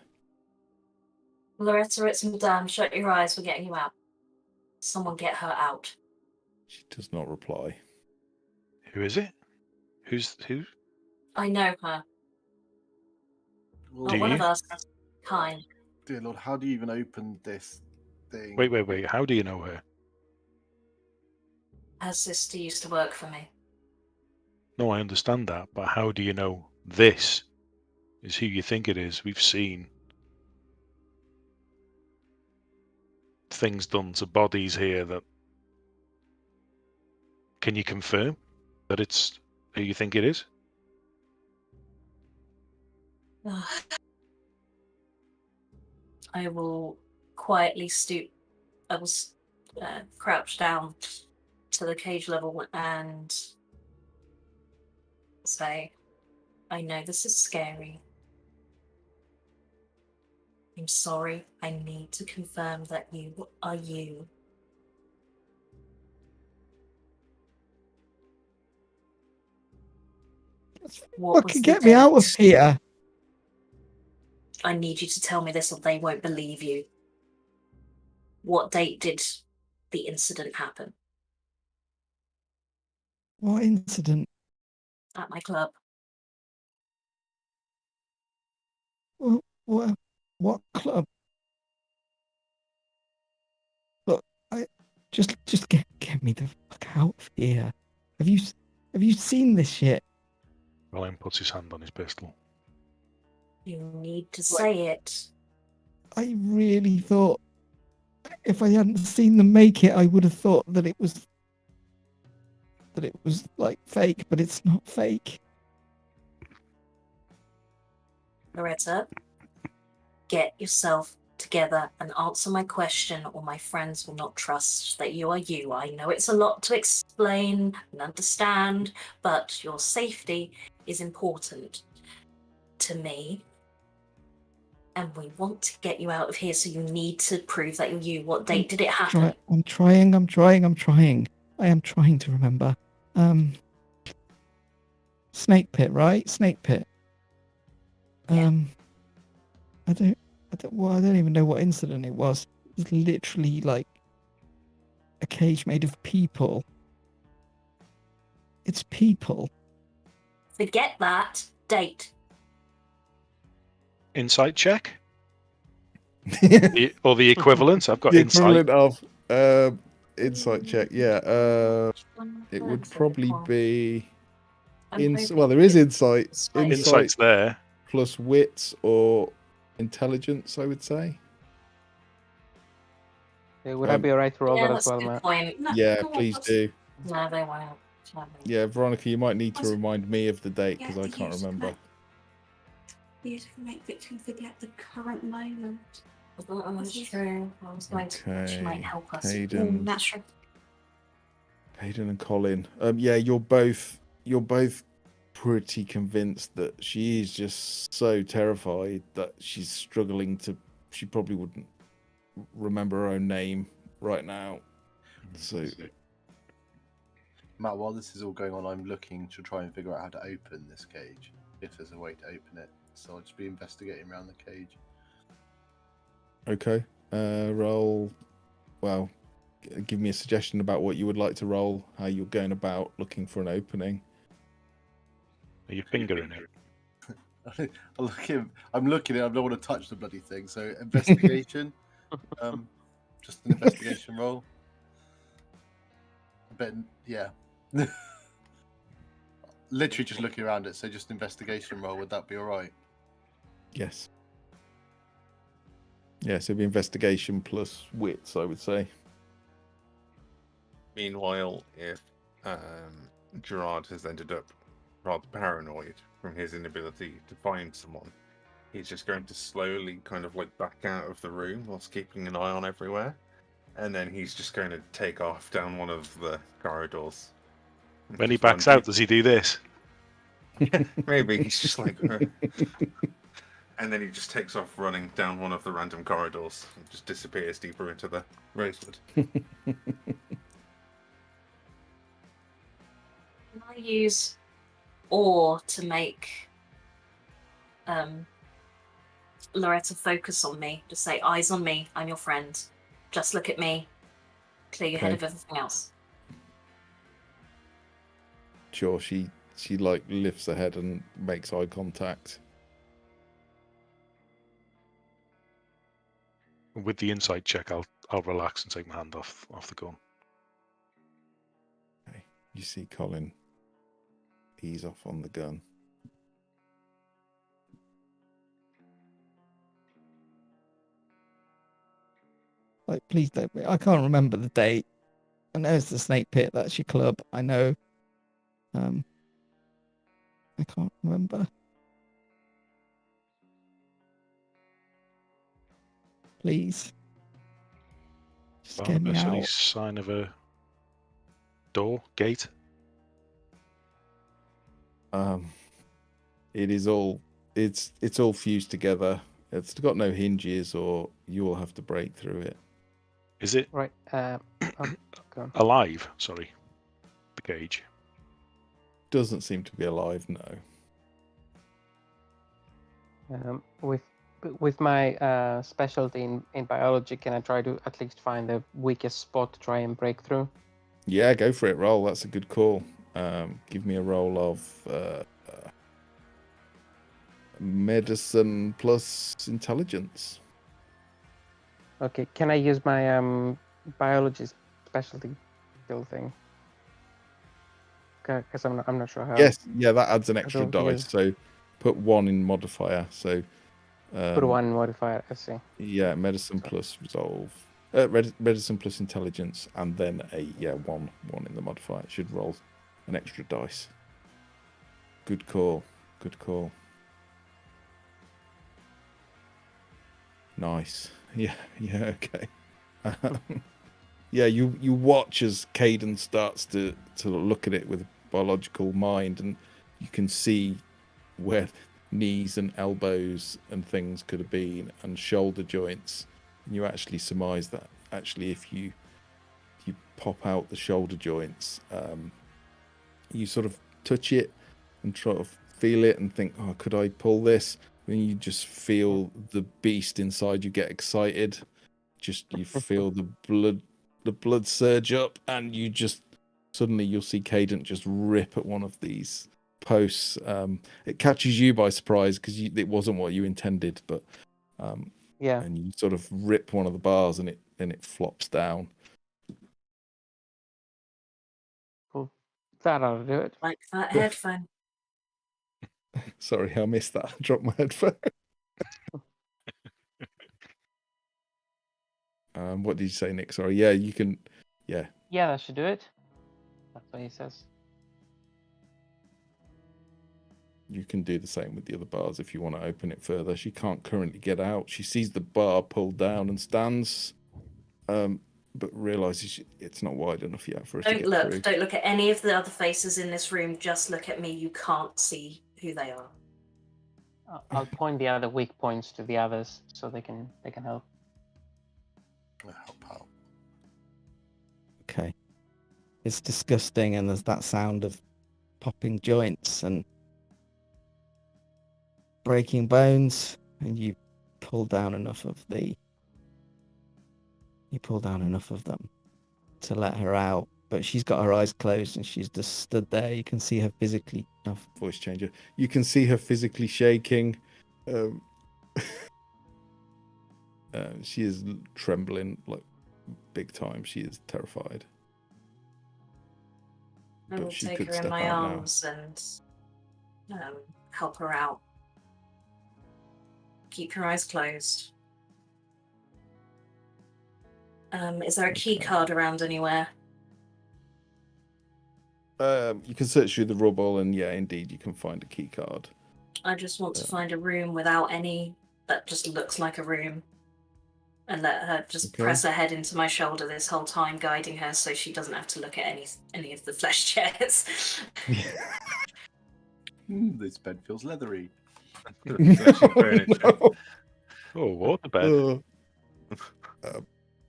Loretta, it's Madame. Shut your eyes. We're getting you out. Someone get her out. She does not reply. Who is it? Who? I know her. Well, Not one of us. Kind. dear Lord, how do you even open this thing? Wait. How do you know her? Her sister used to work for me. No, I understand that, but how do you know this is who you think it is? We've seen things done to bodies here that... Can you confirm that it's who you think it is? I will quietly stoop. I will crouch down to the cage level and say, I know this is scary. I'm sorry. I need to confirm that you are you. What was Fucking the get me out of date? here. I need you to tell me this or they won't believe you. What date did the incident happen? What incident? At my club. What club? Look, just get me the fuck out of here. Have you seen this shit? Ryan puts his hand on his pistol. You need to say it. I really thought if I hadn't seen them make it, I would have thought that it was like fake, but it's not fake. Loretta, get yourself together and answer my question, or my friends will not trust that you are you. I know it's a lot to explain and understand, but your safety is important to me. And we want to get you out of here, so you need to prove that you're you. What date did it happen? I'm trying. I am trying to remember. Snake pit, right? Snake pit. Yeah. I don't even know what incident it was. It's literally like a cage made of people. It's people. Forget that. Date. Insight check? Or the equivalent? I've got The insight. equivalent of insight check, yeah. It would That's probably cool. be I'm well, there is insight. Insight's there. Plus wits or intelligence, I would say. Would I be alright to roll Yeah, that that's as a well, good Matt? point. No, Yeah, go on, please let's- do. No, they won't. Yeah, Veronica, you might need to What's- remind me of the date Yeah, because I the can't use remember. You can make victim forget the current moment. That's true. I was going to. She might help us. Hayden, That's true. Hayden and Colin. Yeah, you're both pretty convinced that she is just so terrified that she's struggling to. She probably wouldn't remember her own name right now. So Matt, while this is all going on, I'm looking to try and figure out how to open this cage, if there's a way to open it. So I'll just be investigating around the cage. okay, roll. Well, give me a suggestion about what you would like to roll. How you're going about looking for an opening. Are you fingering it? I'm looking at it. I don't want to touch the bloody thing. So investigation, just an investigation roll. I bet, yeah. Literally just looking around it. So just investigation roll. Would that be all right? Yes. Yeah, so it'd be investigation plus wits, I would say. Meanwhile, if Gerard has ended up rather paranoid from his inability to find someone, he's just going to slowly kind of like back out of the room whilst keeping an eye on everywhere. And then he's just going to take off down one of the corridors. When he Just run backs out, deep. does he do this? Maybe he's just like... And then he just takes off running down one of the random corridors and just disappears deeper into the rosewood. Can I use ore to make Loretta focus on me? Just say, eyes on me, I'm your friend. Just look at me. Clear your head of everything else. Sure, she like lifts her head and makes eye contact. With the insight check, I'll relax and take my hand off the gun. Okay. You see Colin ease off on the gun. Like, please don't. I can't remember the date. I know it's the Snake Pit. That's your club. I know. I can't remember. Please. Just get me Barnabas, out. any sign of a door, gate? It is all it's all fused together. It's got no hinges, or you will have to break through it. Is it Right. Go on. alive? Sorry, the cage. Doesn't seem to be alive, no. With my specialty in biology, can I try to at least find the weakest spot to try and break through? Yeah, go for it. Roll. That's a good call. Give me a roll of medicine plus intelligence. Okay. Can I use my biology specialty skill thing? Because I'm not sure how. Yes, yeah, that adds an extra don't think dice. So put 1 in modifier. So Put one modifier. I see. yeah, medicine plus resolve. Medicine plus intelligence, and then one in the modifier. It should roll an extra dice. Good call. Good call. Nice. Yeah. Okay. Yeah, you watch as Caden starts to look at it with a biological mind, and you can see where knees and elbows and things could have been, and shoulder joints. And you actually surmise that if you pop out the shoulder joints, you sort of touch it and try to feel it and think, oh, could I pull this? Then you just feel the beast inside you get excited. You feel the blood surge up, and you just suddenly you'll see Cadent just rip at one of these posts. It catches you by surprise because it wasn't what you intended, but yeah, and you sort of rip one of the bars, and it flops down. Cool. That'll do it. Like that headphone. Sorry, I missed that. I dropped my headphone. What did you say, Nick? Sorry. Yeah, you can. Yeah. Yeah, that should do it. That's what he says. You can do the same with the other bars if you want to open it further. She can't currently get out. She sees the bar pulled down and stands, but realizes it's not wide enough yet for us to get through. Don't look at any of the other faces in this room. Just look at me. You can't see who they are. I'll point the other weak points to the others so they can help. Help out. Okay. It's disgusting, and there's that sound of popping joints and breaking bones, and you pull down enough of them to let her out. But she's got her eyes closed and she's just stood there. You can see her physically. Voice changer. You can see her physically shaking. She is trembling like big time. She is terrified. I will take her in my arms and help her out. Keep your eyes closed. Is there a key card around anywhere? You can search through the rubble, and yeah, indeed, you can find a key card. I just want to find a room without any that just looks like a room, and let her just press her head into my shoulder this whole time, guiding her so she doesn't have to look at any of the flesh chairs. This bed feels leathery. No. Oh, what the bed?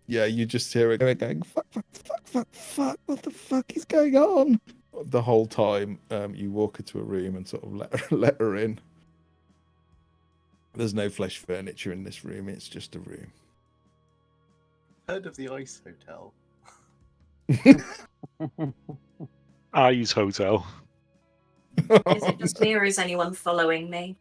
Yeah, you just hear it going, fuck, what the fuck is going on? The whole time, you walk into a room and sort of let her in. There's no flesh furniture in this room, it's just a room. Heard of the Ice Hotel? Ice Hotel. Is it just me or is anyone following me?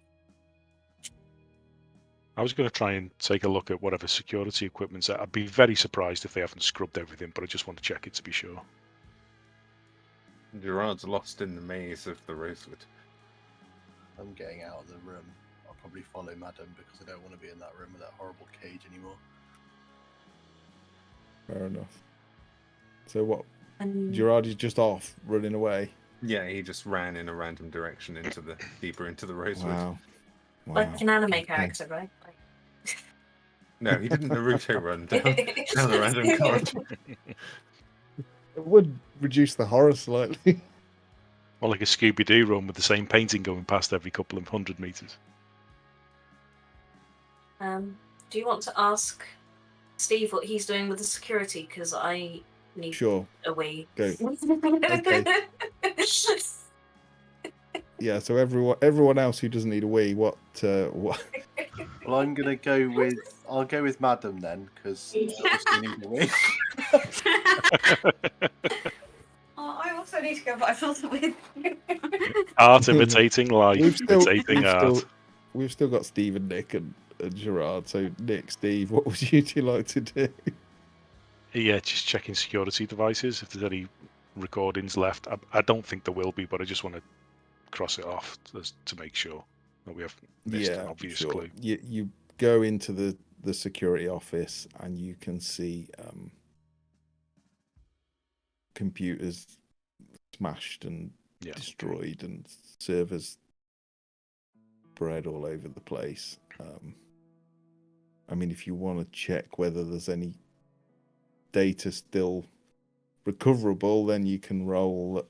I was going to try and take a look at whatever security equipment's there. I'd be very surprised if they haven't scrubbed everything, but I just want to check it to be sure. Gerard's lost in the maze of the rosewood. I'm getting out of the room. I'll probably follow Madam because I don't want to be in that room with that horrible cage anymore. Fair enough. So what? Gerard is just off, running away. Yeah, he just ran in a random direction deeper into the rosewood. Wow. Like an anime character, right? No, he didn't Naruto run down the random corridor. It would reduce the horror slightly. Or like a Scooby-Doo run with the same painting going past every couple of 100 meters. Do you want to ask Steve what he's doing with the security? Because I need a wee. Go. Okay. Yeah, so everyone else who doesn't need a wee, what? Well, I'll go with Madam then, because I need a wee. I also need to go, but I felt with Art imitating life, imitating art. We've still got Steve and Nick and Gerard. So Nick, Steve, what would you two like to do? Yeah, just checking security devices if there's any recordings left. I don't think there will be, but I just want to cross it off to make sure that we have missed an obvious clue. You go into the security office and you can see computers smashed and destroyed and servers spread all over the place. I mean, if you want to check whether there's any data still recoverable, then you can roll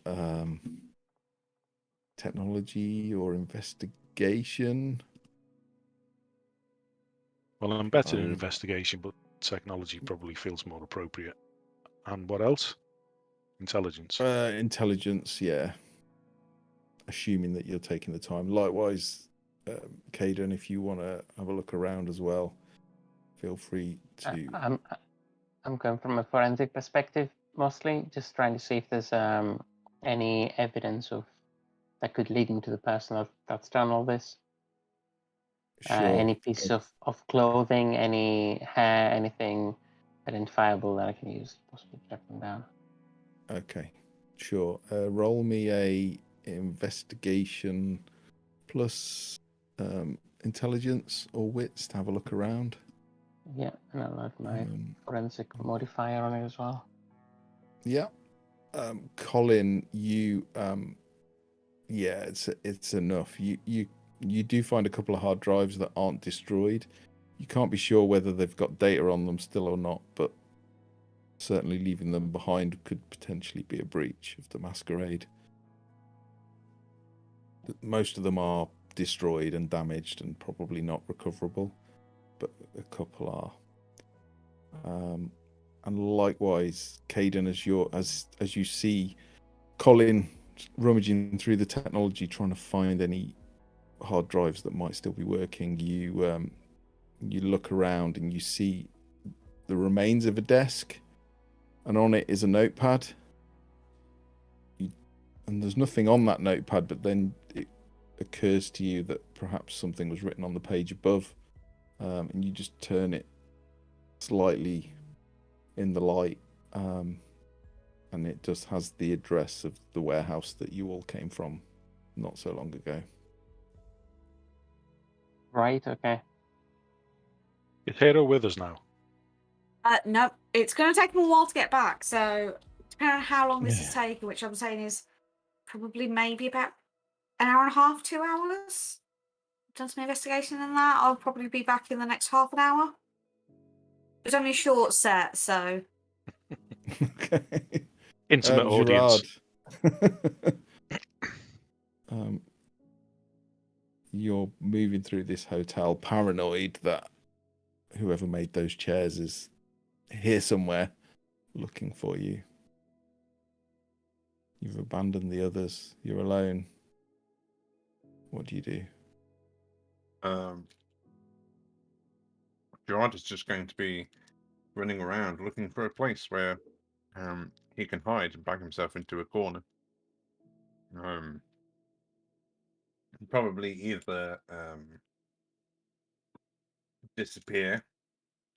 technology or investigation. Well, I'm better in investigation, but technology probably feels more appropriate. And what else? Intelligence. Intelligence, yeah. Assuming that you're taking the time. Likewise, Caden, if you want to have a look around as well, feel free to. I'm going from a forensic perspective, mostly just trying to see if there's any evidence of that could lead into the person that's done all this. Sure. Any piece of clothing, any hair, anything identifiable that I can use, possibly track them down. Okay. Sure. Roll me a investigation plus intelligence or wits to have a look around. Yeah, and I'll add my Um, forensic modifier on it as well. Yeah. Colin, you yeah, it's enough. You do find a couple of hard drives that aren't destroyed. You can't be sure whether they've got data on them still or not, but certainly leaving them behind could potentially be a breach of the Masquerade. Most of them are destroyed and damaged and probably not recoverable, but a couple are. And likewise, Caden, as you see Colin rummaging through the technology, trying to find any hard drives that might still be working, you look around and you see the remains of a desk, and on it is a notepad. And there's nothing on that notepad, but then it occurs to you that perhaps something was written on the page above, and you just turn it slightly in the light, and it just has the address of the warehouse that you all came from not so long ago. Right, okay. Is Hero with us now? No, it's going to take them a while to get back. So, depending on how long this is taking, which I'm saying is probably maybe about an hour and a half, 2 hours. Done some investigation in that. I'll probably be back in the next half an hour. It's only a short set, so. Okay. Intimate audience. You're moving through this hotel paranoid that whoever made those chairs is here somewhere looking for you. You've abandoned the others. You're alone. What do you do? Gerard is just going to be running around looking for a place where he can hide and back himself into a corner. Probably either disappear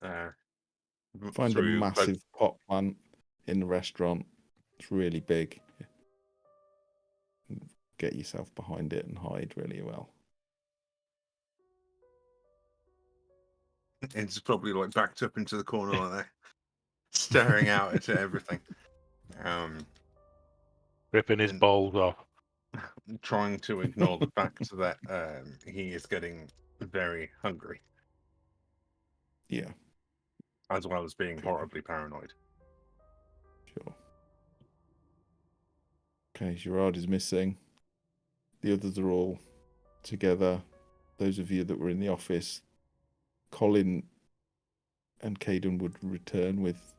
Find a through massive pot plant in the restaurant. It's really big. Get yourself behind it and hide really well. It's probably like backed up into the corner like that, staring out at everything. Ripping his balls off. Trying to ignore the fact that he is getting very hungry. Yeah. As well as being horribly paranoid. Sure. Okay, Gerard is missing. The others are all together. Those of you that were in the office, Colin and Caden would return with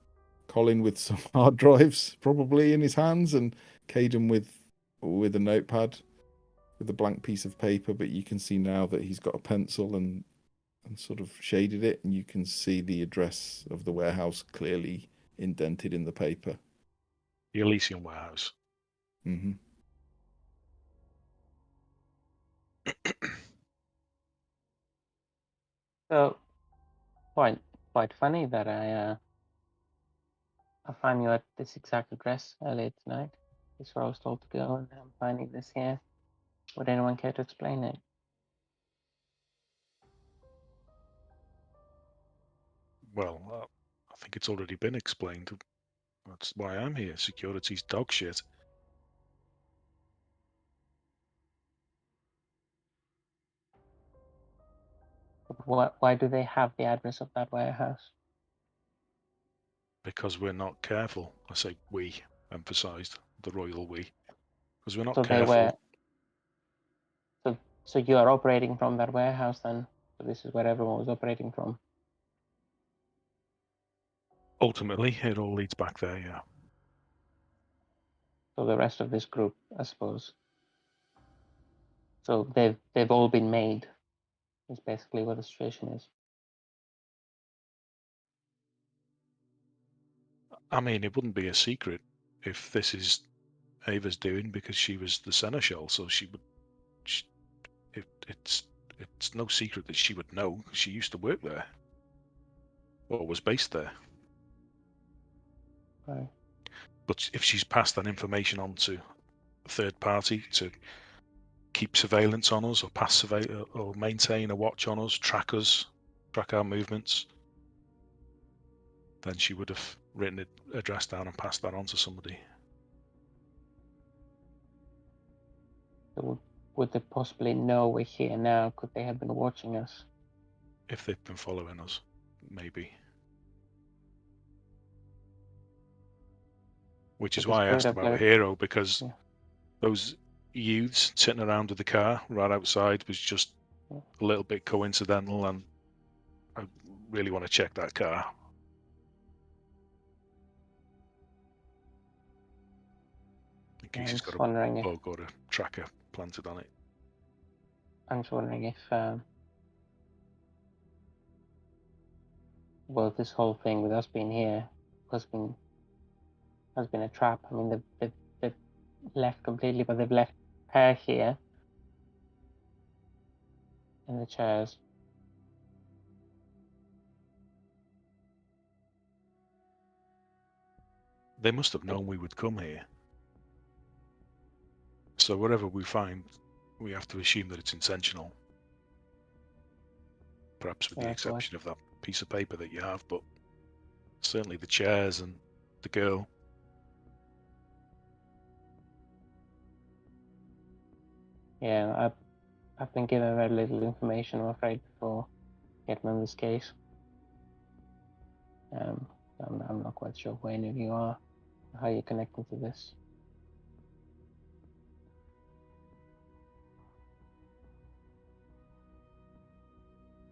Colin with some hard drives probably in his hands, and Caden with a notepad with a blank piece of paper, but you can see now that he's got a pencil and sort of shaded it, and you can see the address of the warehouse clearly indented in the paper. The Elysium warehouse. Mm-hmm. So, quite funny that I find you at this exact address earlier tonight. This is where I was told to go, and I'm finding this here. Would anyone care to explain it? Well, I think it's already been explained. That's why I'm here. Security's dog shit. Why do they have the address of that warehouse? Because we're not careful. I say we, emphasised the royal we. Because we're not So careful. they were. So you are operating from that warehouse then? So this is where everyone was operating from. Ultimately, it all leads back there, yeah. So the rest of this group, I suppose. So they've all been made. Is basically what the situation is. I mean, it wouldn't be a secret if this is Ava's doing, because she was the seneschal, so she would. It's no secret that she would know. She used to work there, or was based there. Right. But if she's passed that information on to a third party to keep surveillance on us, or or maintain a watch on us, track our movements, then she would have written an address down and passed that on to somebody. So would they possibly know we're here now? Could they have been watching us? If they've been following us, maybe. Which is Because why I asked Spirit about a Alert- hero, because Yeah. those youths sitting around with the car right outside was just Yeah. a little bit coincidental, and I really want to check that car. In case I'm she's got just a wondering if bug or a tracker planted on it. well, this whole thing with us being here has been a trap. I mean, they've left completely, but they've left her here in the chairs. They must have known we would come here. So whatever we find, we have to assume that it's intentional. Perhaps with the That's right. exception of that piece of paper that you have, but certainly the chairs and the girl. Yeah, I've been given very little information, I'm afraid, before getting on this case. I'm not quite sure who any of you are, how you're connecting to this.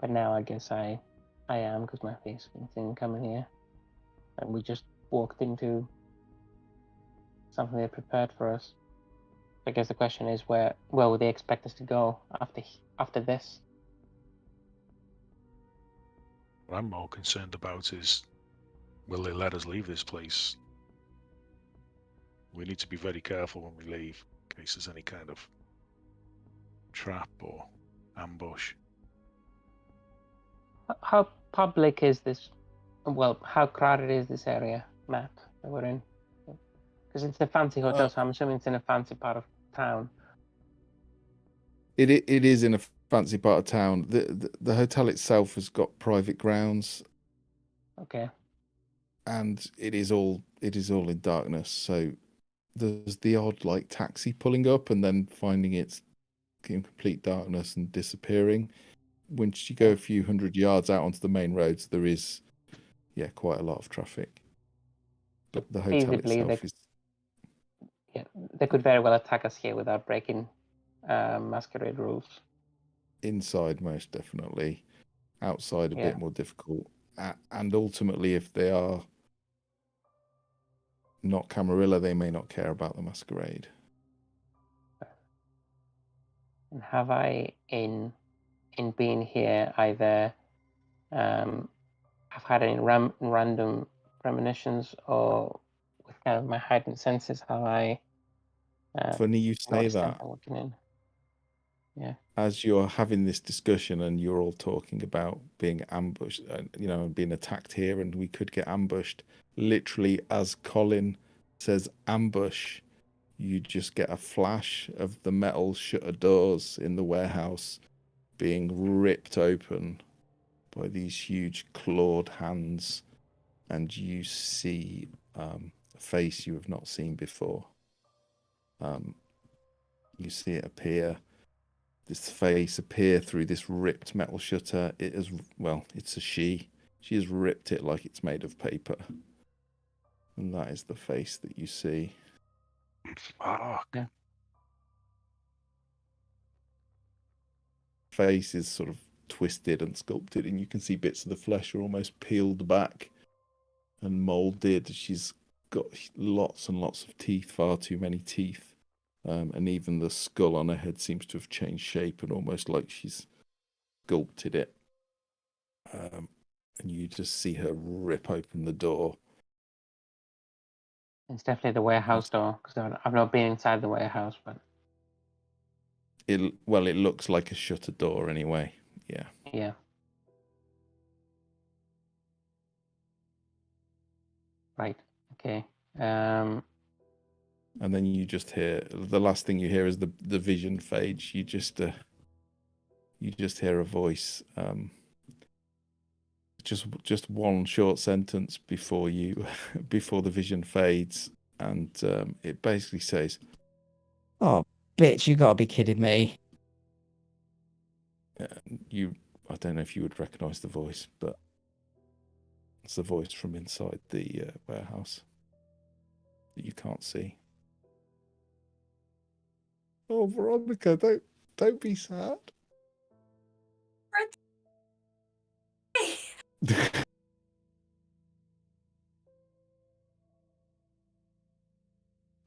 But now I guess I am, because my face has been seen coming here, and we just walked into something they prepared for us. I guess the question is, where would they expect us to go after this? What I'm more concerned about is, will they let us leave this place? We need to be very careful when we leave, in case there's any kind of trap or ambush. How public is this? Well, how crowded is this area, Matt, that we're in? Because it's a fancy hotel, so I'm assuming it's in a fancy part of town. It is in a fancy part of town. The hotel itself has got private grounds. Okay. And it is all in darkness. So there's the odd like taxi pulling up and then finding it's in complete darkness and disappearing. Once you go a few hundred yards out onto the main roads, there is quite a lot of traffic. But the hotel itself is. Yeah, they could very well attack us here without breaking Masquerade rules. Inside, most definitely. Outside, a bit more difficult. And ultimately, if they are not Camarilla, they may not care about the Masquerade. And have I, in being here, either have had any random premonitions, or with kind of my heightened senses, how I Funny you say that. Working in. Yeah. As you're having this discussion and you're all talking about being ambushed, and being attacked here, and we could get ambushed. Literally, as Colin says ambush, you just get a flash of the metal shutter doors in the warehouse being ripped open by these huge clawed hands, and you see a face you have not seen before. You see it appear. This face appear through this ripped metal shutter. It is, it's a she. She has ripped it like it's made of paper. And that is the face that you see. Fuck. Yeah. Face is sort of twisted and sculpted, and you can see bits of the flesh are almost peeled back and molded. She's got lots and lots of teeth, far too many teeth. And even the skull on her head seems to have changed shape and almost like she's sculpted it. And you just see her rip open the door. It's definitely the warehouse door, because I've not been inside the warehouse, but it looks like a shutter door anyway. Yeah. Yeah. Right. Okay. and then you just hear the last thing you hear is the vision fades. You just hear a voice. Just one short sentence before before the vision fades, and it basically says, Oh, bitch, you gotta be kidding me. I don't know if you would recognize the voice, but it's the voice from inside the warehouse that you can't see. Oh, Veronica, don't be sad.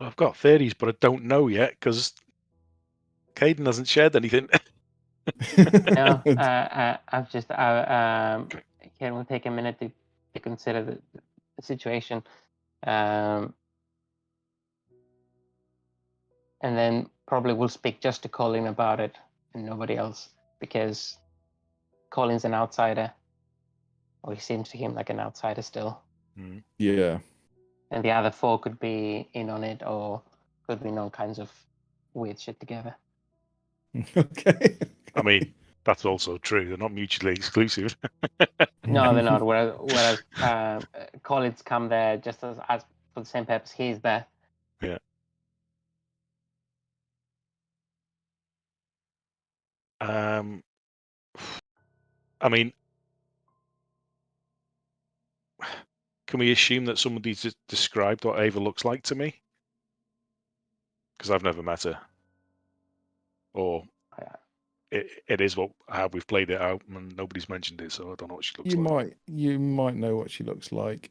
I've got theories, but I don't know yet because Caden hasn't shared anything. No, I've just Karen will take a minute to consider the situation, and then probably will speak just to Colin about it and nobody else, because Colin's an outsider, or he seems to him like an outsider still. Yeah. And the other four could be in on it, or could be in all kinds of weird shit together. Okay. I mean, that's also true. They're not mutually exclusive. No, they're not. Whereas Colin's come there just as for the same purpose he's there. Yeah. I mean, can we assume that somebody's described what Ava looks like to me? Because I've never met her. Or it is how we've played it out, and nobody's mentioned it, so I don't know what she looks like. You might know what she looks like.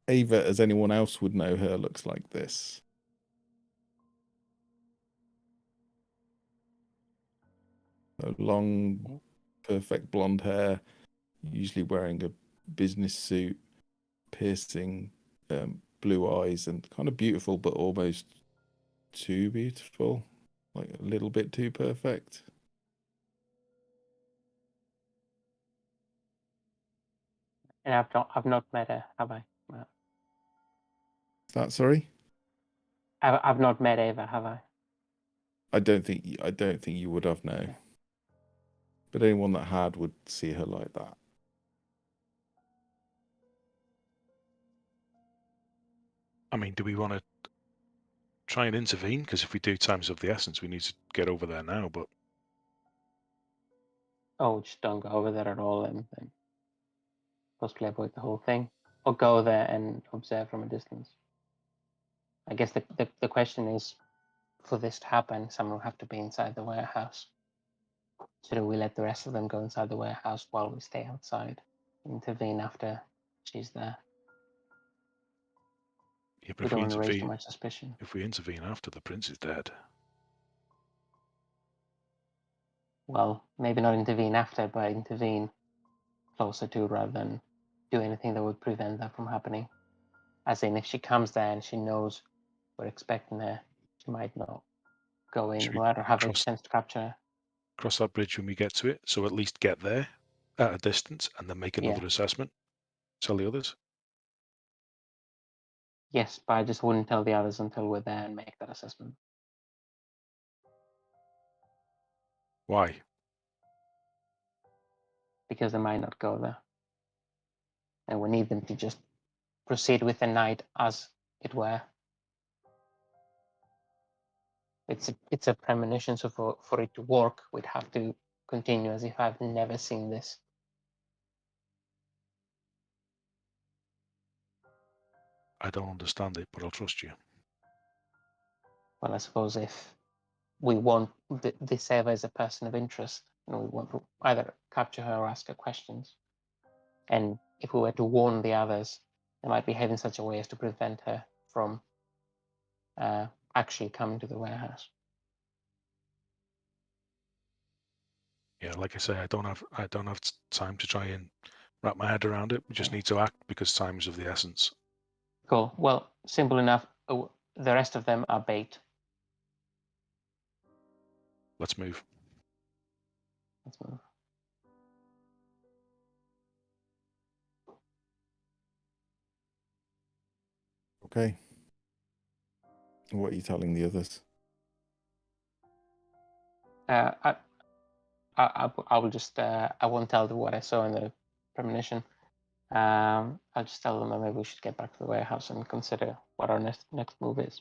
Ava, as anyone else would know her, looks like this. Long, perfect blonde hair, usually wearing a business suit, piercing blue eyes, and kind of beautiful, but almost too beautiful, like a little bit too perfect. And I've not met her, have I? No. Is that sorry? I've not met Ava, have I? I don't think you would have, no. Okay. But anyone that had would see her like that. I mean, do we want to try and intervene? Because if we do time's of the essence, we need to get over there now. But Just don't go over there at all, and then possibly avoid the whole thing, or go there and observe from a distance. I guess the question is, for this to happen, someone will have to be inside the warehouse. So do we let the rest of them go inside the warehouse while we stay outside, intervene after she's there? yeah, We don't want to raise too much suspicion. If we intervene after the prince is dead, Well, maybe not intervene after, but intervene closer to, rather than do anything that would prevent that from happening. As in, if she comes there and she knows we're expecting her, she might not go in, or have a chance to capture her. Cross that bridge when we get to it. So at least get there at a distance and then make another assessment. Tell the others. Yes, but I just wouldn't tell the others until we're there and make that assessment. Why? Because they might not go there. And we need them to just proceed with the night as it were. It's a premonition, so for it to work, we'd have to continue as if I've never seen this. I don't understand it, but I'll trust you. Well, I suppose if we want this Eva as a person of interest, and we want to either capture her or ask her questions, and if we were to warn the others, they might behave in such a way as to prevent her from actually coming to the warehouse. Yeah, like I say, I don't have time to try and wrap my head around it. We just need to act because time is of the essence. Cool. Well, simple enough. The rest of them are bait. Let's move. Let's move. Okay. What are you telling the others? I will just I won't tell them what I saw in the premonition. I'll just tell them that maybe we should get back to the warehouse and consider what our next move is.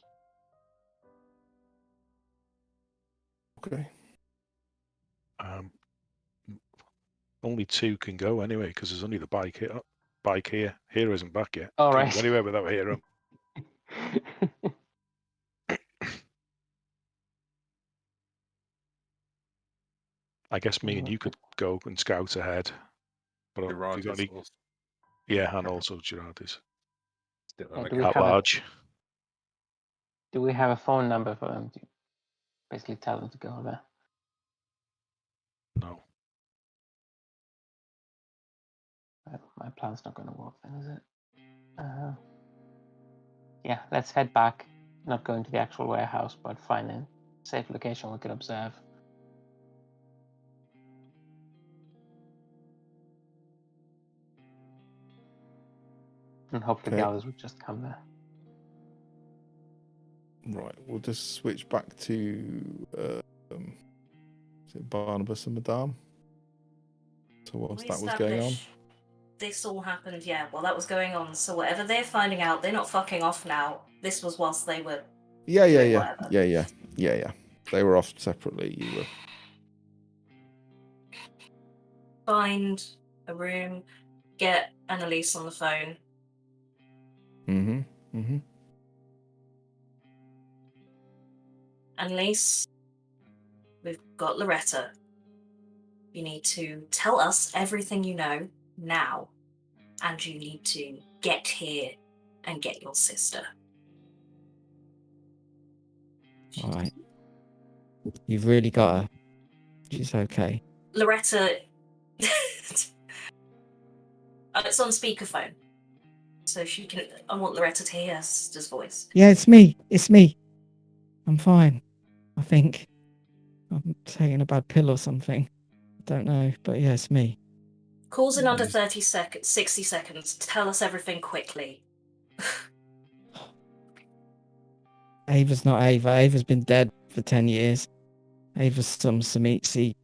Okay. Only 2 can go anyway, because there's only the bike here. Hero isn't back yet. All Can't right. go anywhere without Hero. I guess me and you could go and scout ahead. But Gerard we got is any... also Yeah, and also Gerard is still Yeah, on do we at have large. Do we have a phone number for them to basically tell them to go there? No. My plan's not going to work then, is it? Yeah, let's head back. Not going to the actual warehouse, but find a safe location we can observe. And hopefully the Okay. others would just come there. Right. We'll just switch back to is it Barnabas and Madame? So whilst that was going on. This all happened, yeah, while that was going on. So whatever they're finding out, they're not fucking off now. This was whilst they were Yeah. doing whatever. Yeah. They were off separately. You were. Find a room, get Annalise on the phone. Annalise, we've got Loretta. You need to tell us everything you know now, and you need to get here and get your sister. All right. You've really got her. She's okay. Loretta, it's on speakerphone, so she can. I want Loretta to hear her sister's voice. Yeah, it's me. It's me. I'm fine. I think I'm taking a bad pill or something. I don't know, but yeah, it's me. Calls in under 30 seconds, 60 seconds. Tell us everything quickly. Ava's not Ava. Ava's been dead for 10 years. Ava's some Samitsi.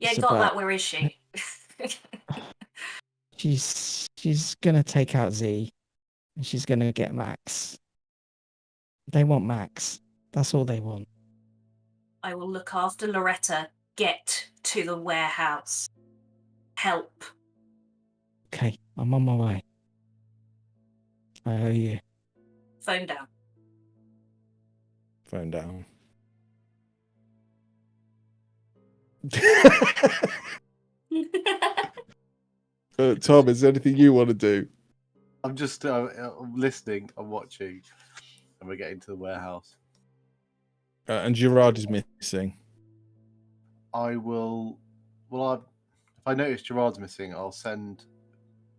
Yeah, got that. Where is she? She's gonna take out Z, and she's gonna get Max. They want Max. That's all they want. I will look after Loretta. Get to the warehouse. Help. Okay, I'm on my way. I owe you. Phone down. Phone down. Tom, is there anything you want to do? I'm just I'm listening, I'm watching, and we're getting to the warehouse. And Gerard is missing. I will. Well, if I notice Gerard's missing, I'll send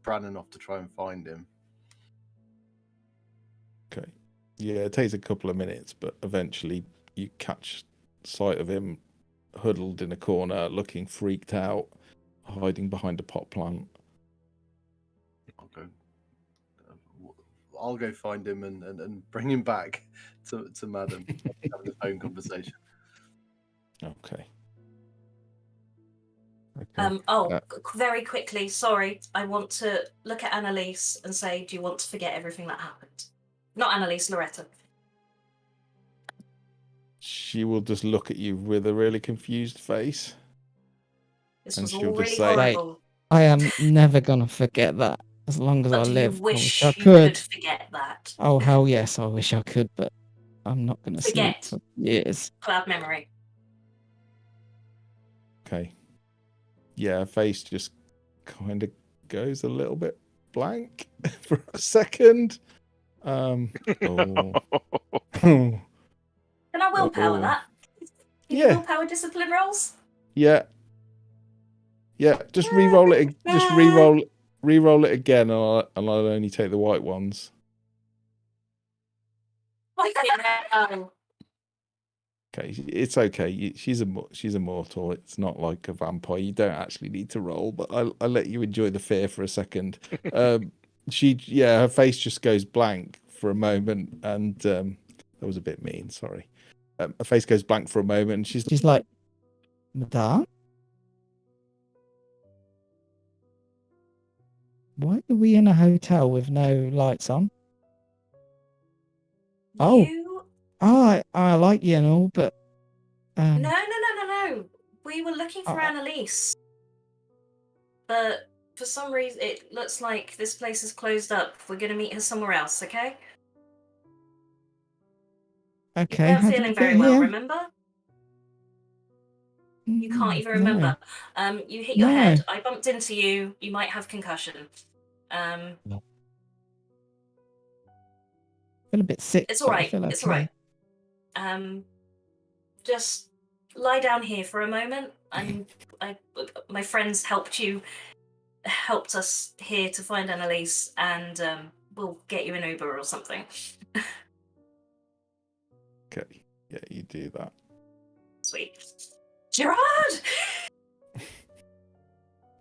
Brannon off to try and find him. Okay. Yeah, it takes a couple of minutes, but eventually you catch sight of him huddled in a corner, looking freaked out, hiding behind a pot plant. I'll go find him and bring him back to Madam, having a phone conversation. Okay. Very quickly, sorry. I want to look at Annalise and say, do you want to forget everything that happened? Not Annalise, Loretta. She will just look at you with a really confused face. This and was she'll all just really say, horrible. I am never gonna forget that. As long as But I do live, you I wish wish I you could. forget that? Oh hell yes, I wish I could, but I'm not gonna sleep Forget. for years. Cloud memory. Okay. Yeah, her face just kind of goes a little bit blank for a second. Oh. Can I willpower that? Yeah. Willpower discipline rolls? Yeah. Yeah, just re-roll it. Just re-roll it again, and I'll only take the white ones. Okay, it's okay. She's immortal. It's not like a vampire. You don't actually need to roll, but I'll let you enjoy the fear for a second. Her face just goes blank for a moment, and that was a bit mean. Sorry. Her face goes blank for a moment, and she's like, Madame? Why are we in a hotel with no lights on? I like you and all, but No. We were looking for Annalise, but for some reason it looks like this place is closed up. We're gonna meet her somewhere else, okay? Okay. You weren't feeling very well, remember? You can't even remember. You hit your head. I bumped into you. You might have concussion. I feel a bit sick. It's all right. It's all right. Just lie down here for a moment. My friends helped us here to find Annalise, and we'll get you an Uber or something. Okay. Yeah, you do that. Sweet. Gerard!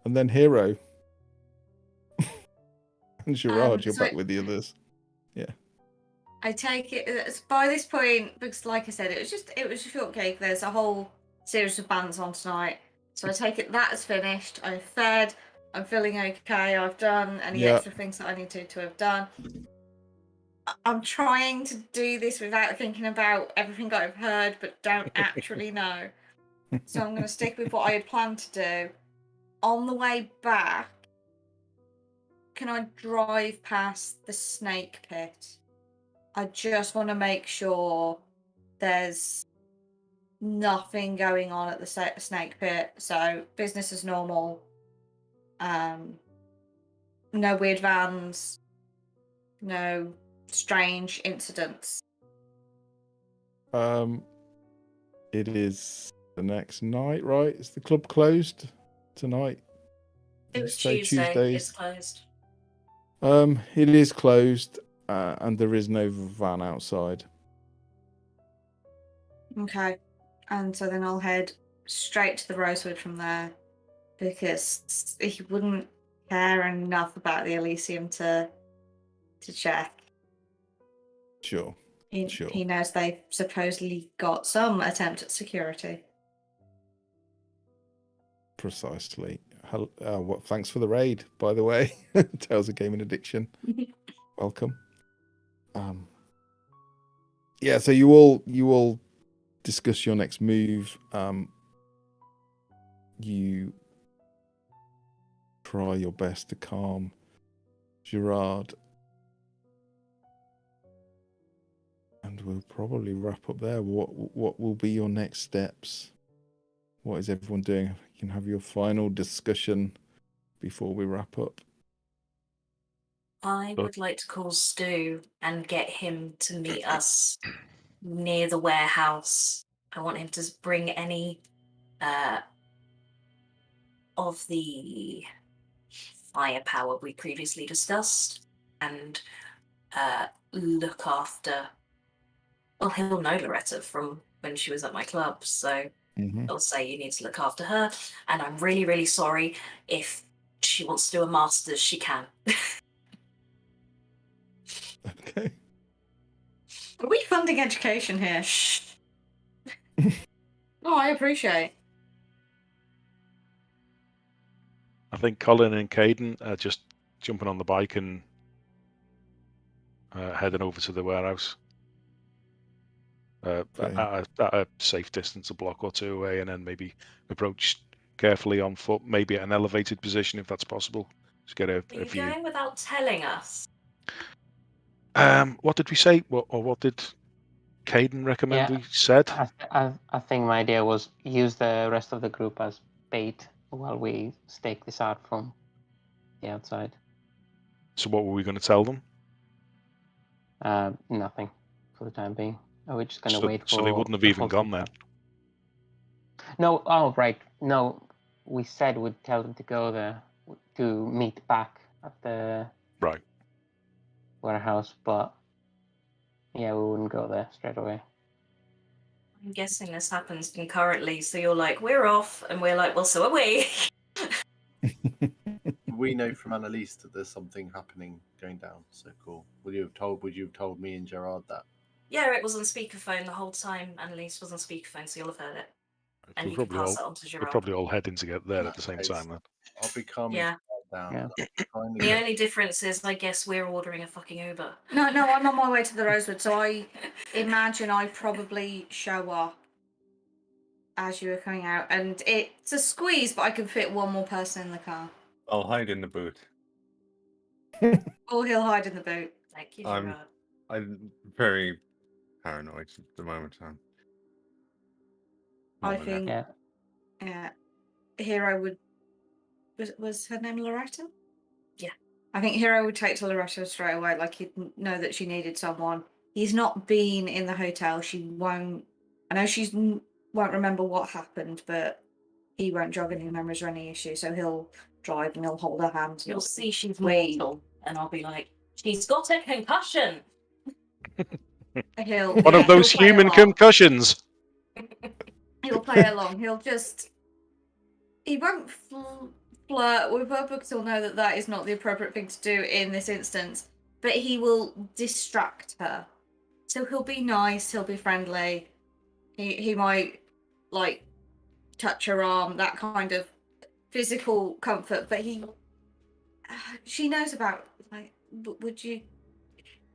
And then Hero. And Gerard, you're back with the others. Yeah. I take it by this point, because like I said, it was just a short cake. There's a whole series of bands on tonight, so I take it that is finished. I've fed. I'm feeling okay. I've done any extra things that I need to have done. I'm trying to do this without thinking about everything I've heard, but don't actually know. So I'm going to stick with what I had planned to do. On the way back, can I drive past the snake pit? I just want to make sure there's nothing going on at the snake pit. So business as normal. No weird vans. No strange incidents. It is the next night, right? Is the club closed tonight? It was Tuesday. It's closed. It is closed, and there is no van outside. Okay, and so then I'll head straight to the Rosewood from there, because he wouldn't care enough about the Elysium to check. Sure. He knows they've supposedly got some attempt at security. Precisely. Thanks for the raid, by the way. Tales of Gaming Addiction. Welcome. Yeah, so you all discuss your next move. You try your best to calm Gerard. And we'll probably wrap up there. What will be your next steps? What is everyone doing? You can have your final discussion before we wrap up. I would like to call Stu and get him to meet us near the warehouse. I want him to bring any of the firepower we previously discussed and look after. Well, he'll know Loretta from when she was at my club, so I'll say you need to look after her. And I'm really, really sorry. If she wants to do a master's, she can. Okay. Are we funding education here? Shh. Oh, I appreciate. I think Colin and Caden are just jumping on the bike and heading over to the warehouse. At a safe distance, a block or two away, and then maybe approach carefully on foot, maybe at an elevated position if that's possible. Just get a view. Going without telling us? What did we say? What did Caden recommend we said? I think my idea was use the rest of the group as bait while we stake this out from the outside. So what were we going to tell them? Nothing for the time being. We're just going to wait for... So they wouldn't have even gone there? No, oh, right. No, we said we'd tell them to go there, to meet back at the warehouse, but yeah, we wouldn't go there straight away. I'm guessing this happens concurrently, so you're like, we're off, and we're like, well, so are we. we know from Annalise that there's something happening going down. So cool. Would you have told me and Gerard that? Yeah, it was on speakerphone the whole time. Annalise was on speakerphone, so you'll have heard it. And you can pass it on to We're Gerard. probably all heading to get there at the same time then. I'll be calming Yeah. down. Yeah. The only difference is, I guess, we're ordering a fucking Uber. No, I'm on my way to the Rosewood, so I imagine I probably show up as you are coming out, and it's a squeeze, but I can fit one more person in the car. I'll hide in the boot. Or he'll hide in the boot. Thank you, Gerard. I'm very paranoid at the moment. I think, Yeah. Hero would... Was her name Loretta? Yeah. I think Hero would take to Loretta straight away, like he'd know that she needed someone. He's not been in the hotel. She won't... I know she won't remember what happened, but he won't jog any memories or any issues, so he'll drive and he'll hold her hand. You'll see she's mortal, and I'll be like, she's got a concussion. One of those human concussions. He'll play along. He won't flirt with her because he'll know that that is not the appropriate thing to do in this instance, but he will distract her. So he'll be nice, he'll be friendly. He might, like, touch her arm, that kind of physical comfort, but she knows about, like,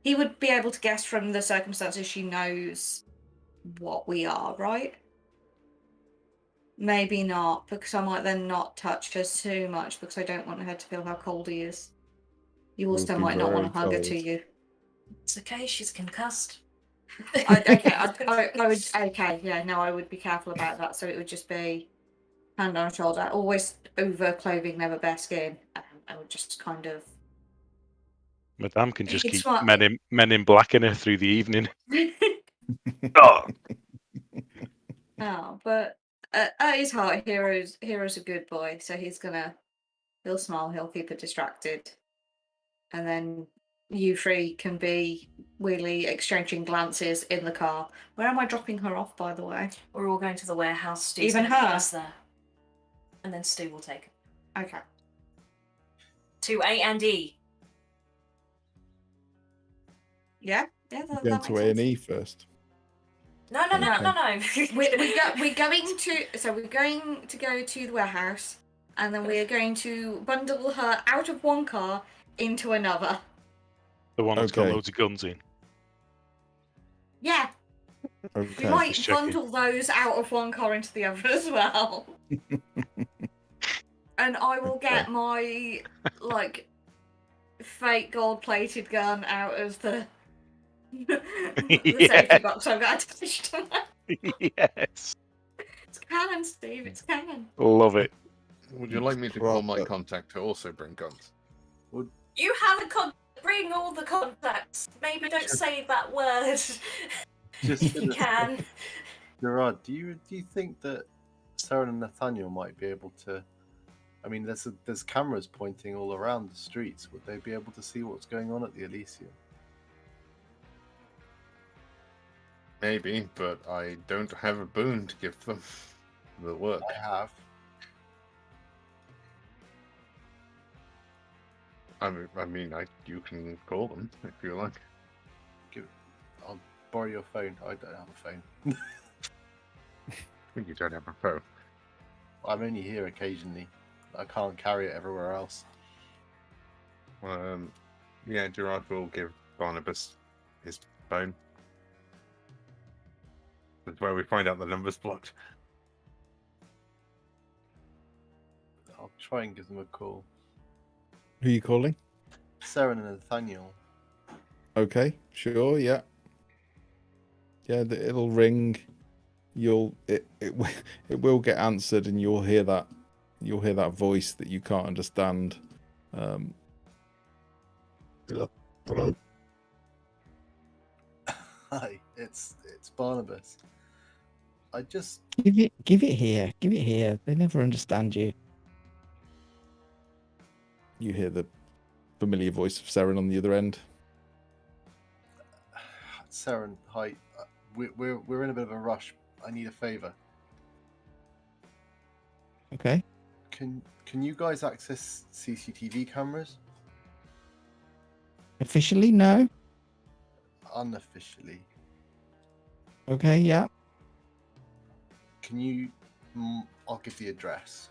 he would be able to guess from the circumstances she knows what we are, right? Maybe not, because I might then not touch her too much because I don't want her to feel how cold he is. You also Will be might not want to very hug her to cold. you. It's okay, she's concussed. I would be careful about that. So it would just be hand on shoulder, always over clothing, never bare skin. I would just kind of. Madame can just It's keep smart. men in black in her through the evening. Oh. Oh, but at his heart, Hero's a good boy, so he'll smile, he'll keep her distracted, and then you three can be really exchanging glances in the car. Where am I dropping her off, by the way? We're all going to the warehouse. Stu's Even gonna meet her? us there. And then Stu will take her. Okay. To A and E. Yeah, that Going makes to sense. A&E first. No. We're going to go to the warehouse, and then we are going to bundle her out of one car into another. The one that's got Okay. loads of guns in. Yeah, we Okay. might Just checking. bundle those out of one car into the other as well. And I will get my, like, fake gold-plated gun out of the safety box I've got attached to it. Yes. It's canon, Steve, it's canon. Love it. Would you like me to call my Proper. contact to also bring guns? You have bring all the contacts. Maybe don't say that word. Just If you can. Gerard, do you think that Sarah and Nathaniel might be able to? I mean, there's cameras pointing all around the streets. Would they be able to see what's going on at the Elysium? Maybe, but I don't have a boon to give them the work. I have. You can call them if you like. I'll borrow your phone. I don't have a phone. You don't have a phone. I'm only here occasionally. I can't carry it everywhere else. Yeah, Gerard will give Barnabas his phone. That's where we find out the number's blocked. I'll try and give them a call. Who are you calling? Sarah and Nathaniel. Okay, sure, yeah. Yeah, it'll ring. It will get answered, and you'll hear that voice that you can't understand. Hi, it's Barnabas. I just Give it here. Give it here. They never understand you. You hear the familiar voice of Seren on the other end. Saren, hi. We're in a bit of a rush. I need a favor. Okay. Can you guys access CCTV cameras? Officially, no. Unofficially. Okay, yeah. Can you? I'll give the address.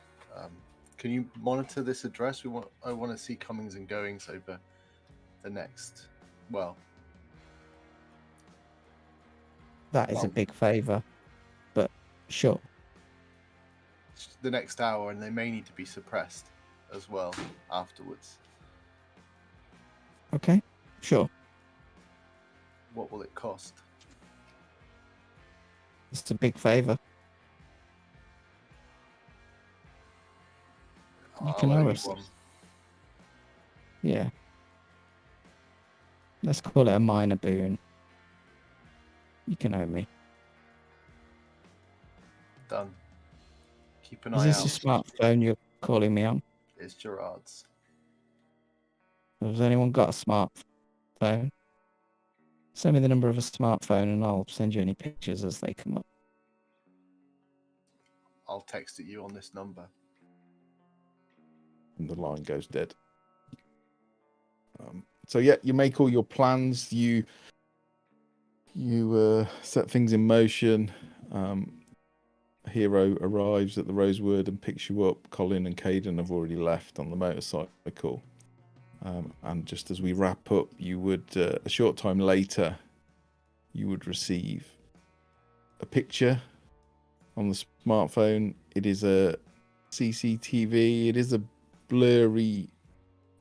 Can you monitor this address? I want to see comings and goings over the next. Well, That is a big favour, but sure. the next hour, and they may need to be suppressed as well afterwards. Okay, sure. What will it cost? It's a big favour. You can I'll owe owe us. you one. Yeah. Let's call it a minor boon. You can owe me. Done. Keep an Is eye this out. your smartphone you're calling me on? It's Gerard's. Has anyone got a smartphone? Send me the number of a smartphone and I'll send you any pictures as they come up. I'll text it you on this number. And the line goes dead. So yeah, you make all your plans. You set things in motion. Hero arrives at the Rosewood and picks you up. Colin and Caden have already left on the motorcycle. And just as we wrap up, you would a short time later, you would receive a picture on the smartphone. It is a CCTV. It is a blurry,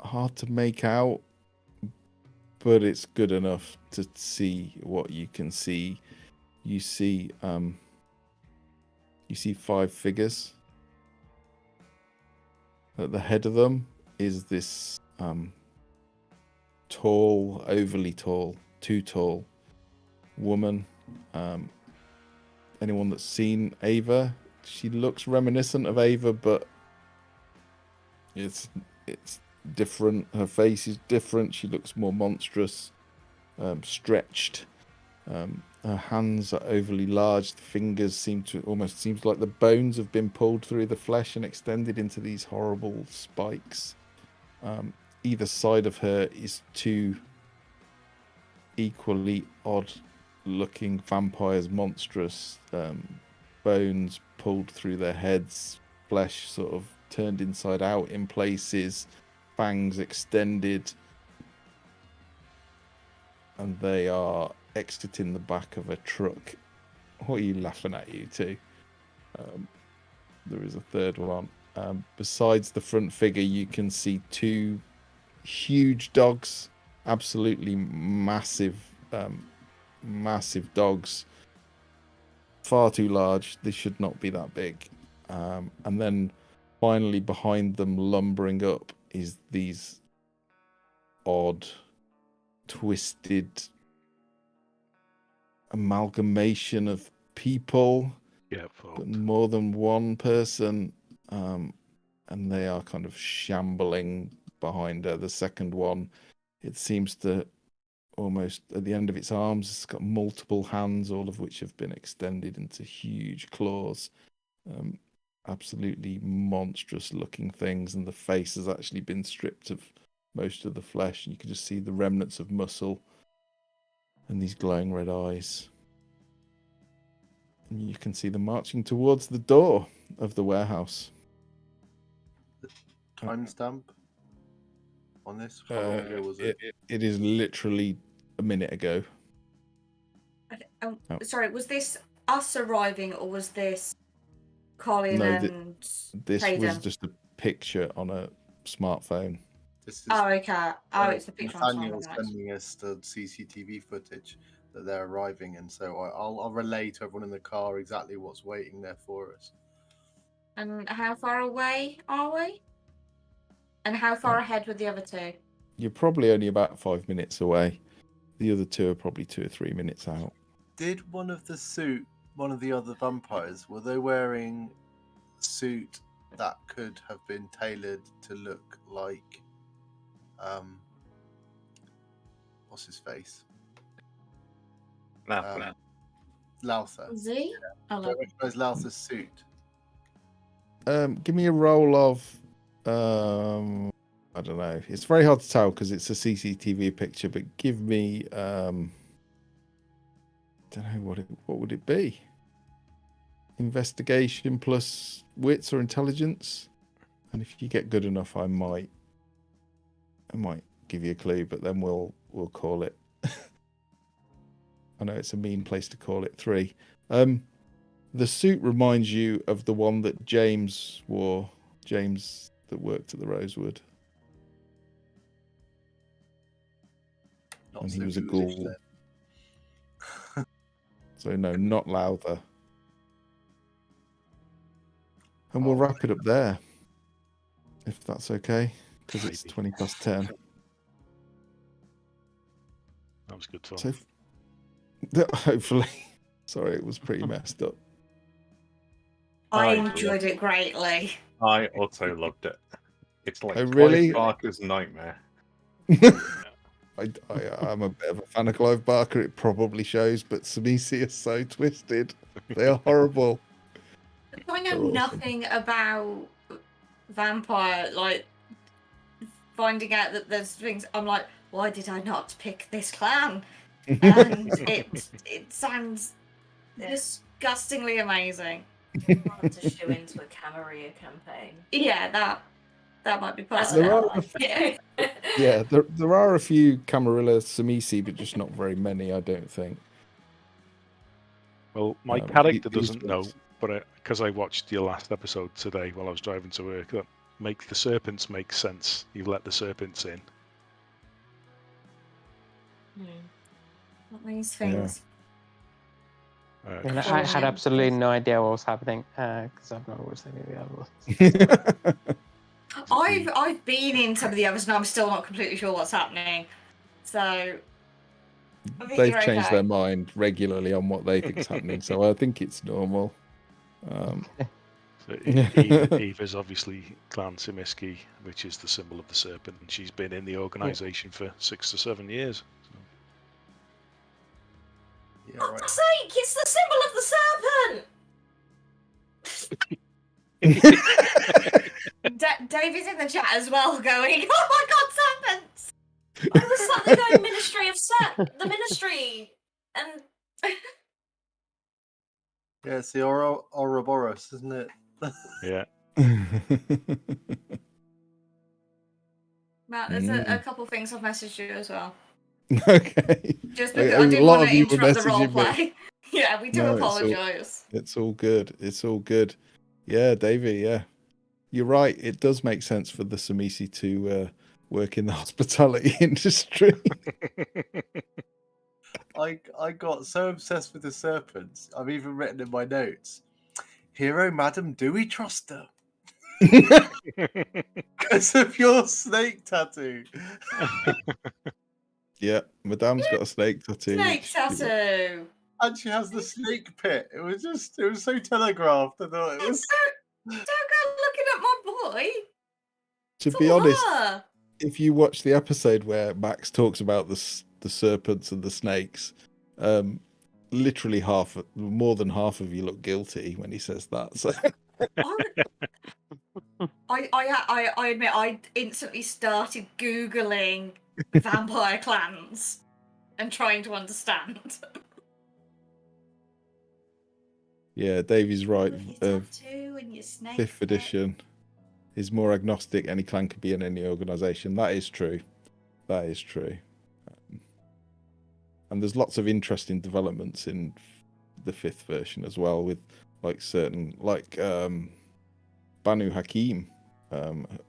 hard to make out, but it's good enough to see what you can see. You see 5 figures. At the head of them is this tall, overly tall, too tall woman. Anyone that's seen Ava, she looks reminiscent of Ava, but it's different. Her face is different. She looks more monstrous, stretched. Her hands are overly large. The fingers seems like the bones have been pulled through the flesh and extended into these horrible spikes. Either side of her is 2 equally odd-looking vampires, monstrous bones pulled through their heads, flesh sort of turned inside out in places, fangs extended, and they are exiting the back of a truck. What are you laughing at, you two? There is a third one. Besides the front figure, you can see 2 huge dogs, absolutely massive dogs, far too large. They should not be that big. And then finally behind them, lumbering up, is these odd, twisted amalgamation of people, but more than one person, and they are kind of shambling behind her. The second one, it seems to almost at the end of its arms, it's got multiple hands, all of which have been extended into huge claws. Absolutely monstrous looking things, and the face has actually been stripped of most of the flesh, and you can just see the remnants of muscle and these glowing red eyes. And you can see them marching towards the door of the warehouse. Timestamp on this? How long ago was it? It is literally a minute ago. Sorry, was this us arriving or was this Colin and This Caden? was just a picture on a smartphone. This is okay. It's the picture on Nathaniel's Simon. sending us the CCTV footage that they're arriving in, so I'll relay to everyone in the car exactly what's waiting there for us. And how far away are we? And how far ahead were the other 2? You're probably only about 5 minutes away. The other 2 are probably 2 or 3 minutes out. Did one of the other vampires, were they wearing a suit that could have been tailored to look like what's his face? Louther. Z? Do I recognise Louther's suit? give me a roll of I don't know. It's very hard to tell because it's a CCTV picture, but give me don't know what would it be? Investigation plus wits or intelligence. And if you get good enough, I might give you a clue, but then we'll call it. I know it's a mean place to call it 3. The suit reminds you of the one that James wore. James that worked at the Rosewood. Not And he so was a ghoulish ghoul. then. So no, not Lowther. And we'll Oh. wrap it up there, if that's okay, because it's Maybe. 10:20. That was good fun. So hopefully, sorry, it was pretty messed up. I I enjoyed it greatly. I also loved it. It's like Oh, really? Clive Barker's nightmare. I'm a bit of a fan of Clive Barker. It probably shows, but Samisi is so twisted. They are horrible. I know They're awesome. nothing about vampire, like finding out that there's things. I'm like, why did I not pick this clan? And it sounds disgustingly amazing. Want to show into a Camarilla campaign. Yeah, that might be part of There it. are yeah, there are a few Camarilla Samisi, but just not very many, I don't think. Well, my these character doesn't know, ones. but because I watched your last episode today while I was driving to work, that make the serpents make sense. You let the serpents in. What these things? And I Christmas. had absolutely no idea what was happening because I've never watched any of the others. I've been in some of the others and I'm still not completely sure what's happening. So I think They've you're changed okay. their mind regularly on what they think's happening, so I think it's normal. So Eva's obviously Clan Simiski, which is the symbol of the serpent, and she's been in the organisation for 6 to 7 years. So. Yeah, For right. fuck's sake, it's the symbol of the serpent! Dave is in the chat as well going, oh my god, serpents! I was suddenly going Ministry of the Ministry, and Yeah, it's the Ouroboros, isn't it? Yeah. Matt, there's a couple of things I've messaged you as well. Okay. Just A because I didn't lot want of to you were interrupt the messaging me. roleplay. Yeah, we do No, it's all- apologise. It's all good. It's all good. Yeah, Davey, yeah. You're right. It does make sense for the Samisi to work in the hospitality industry. I got so obsessed with the serpents, I've even written in my notes, hero madam, do we trust her? Because of your snake tattoo. Yeah, Madame's got a snake tattoo. Snake which- tattoo! And she has the snake pit. It was so telegraphed. I thought it was. Don't go looking at my boy! To It's be all honest, her. if you watch the episode where Max talks about the serpents and the snakes, literally more than half of you look guilty when he says that. So I admit I instantly started Googling vampire clans and trying to understand. yeah, Davey's right. your tattoo and your snake. 5th edition is more agnostic. Any clan could be in any organisation. That is true. That is true. And there's lots of interesting developments in the 5th version as well, with Banu Hakim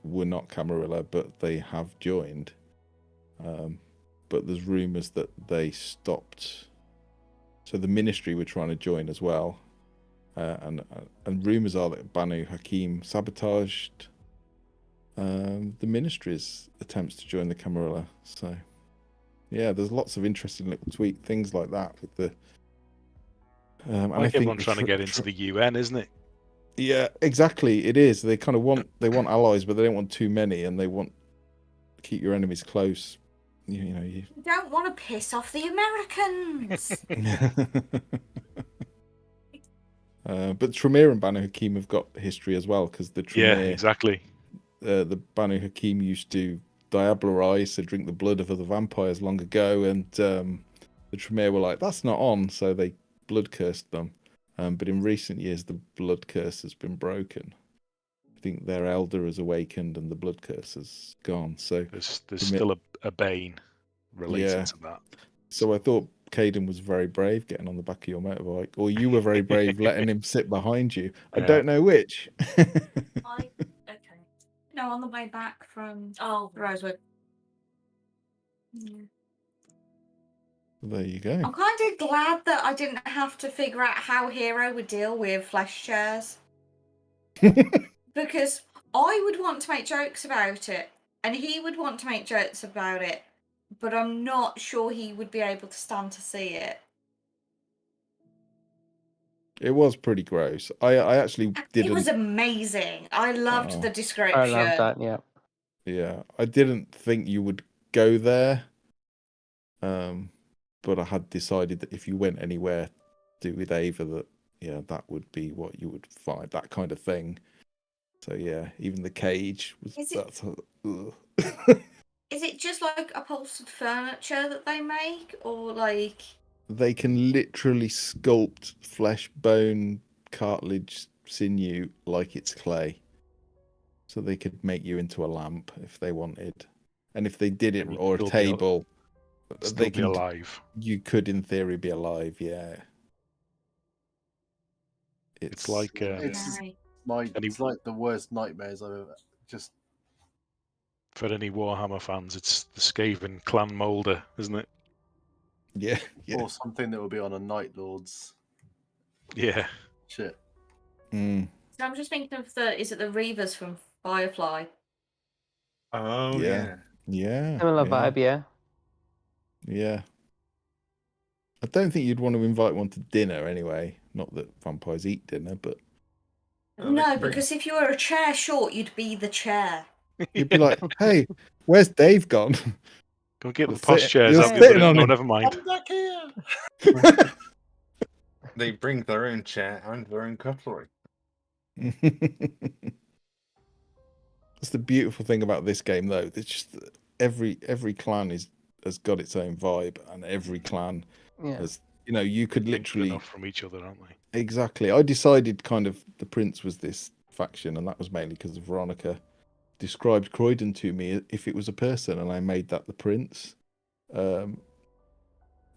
were not Camarilla, but they have joined. But there's rumours that they stopped. So the ministry were trying to join as well. And rumours are that Banu Hakim sabotaged the ministry's attempts to join the Camarilla. So, yeah, there's lots of interesting little things like that with the. And Like everyone's trying to get into the UN, isn't it? Yeah, exactly. It is. They kind of want allies, but they don't want too many, and they want to keep your enemies close. You Don't want to piss off the Americans. But Tremere and Banu Hakim have got history as well, because the Tremere, exactly. The Banu Hakim used to diabolarize, so drink the blood of other vampires long ago, and the Tremere were like, that's not on, so they blood cursed them. But in recent years, the blood curse has been broken. I think their elder has awakened and the blood curse has gone. So There's still a bane related to that. So I thought Caden was very brave getting on the back of your motorbike, or you were very brave letting him sit behind you. I don't know which. Okay. No, on the way back from Rosewood. Yeah. There you go. I'm kind of glad that I didn't have to figure out how Hero would deal with flesh chairs. Because I would want to make jokes about it, and he would want to make jokes about it, but I'm not sure he would be able to stand to see it. It was pretty gross. I actually didn't. It was amazing. I loved the description. I love that, yeah. Yeah, I didn't think you would go there. But I had decided that if you went anywhere to do with Ava, that would be what you would find, that kind of thing. So yeah, even the cage was. Is it just like upholstered furniture that they make, or like? They can literally sculpt flesh, bone, cartilage, sinew like it's clay. So they could make you into a lamp if they wanted, and if they did it, or a table. They can be alive. You could, in theory, be alive. Yeah. It's like it's like the worst nightmares I've ever just. For any Warhammer fans, it's the Skaven clan molder, isn't it? Yeah. Or something that will be on a Night Lord's. Yeah. Shit. Mm. So I'm just thinking of is it the Reavers from Firefly? Oh yeah. Similar vibe, yeah. Yeah. I don't think you'd want to invite one to dinner anyway. Not that vampires eat dinner, but... No, because if you were a chair short, you'd be the chair. You'd be like, hey, where's Dave gone? Go get the posh chairs out. No, never mind. I'm back here. They bring their own chair and their own cutlery. That's the beautiful thing about this game, though. It's just every clan has got its own vibe, and every clan has, you could literally enough from each other, aren't they? Exactly. I decided kind of the prince was this faction, and that was mainly because Veronica described Croydon to me if it was a person, and I made that the prince. But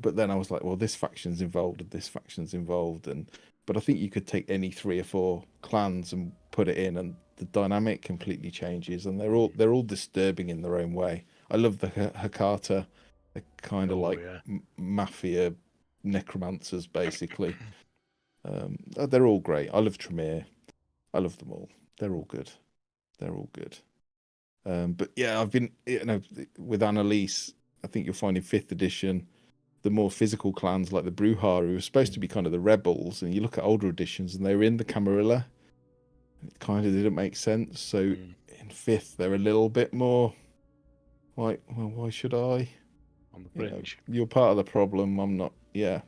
then I was like, well, this faction's involved and this faction's involved, but I think you could take any 3 or 4 clans and put it in, and the dynamic completely changes, and they're all disturbing in their own way. I love the Hakata. They're kind of mafia necromancers, basically. They're all great. I love Tremere. I love them all. They're all good. But yeah, I've been, with Annalise, I think you'll find in 5th edition, the more physical clans like the Bruharu are supposed to be kind of the rebels, and you look at older editions and they're in the Camarilla. It kind of didn't make sense. So in 5th, they're a little bit more like, well, why should I? On the fringe. You're part of the problem. I'm not. Yeah.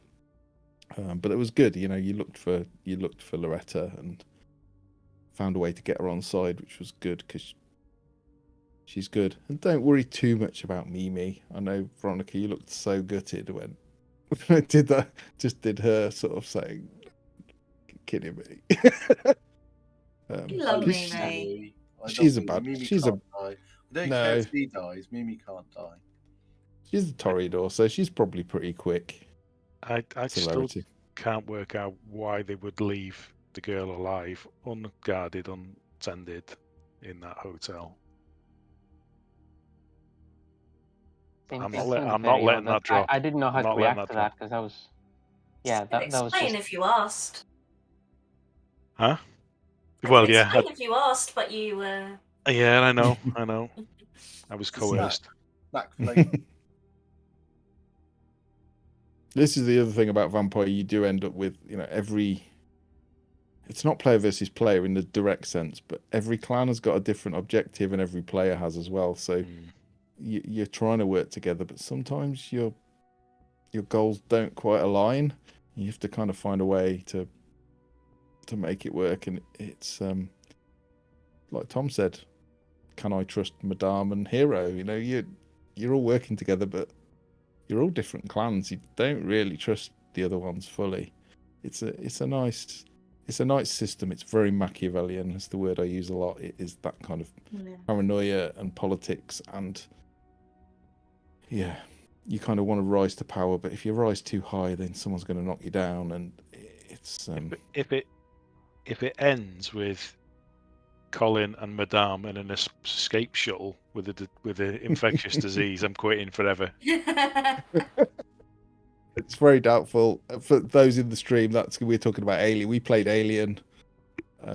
But it was good. You looked for Loretta and found a way to get her on side, which was good because she's good. And don't worry too much about Mimi. I know, Veronica, you looked so gutted when I did that. Just did her sort of saying, kidding me. You love Mimi. She's a bad. Mimi She's can't die. I don't care if he dies. Mimi can't die. She's a Toreador, so she's probably pretty quick. I still can't work out why they would leave the girl alive, unguarded, untended, in that hotel. I'm not letting that drop. I didn't know how to react to that because I was, that was just... Explain if you asked. Huh? Well, yeah. Explain if you asked, but you. Yeah, I know. I was coerced. This is the other thing about Vampire. You do end up with, it's not player versus player in the direct sense, but every clan has got a different objective, and every player has as well. So you're trying to work together, but sometimes your goals don't quite align. You have to kind of find a way to to make it work. And it's like Tom said, can I trust Madame and Hero? You know, you're all working together, but you're all different clans. You don't really trust the other ones fully. It's a nice system. It's very Machiavellian. That's the word I use a lot. It is that kind of paranoia and politics, and yeah, you kind of want to rise to power, but if you rise too high, then someone's going to knock you down, and it's if it ends with Colin and Madame in an escape shuttle with an infectious disease, I'm quitting forever. It's very doubtful. For those in the stream, we're talking about Alien. We played Alien,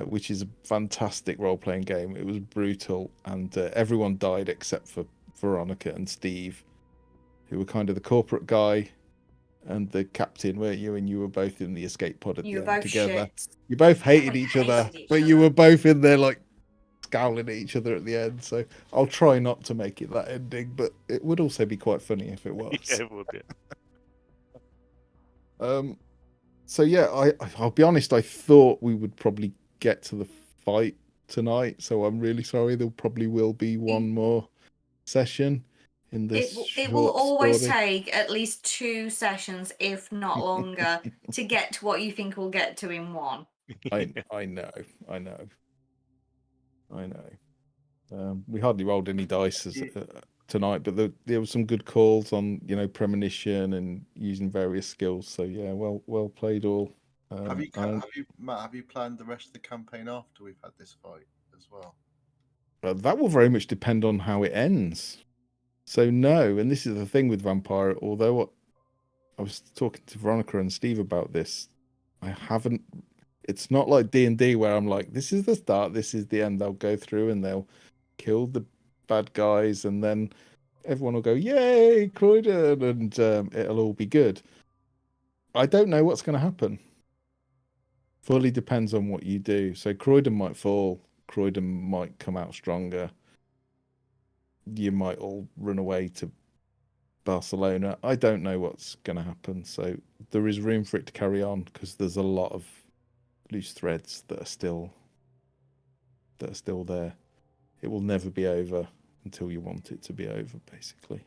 which is a fantastic role-playing game. It was brutal, and everyone died except for Veronica and Steve, who were kind of the corporate guy and the captain, weren't you? And you were both in the escape pod at the end together. Shit. You both hated each other, but you were both in there like scowling at each other at the end. So I'll try not to make it that ending, but it would also be quite funny if it was. Yeah, it would be. So yeah, I'll be honest, I thought we would probably get to the fight tonight, so I'm really sorry. There probably will be one more session in this. It will always story. take at least 2 sessions, if not longer, to get to what you think we'll get to in one. I know. We hardly rolled any dice tonight, but there were some good calls on, you know, premonition and using various skills. So yeah, well played all. Have you Matt? Have you planned the rest of the campaign after we've had this fight as well? That will very much depend on how it ends. So no, and this is the thing with Vampire. Although I was talking to Veronica and Steve about this, I haven't. It's not like D&D where I'm like, this is the start, this is the end. They'll go through and they'll kill the bad guys, and then everyone will go, yay, Croydon, and it'll all be good. I don't know what's going to happen. Fully depends on what you do. So Croydon might fall. Croydon might come out stronger. You might all run away to Barcelona. I don't know what's going to happen. So there is room for it to carry on because there's a lot of loose threads that are still there. It will never be over until you want it to be over, basically.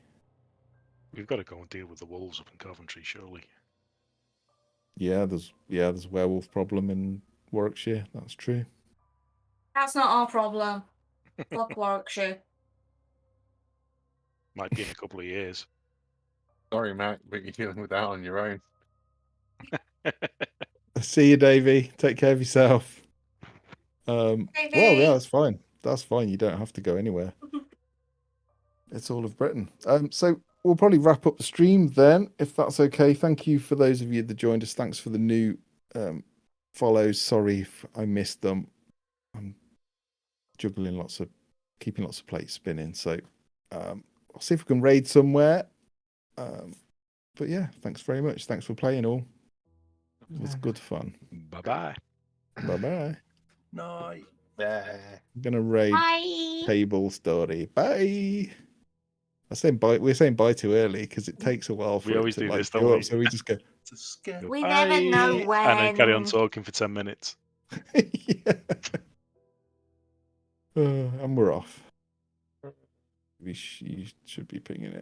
We've got to go and deal with the wolves up in Coventry, surely. Yeah, there's a werewolf problem in Warwickshire. That's true. That's not our problem. Fuck Warwickshire. Might be in a couple of years. Sorry, Matt, but you're dealing with that on your own. See you, Davey. Take care of yourself. Well, yeah, that's fine. That's fine. You don't have to go anywhere. It's all of Britain. So we'll probably wrap up the stream then, if that's okay. Thank you for those of you that joined us. Thanks for the new follows. Sorry if I missed them. I'm juggling keeping lots of plates spinning. So I'll see if we can raid somewhere. But yeah, thanks very much. Thanks for playing all. It was good fun. Bye-bye. Bye-bye. Night. I'm gonna raid Bye. table story. Bye. We're saying bye too early because it takes a while for We it always to do like this, go don't up, we? so we just go. It's a scare. We never know Bye. when. And then carry on talking for 10 minutes. Yeah. And we're off. You should be pinging it.